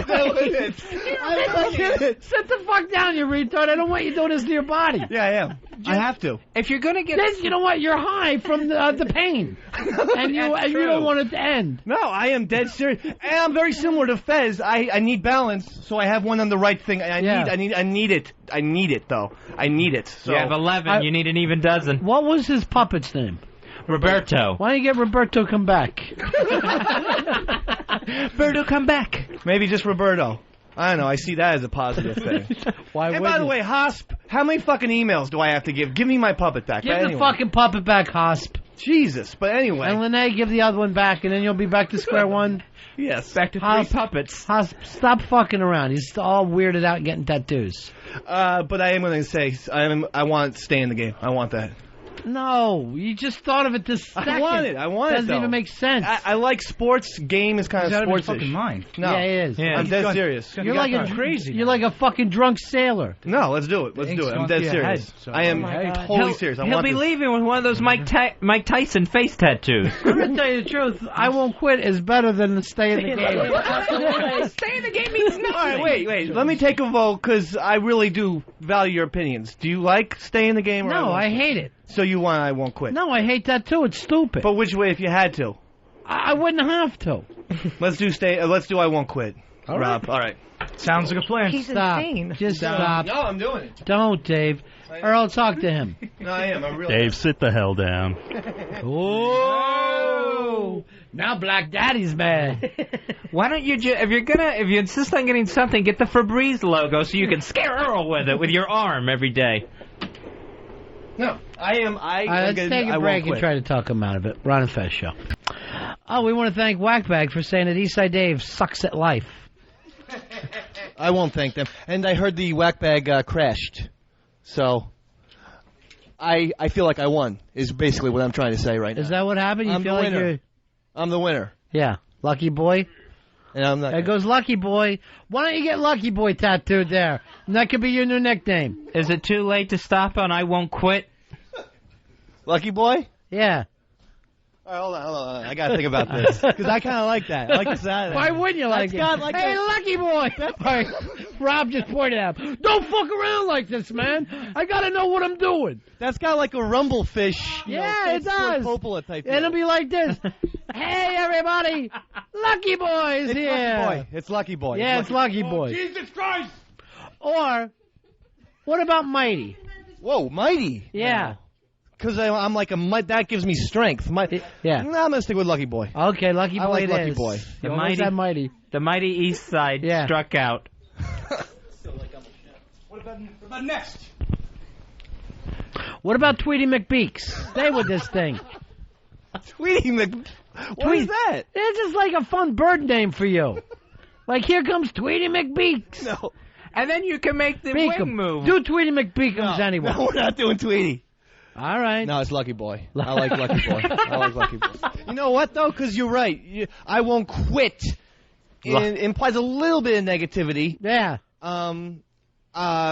that with it. I'm going to get it. Sit the fuck down, you retard. I don't want you doing this to your body. Yeah, I am. I have to. If you're going to get... Then, you know what? You're high from the pain. And you don't want it to end. No, I am dead serious. And I'm very similar to Fez. I need balance, so I have one on the right thing. I need it. I need it, though. I need it. So. You have 11. You need an even dozen. What was his puppet's name? Roberto. Why don't you get Roberto come back? Roberto, come back. Maybe just Roberto. I don't know. I see that as a positive thing. And by the way, Hosp, how many fucking emails do I have to give? Give me my puppet back. Give the fucking puppet back, Hosp. Jesus. But anyway. And Lene, give the other one back, and then you'll be back to square one. Yes. Back to 3 puppets. Hosp, stop fucking around. He's all weirded out and getting tattoos. But I am going to say, I want to stay in the game. I want that. No, you just thought of it this second. I want it. Doesn't even make sense. I like sports. Game is kind of sports. Fucking mind. No, yeah, it is. I'm dead serious. You're like a fucking drunk sailor. No, let's do it. I'm dead serious. I am totally serious. He'll be leaving with one of those Mike Tyson face tattoos. I'm gonna tell you the truth. I won't quit is better than stay in the game. Stay in the game means nothing. All right, wait. Let me take a vote because I really do value your opinions. Do you like stay in the game? Or No, I hate it. So you want I won't quit? No, I hate that too. It's stupid. But which way if you had to? I wouldn't have to. Let's do I won't quit. All Rob. right. All right. Sounds like a plan. He's Stop. insane. Just stop. No, I'm doing it. Don't, Dave. Earl, talk to him. No, I am. I'm really. Dave, sit the hell down. Whoa! Now Black Daddy's mad. Why don't you if you insist on getting something, get the Febreze logo so you can scare Earl with it with your arm every day. No, I am. Let's take a break and try to talk him out of it. Ron and Fez show. Oh, we want to thank Wackbag for saying that Eastside Dave sucks at life. I won't thank them. And I heard the Wackbag crashed. So I feel like I won, is basically what I'm trying to say right now. Is that what happened? You I'm feel the like winner. you're... I'm the winner. Yeah, Lucky Boy. And I'm not. There goes Lucky Boy. Why don't you get Lucky Boy tattooed there? And that could be your new nickname. Is it too late to stop on I Won't Quit? Lucky Boy? Yeah. All right, hold on. I got to think about this. Because I kind of like that. I like the sound of that. Why wouldn't you like it? Like hey, Lucky Boy! All right. Rob just pointed out. Don't fuck around like this, man. I got to know what I'm doing. That's got like a rumblefish. Yeah, it does. Coppola type. And it'll be like this. Hey, everybody. Lucky Boy's It's here. Lucky Boy. It's Lucky Boy. Yeah, it's Lucky Boy. Jesus Christ! Or, what about Mighty? Whoa, Mighty. Yeah. Because I'm like that gives me strength. Yeah. No, I'm gonna stick with Lucky Boy. Okay, Lucky Boy. I like it Lucky is. Boy. The Mighty. The mighty East Side struck out. What about next? What about Tweety McBeaks? Stay with this thing. Tweety What is that? It's just like a fun bird name for you. Like, here comes Tweety McBeaks. No. And then you can make the Beacom. wing move. Do Tweety McBeakums anyway. No, we're not doing Tweety. All right. No, it's Lucky Boy. I like Lucky Boy. I like Lucky Boy. You know what, though? Because you're right. I won't quit. Implies a little bit of negativity. Yeah.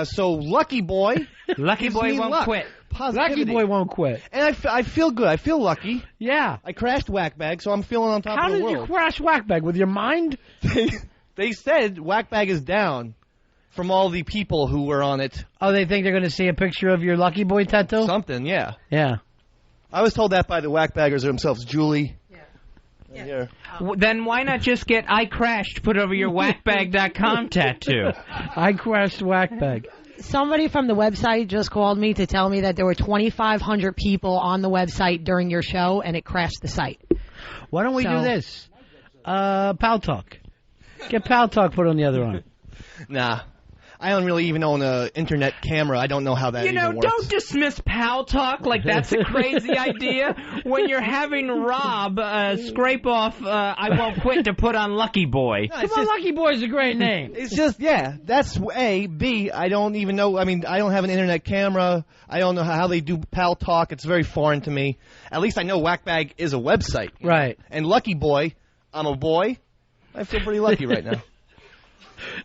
So Lucky Boy. Lucky Boy won't quit. Positivity. Lucky Boy won't quit. And I feel good. I feel lucky. Yeah. I crashed Wackbag, so I'm feeling on top How of the did world. you crash Wackbag? With your mind? They said Wackbag is down from all the people who were on it. Oh, they think they're going to see a picture of your Lucky Boy tattoo? Something, yeah. Yeah. I was told that by the Wackbaggers themselves. Julie. Yeah. Then why not just get I crashed put over your wackbag.com tattoo? I crashed Wackbag. Somebody from the website just called me to tell me that there were 2,500 people on the website during your show, and it crashed the site. Why don't we do this? Pal Talk. Get Pal Talk put on the other arm. Nah. I don't really even own an internet camera. I don't know how that even works. Don't dismiss Pal Talk like that's a crazy idea when you're having Rob scrape off I Won't Quit to put on Lucky Boy. No, Come on, Lucky Boy's a great name. It's just, yeah, that's A. B, I don't even know. I mean, I don't have an internet camera. I don't know how they do Pal Talk. It's very foreign to me. At least I know Wackbag is a website. Right. And Lucky Boy, I'm a boy. I feel pretty lucky right now.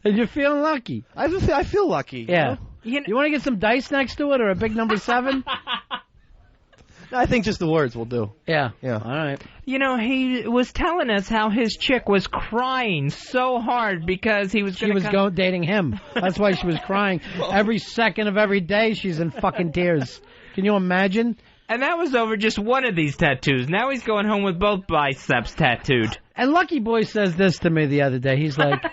And you're feeling lucky. I feel lucky. Yeah. You know? You want to get some dice next to it or a big number 7? No, I think just the words will do. Yeah. Yeah. All right. You know, he was telling us how his chick was crying so hard because he was She was dating him. That's why she was crying. Every second of every day she's in fucking tears. Can you imagine? And that was over just one of these tattoos. Now he's going home with both biceps tattooed. And Lucky Boy says this to me the other day. He's like,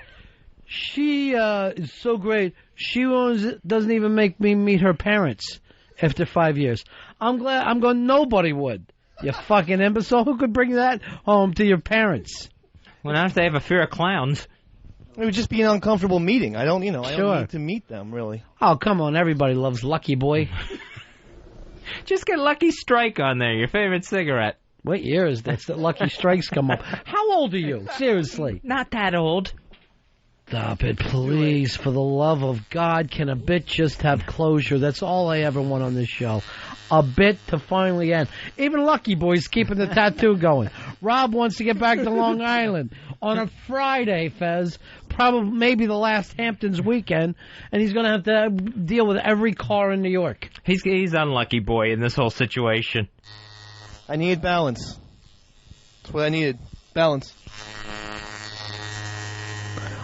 she is so great. She doesn't even make me meet her parents after 5 years. I'm going, nobody would. You fucking imbecile. Who could bring that home to your parents? Well, not if they have a fear of clowns. It would just be an uncomfortable meeting. I don't Sure. need to meet them, really. Oh, come on. Everybody loves Lucky Boy. Just get Lucky Strike on there, your favorite cigarette. What year is this that Lucky Strikes come up? How old are you? Seriously. Not that old. Stop it, please. For the love of God, can a bit just have closure? That's all I ever want on this show. A bit to finally end. Even Lucky Boy's keeping the tattoo going. Rob wants to get back to Long Island on a Friday, Fez. Probably, maybe the last Hamptons weekend, and he's going to have to deal with every car in New York. He's unlucky boy in this whole situation. I needed balance. That's what I needed. Balance.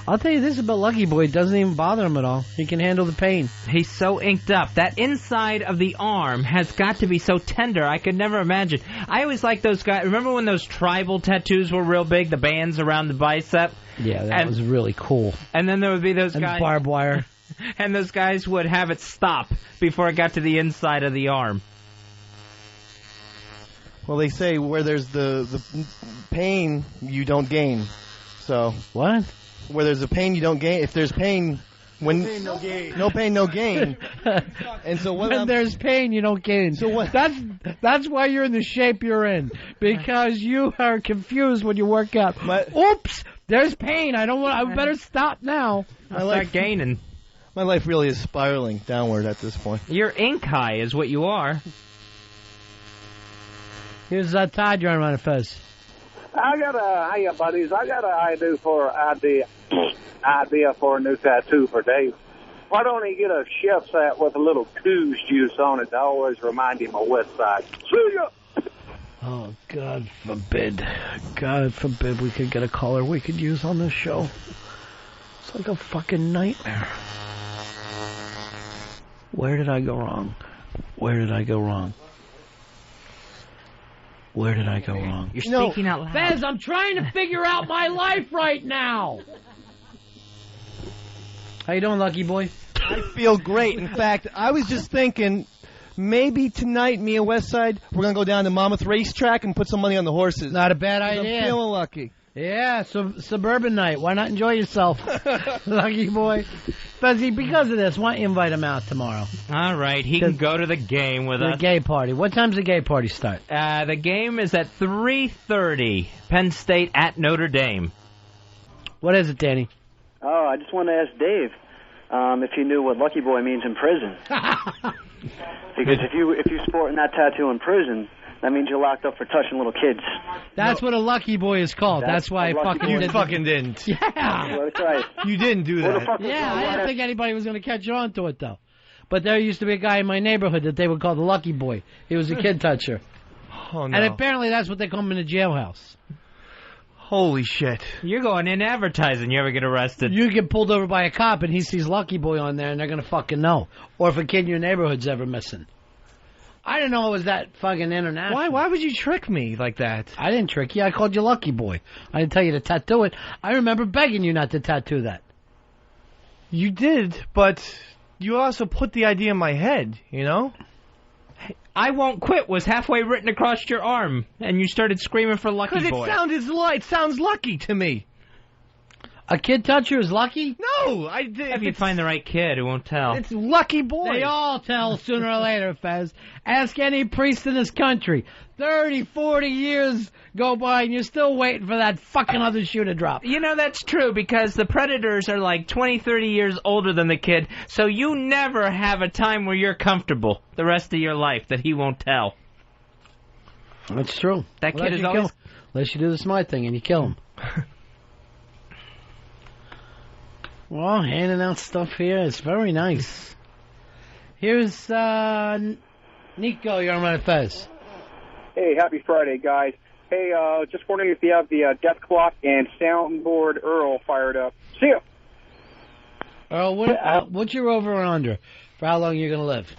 I'll tell you this about Lucky Boy. It doesn't even bother him at all. He can handle the pain. He's so inked up. That inside of the arm has got to be so tender. I could never imagine. I always like those guys. Remember when those tribal tattoos were real big? The bands around the bicep? Yeah, that was really cool. And then there would be those guys. And barbed wire. And those guys would have it stop before it got to the inside of the arm. Well, they say where there's the pain, you don't gain. So what? Where there's a pain, you don't gain. If there's pain, When no gain. No pain, no gain. And so when there's pain, you don't gain. So what? That's why you're in the shape you're in, because you are confused when you work out. Oops, there's pain. I better stop now. Start gaining. My life really is spiraling downward at this point. You're ink high, is what you are. Here's Todd. You're on Fez. Hey, buddies. I got an idea for a new tattoo for Dave. Why don't he get a chef's hat with a little Coos juice on it to always remind him of West Side? See ya! Oh, God forbid. God forbid we could get a caller we could use on this show. It's like a fucking nightmare. Where did I go wrong? Where did I go wrong? Where did I go wrong? You're speaking out loud. Fez, I'm trying to figure out my life right now. How you doing, Lucky Boy? I feel great. In fact, I was just thinking maybe tonight, me and Westside, we're going to go down to Monmouth Racetrack and put some money on the horses. Not a bad idea. I'm feeling lucky. Yeah, suburban night. Why not enjoy yourself, Lucky Boy? Fezzy, because of this, why don't you invite him out tomorrow? All right, he can go to the game with us. The gay party. What time's the gay party start? The game is at 3:30. Penn State at Notre Dame. What is it, Danny? Oh, I just want to ask Dave if he knew what Lucky Boy means in prison. Because if you sporting that tattoo in prison, that means you're locked up for touching little kids. That's what a Lucky Boy is called. That's why I fucking didn't. Yeah. That's right. You didn't do that. Yeah, I didn't think anybody was going to catch on to it, though. But there used to be a guy in my neighborhood that they would call the Lucky Boy. He was a kid toucher. Oh, no. And apparently that's what they call him in the jailhouse. Holy shit. You're going in advertising. You ever get arrested? You get pulled over by a cop and he sees Lucky Boy on there and they're going to fucking know. Or if a kid in your neighborhood's ever missing. I didn't know it was that fucking international. Why would you trick me like that? I didn't trick you. I called you Lucky Boy. I didn't tell you to tattoo it. I remember begging you not to tattoo that. You did, but you also put the idea in my head, you know? I Won't Quit was halfway written across your arm, and you started screaming for Lucky Boy. Because it sounds lucky to me. A kid toucher is lucky? No, I did. If you find the right kid who won't tell. It's Lucky Boy. They all tell sooner or later, Fez. Ask any priest in this country. 30, 40 years go by and you're still waiting for that fucking other shoe to drop. You know, that's true because the predators are like 20, 30 years older than the kid, so you never have a time where you're comfortable the rest of your life that he won't tell. That's true. That kid is always... Unless you do the smart thing and you kill him. Well, handing out stuff here. It's very nice. Here's Nico. You're on Red Fez. Hey, happy Friday, guys. Hey, just wondering if you have the Death Clock and Soundboard Earl fired up. See ya. Earl, what's your over or under for how long you're going to live?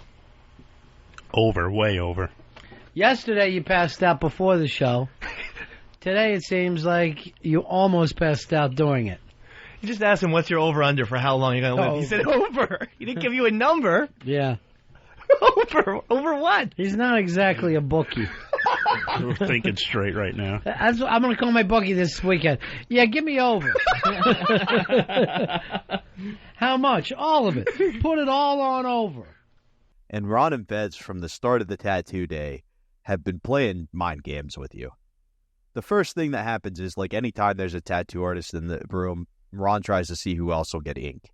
Over, way over. Yesterday you passed out before the show. Today it seems like you almost passed out during it. You just asked him what's your over-under for how long you're going to live. He said over. He didn't give you a number. Yeah. Over what? He's not exactly a bookie. We're thinking straight right now. I'm going to call my bookie this weekend. Yeah, give me over. How much? All of it. Put it all on over. And Ron and Fez, from the start of the tattoo day, have been playing mind games with you. The first thing that happens is, like, anytime there's a tattoo artist in the room, Ron tries to see who else will get ink.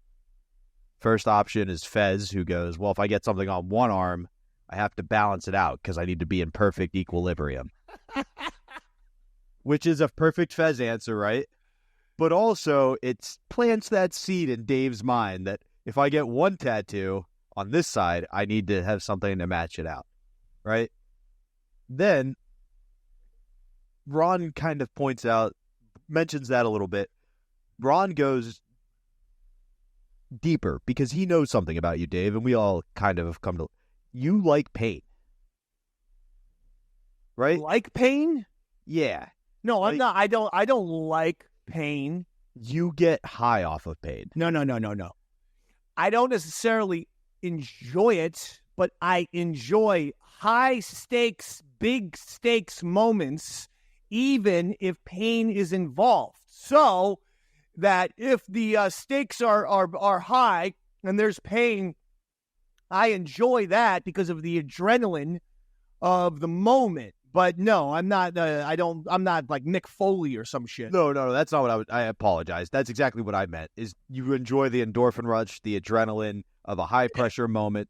First option is Fez, who goes, well, if I get something on one arm, I have to balance it out because I need to be in perfect equilibrium. Which is a perfect Fez answer, right? But also, it plants that seed in Dave's mind that if I get one tattoo on this side, I need to have something to match it out, right? Then, Ron kind of mentions that a little bit. Ron goes deeper because he knows something about you, Dave, and we all kind of have come to... You like pain. Right? Like pain? Yeah. No, I'm not. I don't like pain. You get high off of pain. No. I don't necessarily enjoy it, but I enjoy high stakes, big stakes moments, even if pain is involved. So, that if the stakes are high and there's pain, I enjoy that because of the adrenaline of the moment. But no, I'm not. I'm not like Mick Foley or some shit. No, that's not what I apologize. That's exactly what I meant. Is you enjoy the endorphin rush, the adrenaline of a high pressure moment.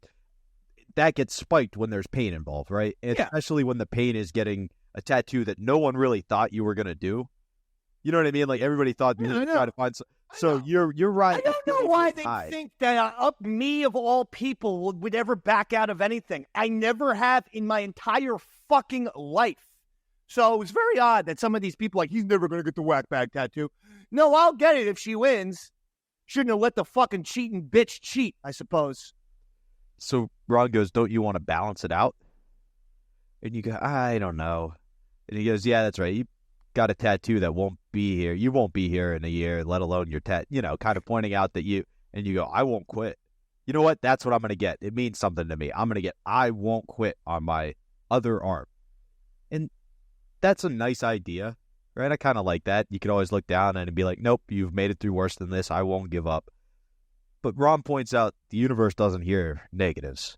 That gets spiked when there's pain involved, right? Especially when the pain is getting a tattoo that no one really thought you were gonna do. You know what I mean? Like everybody thought you were trying to find. So you're right. I don't know why they think that me of all people would ever back out of anything. I never have in my entire fucking life. So it's very odd that some of these people he's never gonna get the Wackbag tattoo. No, I'll get it if she wins. Shouldn't have let the fucking cheating bitch cheat, I suppose. So Ron goes, don't you want to balance it out? And you go, I don't know. And he goes, yeah, that's right. You got a tattoo that won't be here. You won't be here in a year, let alone your kind of pointing out that you go, I won't quit. You know what? That's what I'm going to get. It means something to me. I'm going to get, I won't quit on my other arm. And that's a nice idea, right? I kind of like that. You could always look down and be like, nope, you've made it through worse than this. I won't give up. But Ron points out the universe doesn't hear negatives.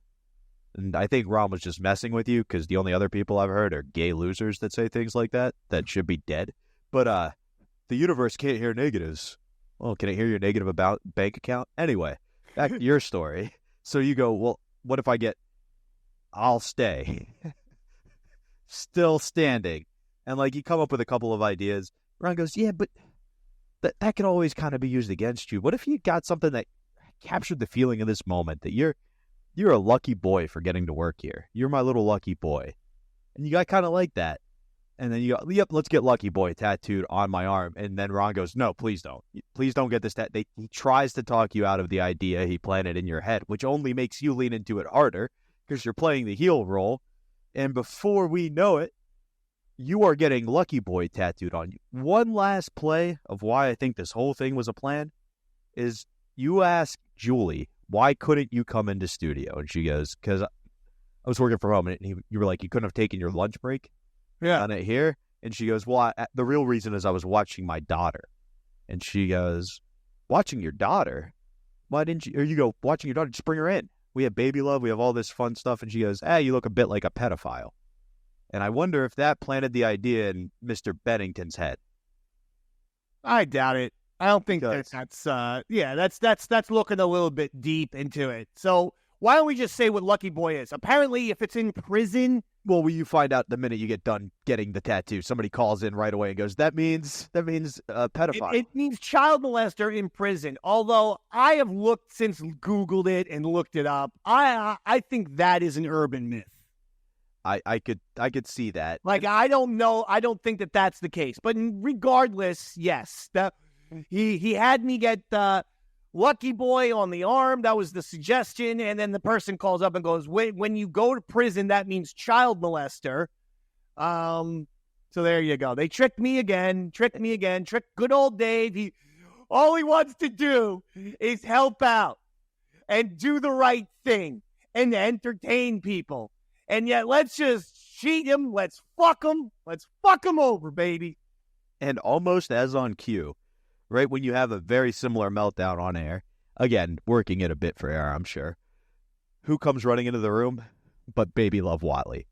And I think Ron was just messing with you because the only other people I've heard are gay losers that say things like that should be dead. But the universe can't hear negatives. Well, can it hear your negative about bank account? Anyway, back to your story. So you go, well, what if I get, I'll stay. Still standing. And you come up with a couple of ideas. Ron goes, yeah, but that can always kind of be used against you. What if you got something that captured the feeling of this moment that you're a lucky boy for getting to work here. You're my little lucky boy. And you got kind of like that. And then you go, yep, let's get lucky boy tattooed on my arm. And then Ron goes, no, please don't. Please don't get this He tries to talk you out of the idea he planted in your head, which only makes you lean into it harder because you're playing the heel role. And before we know it, you are getting lucky boy tattooed on you. One last play of why I think this whole thing was a plan is you ask Julie, why couldn't you come into studio? And she goes, because I was working from home. And you were like, you couldn't have taken your lunch break on it here? And she goes, well, the real reason is I was watching my daughter. And she goes, watching your daughter? Why didn't you? Or you go, watching your daughter, just bring her in. We have baby love. We have all this fun stuff. And she goes, you look a bit like a pedophile. And I wonder if that planted the idea in Mr. Bennington's head. I doubt it. I don't think that's looking a little bit deep into it. So why don't we just say what Lucky Boy is? Apparently, if it's in prison. Well, you find out the minute you get done getting the tattoo. Somebody calls in right away and goes, that means pedophile. It means child molester in prison. Although I have Googled it and looked it up. I think that is an urban myth. I could see that. I don't know. I don't think that that's the case. But regardless, yes. He had me get Lucky Boy on the arm. That was the suggestion. And then the person calls up and goes, wait, when you go to prison, that means child molester. So there you go. They tricked me again. Tricked good old Dave. All he wants to do is help out and do the right thing and entertain people. And yet let's just cheat him. Let's fuck him. Let's fuck him over, baby. And almost as on cue, right when you have a very similar meltdown on air, again, working it a bit for air, I'm sure, who comes running into the room but Baby Love Watley?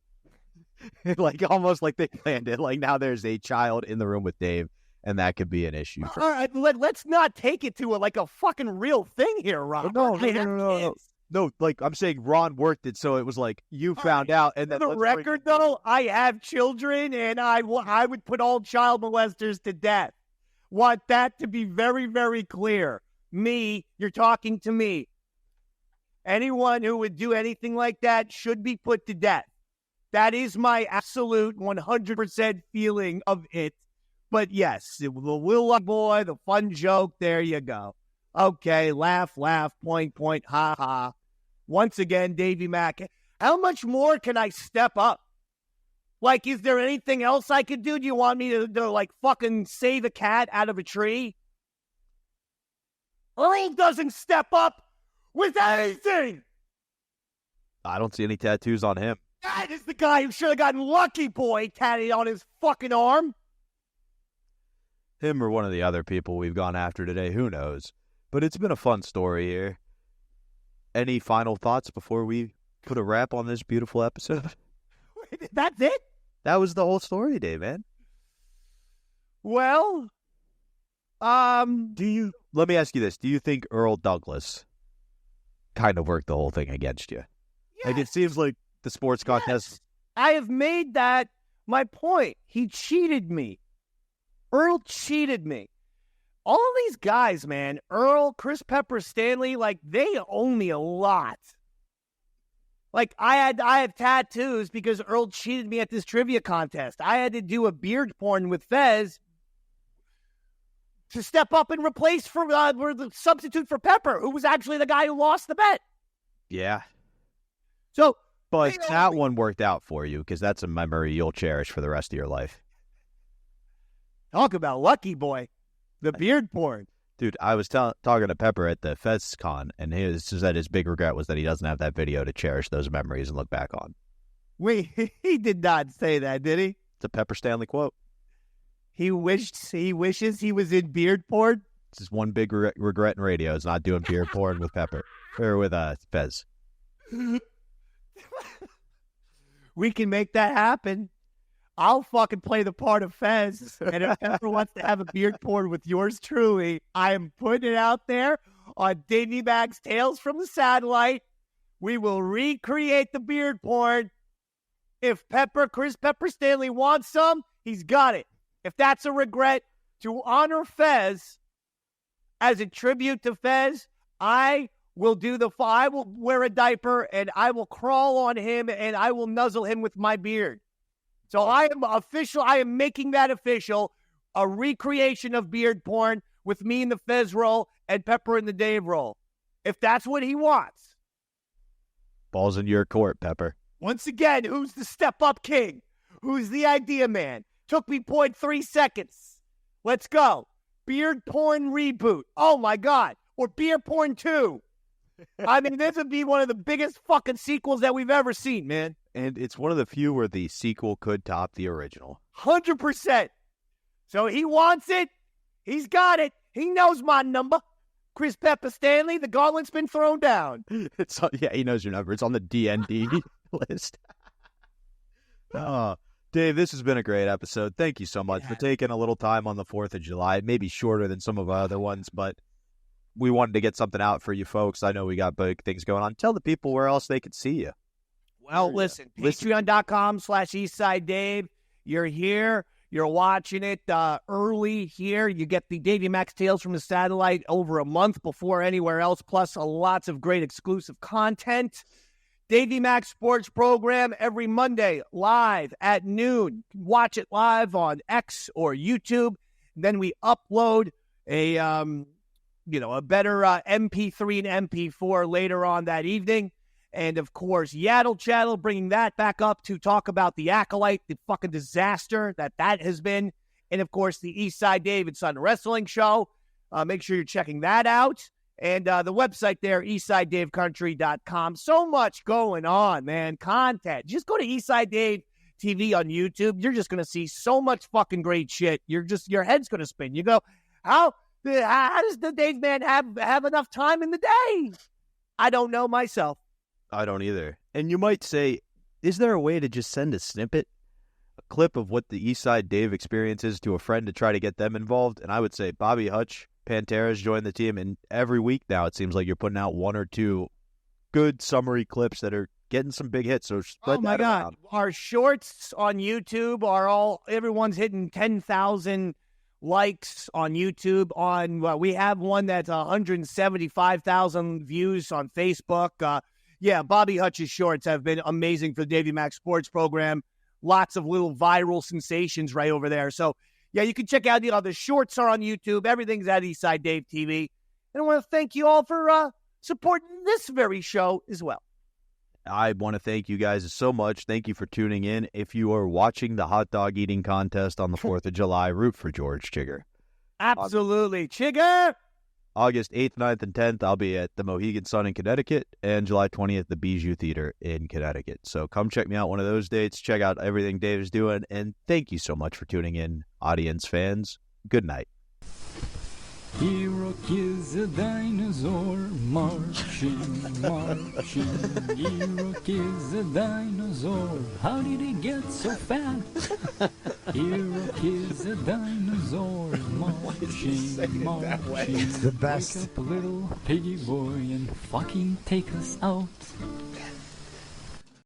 Almost like they planned it. Now there's a child in the room with Dave, and that could be an issue. All right, let's not take it to a fucking real thing here, Rob. No. No, I'm saying Ron worked it, so it was you found out. And then for the record, though, I have children, and I would put all child molesters to death. Want that to be very, very clear. Me, you're talking to me. Anyone who would do anything like that should be put to death. That is my absolute 100% feeling of it. But yes, the Will Boy, the fun joke, there you go. Okay, laugh, point, ha, ha. Once again, Davey Mack, how much more can I step up? Is there anything else I could do? Do you want me to fucking save a cat out of a tree? Earl doesn't step up with anything. I don't see any tattoos on him. That is the guy who should have gotten Lucky Boy tatted on his fucking arm. him or one of the other people we've gone after today. Who knows? But it's been a fun story here. Any final thoughts before we put a wrap on this beautiful episode? That's it? That was the whole story today, man. Well, let me ask you this. Do you think Earl Douglas kind of worked the whole thing against you? Yes. Like, it seems like the sports contest. Yes. I have made that my point. He cheated me. Earl cheated me. All of these guys, man, Earl, Chris Pepper, Stanley, like, they owe me a lot. Like, I have tattoos because Earl cheated me at this trivia contest. I had to do a beard porn with Fez to step up and replace for the substitute for Pepper, who was actually the guy who lost the bet. Yeah. So, but that one worked out for you because that's a memory you'll cherish for the rest of your life. Talk about lucky boy. The beard porn. Dude, I was talking to Pepper at the FestCon, and he said his big regret was that he doesn't have that video to cherish those memories and look back on. Wait, he did not say that, did he? It's a Pepper Stanley quote. He wishes he was in beard porn? It's just one big regret in radio is not doing beard porn with Pepper. Or with Fez. We can make that happen. I'll fucking play the part of Fez. And if Pepper wants to have a beard porn with yours truly, I am putting it out there on Davey Mac's Tales from the Satellite. We will recreate the beard porn. If Chris Pepper Stanley wants some, he's got it. If that's a regret to honor Fez as a tribute to Fez, I will wear a diaper and I will crawl on him and I will nuzzle him with my beard. So I am making that official, a recreation of beard porn with me in the Fez role and Pepper in the Dave role. If that's what he wants. Ball's in your court, Pepper. Once again, who's the step-up king? Who's the idea man? Took me 0.3 seconds. Let's go. Beard porn reboot. Oh, my God. Or beard porn 2. I mean, this would be one of the biggest fucking sequels that we've ever seen, man. And it's one of the few where the sequel could top the original. 100%. So he wants it. He's got it. He knows my number. Chris Pepper Stanley, the gauntlet's been thrown down. He knows your number. It's on the DND list. Dave, this has been a great episode. Thank you so much for taking a little time on the 4th of July. Maybe shorter than some of our other ones, but we wanted to get something out for you folks. I know we got big things going on. Tell the people where else they can see you. Well, listen, patreon.com/EastsideDave. You're here. You're watching it early here. You get the Davey Mac's Tales from the Satellite over a month before anywhere else, plus lots of great exclusive content. Davey Mac's Sports Program every Monday live at noon. Watch it live on X or YouTube. Then we upload a better MP3 and MP4 later on that evening. And, of course, Yaddle Chattel, bringing that back up to talk about the Acolyte, the fucking disaster that has been. And, of course, the Eastside Dave and Son Wrestling Show. Make sure you're checking that out. And the website there, eastsidedavecountry.com. So much going on, man. Content. Just go to Eastside Dave TV on YouTube. You're just going to see so much fucking great shit. Your head's going to spin. You go, how does the Dave man have enough time in the day? I don't know myself. I don't either. And you might say, is there a way to just send a snippet, a clip of what the Eastside Dave experience is to a friend to try to get them involved? And I would say Bobby Hutch, Pantera's joined the team, and every week now it seems like you're putting out one or two good summary clips that are getting some big hits. So spread that around. Our shorts on YouTube are everyone's hitting 10,000 likes on YouTube. We have one that's 175,000 views on Facebook. Bobby Hutch's shorts have been amazing for the Davey Mac's Sports Program. Lots of little viral sensations right over there. So, you can check out the shorts are on YouTube. Everything's at Eastside Dave TV. And I want to thank you all for supporting this very show as well. I want to thank you guys so much. Thank you for tuning in. If you are watching the hot dog eating contest on the 4th of July, root for George Chigger. Absolutely. Chigger! August 8th, 9th, and 10th, I'll be at the Mohegan Sun in Connecticut, and July 20th, the Bijou Theater in Connecticut. So come check me out one of those dates. Check out everything Dave is doing, and thank you so much for tuning in, audience fans. Good night. Erok is a dinosaur marching, marching. Erok is a dinosaur. How did he get so fat? Erok is a dinosaur marching, marching. It's the best. Wake up, little piggy boy, and fucking take us out.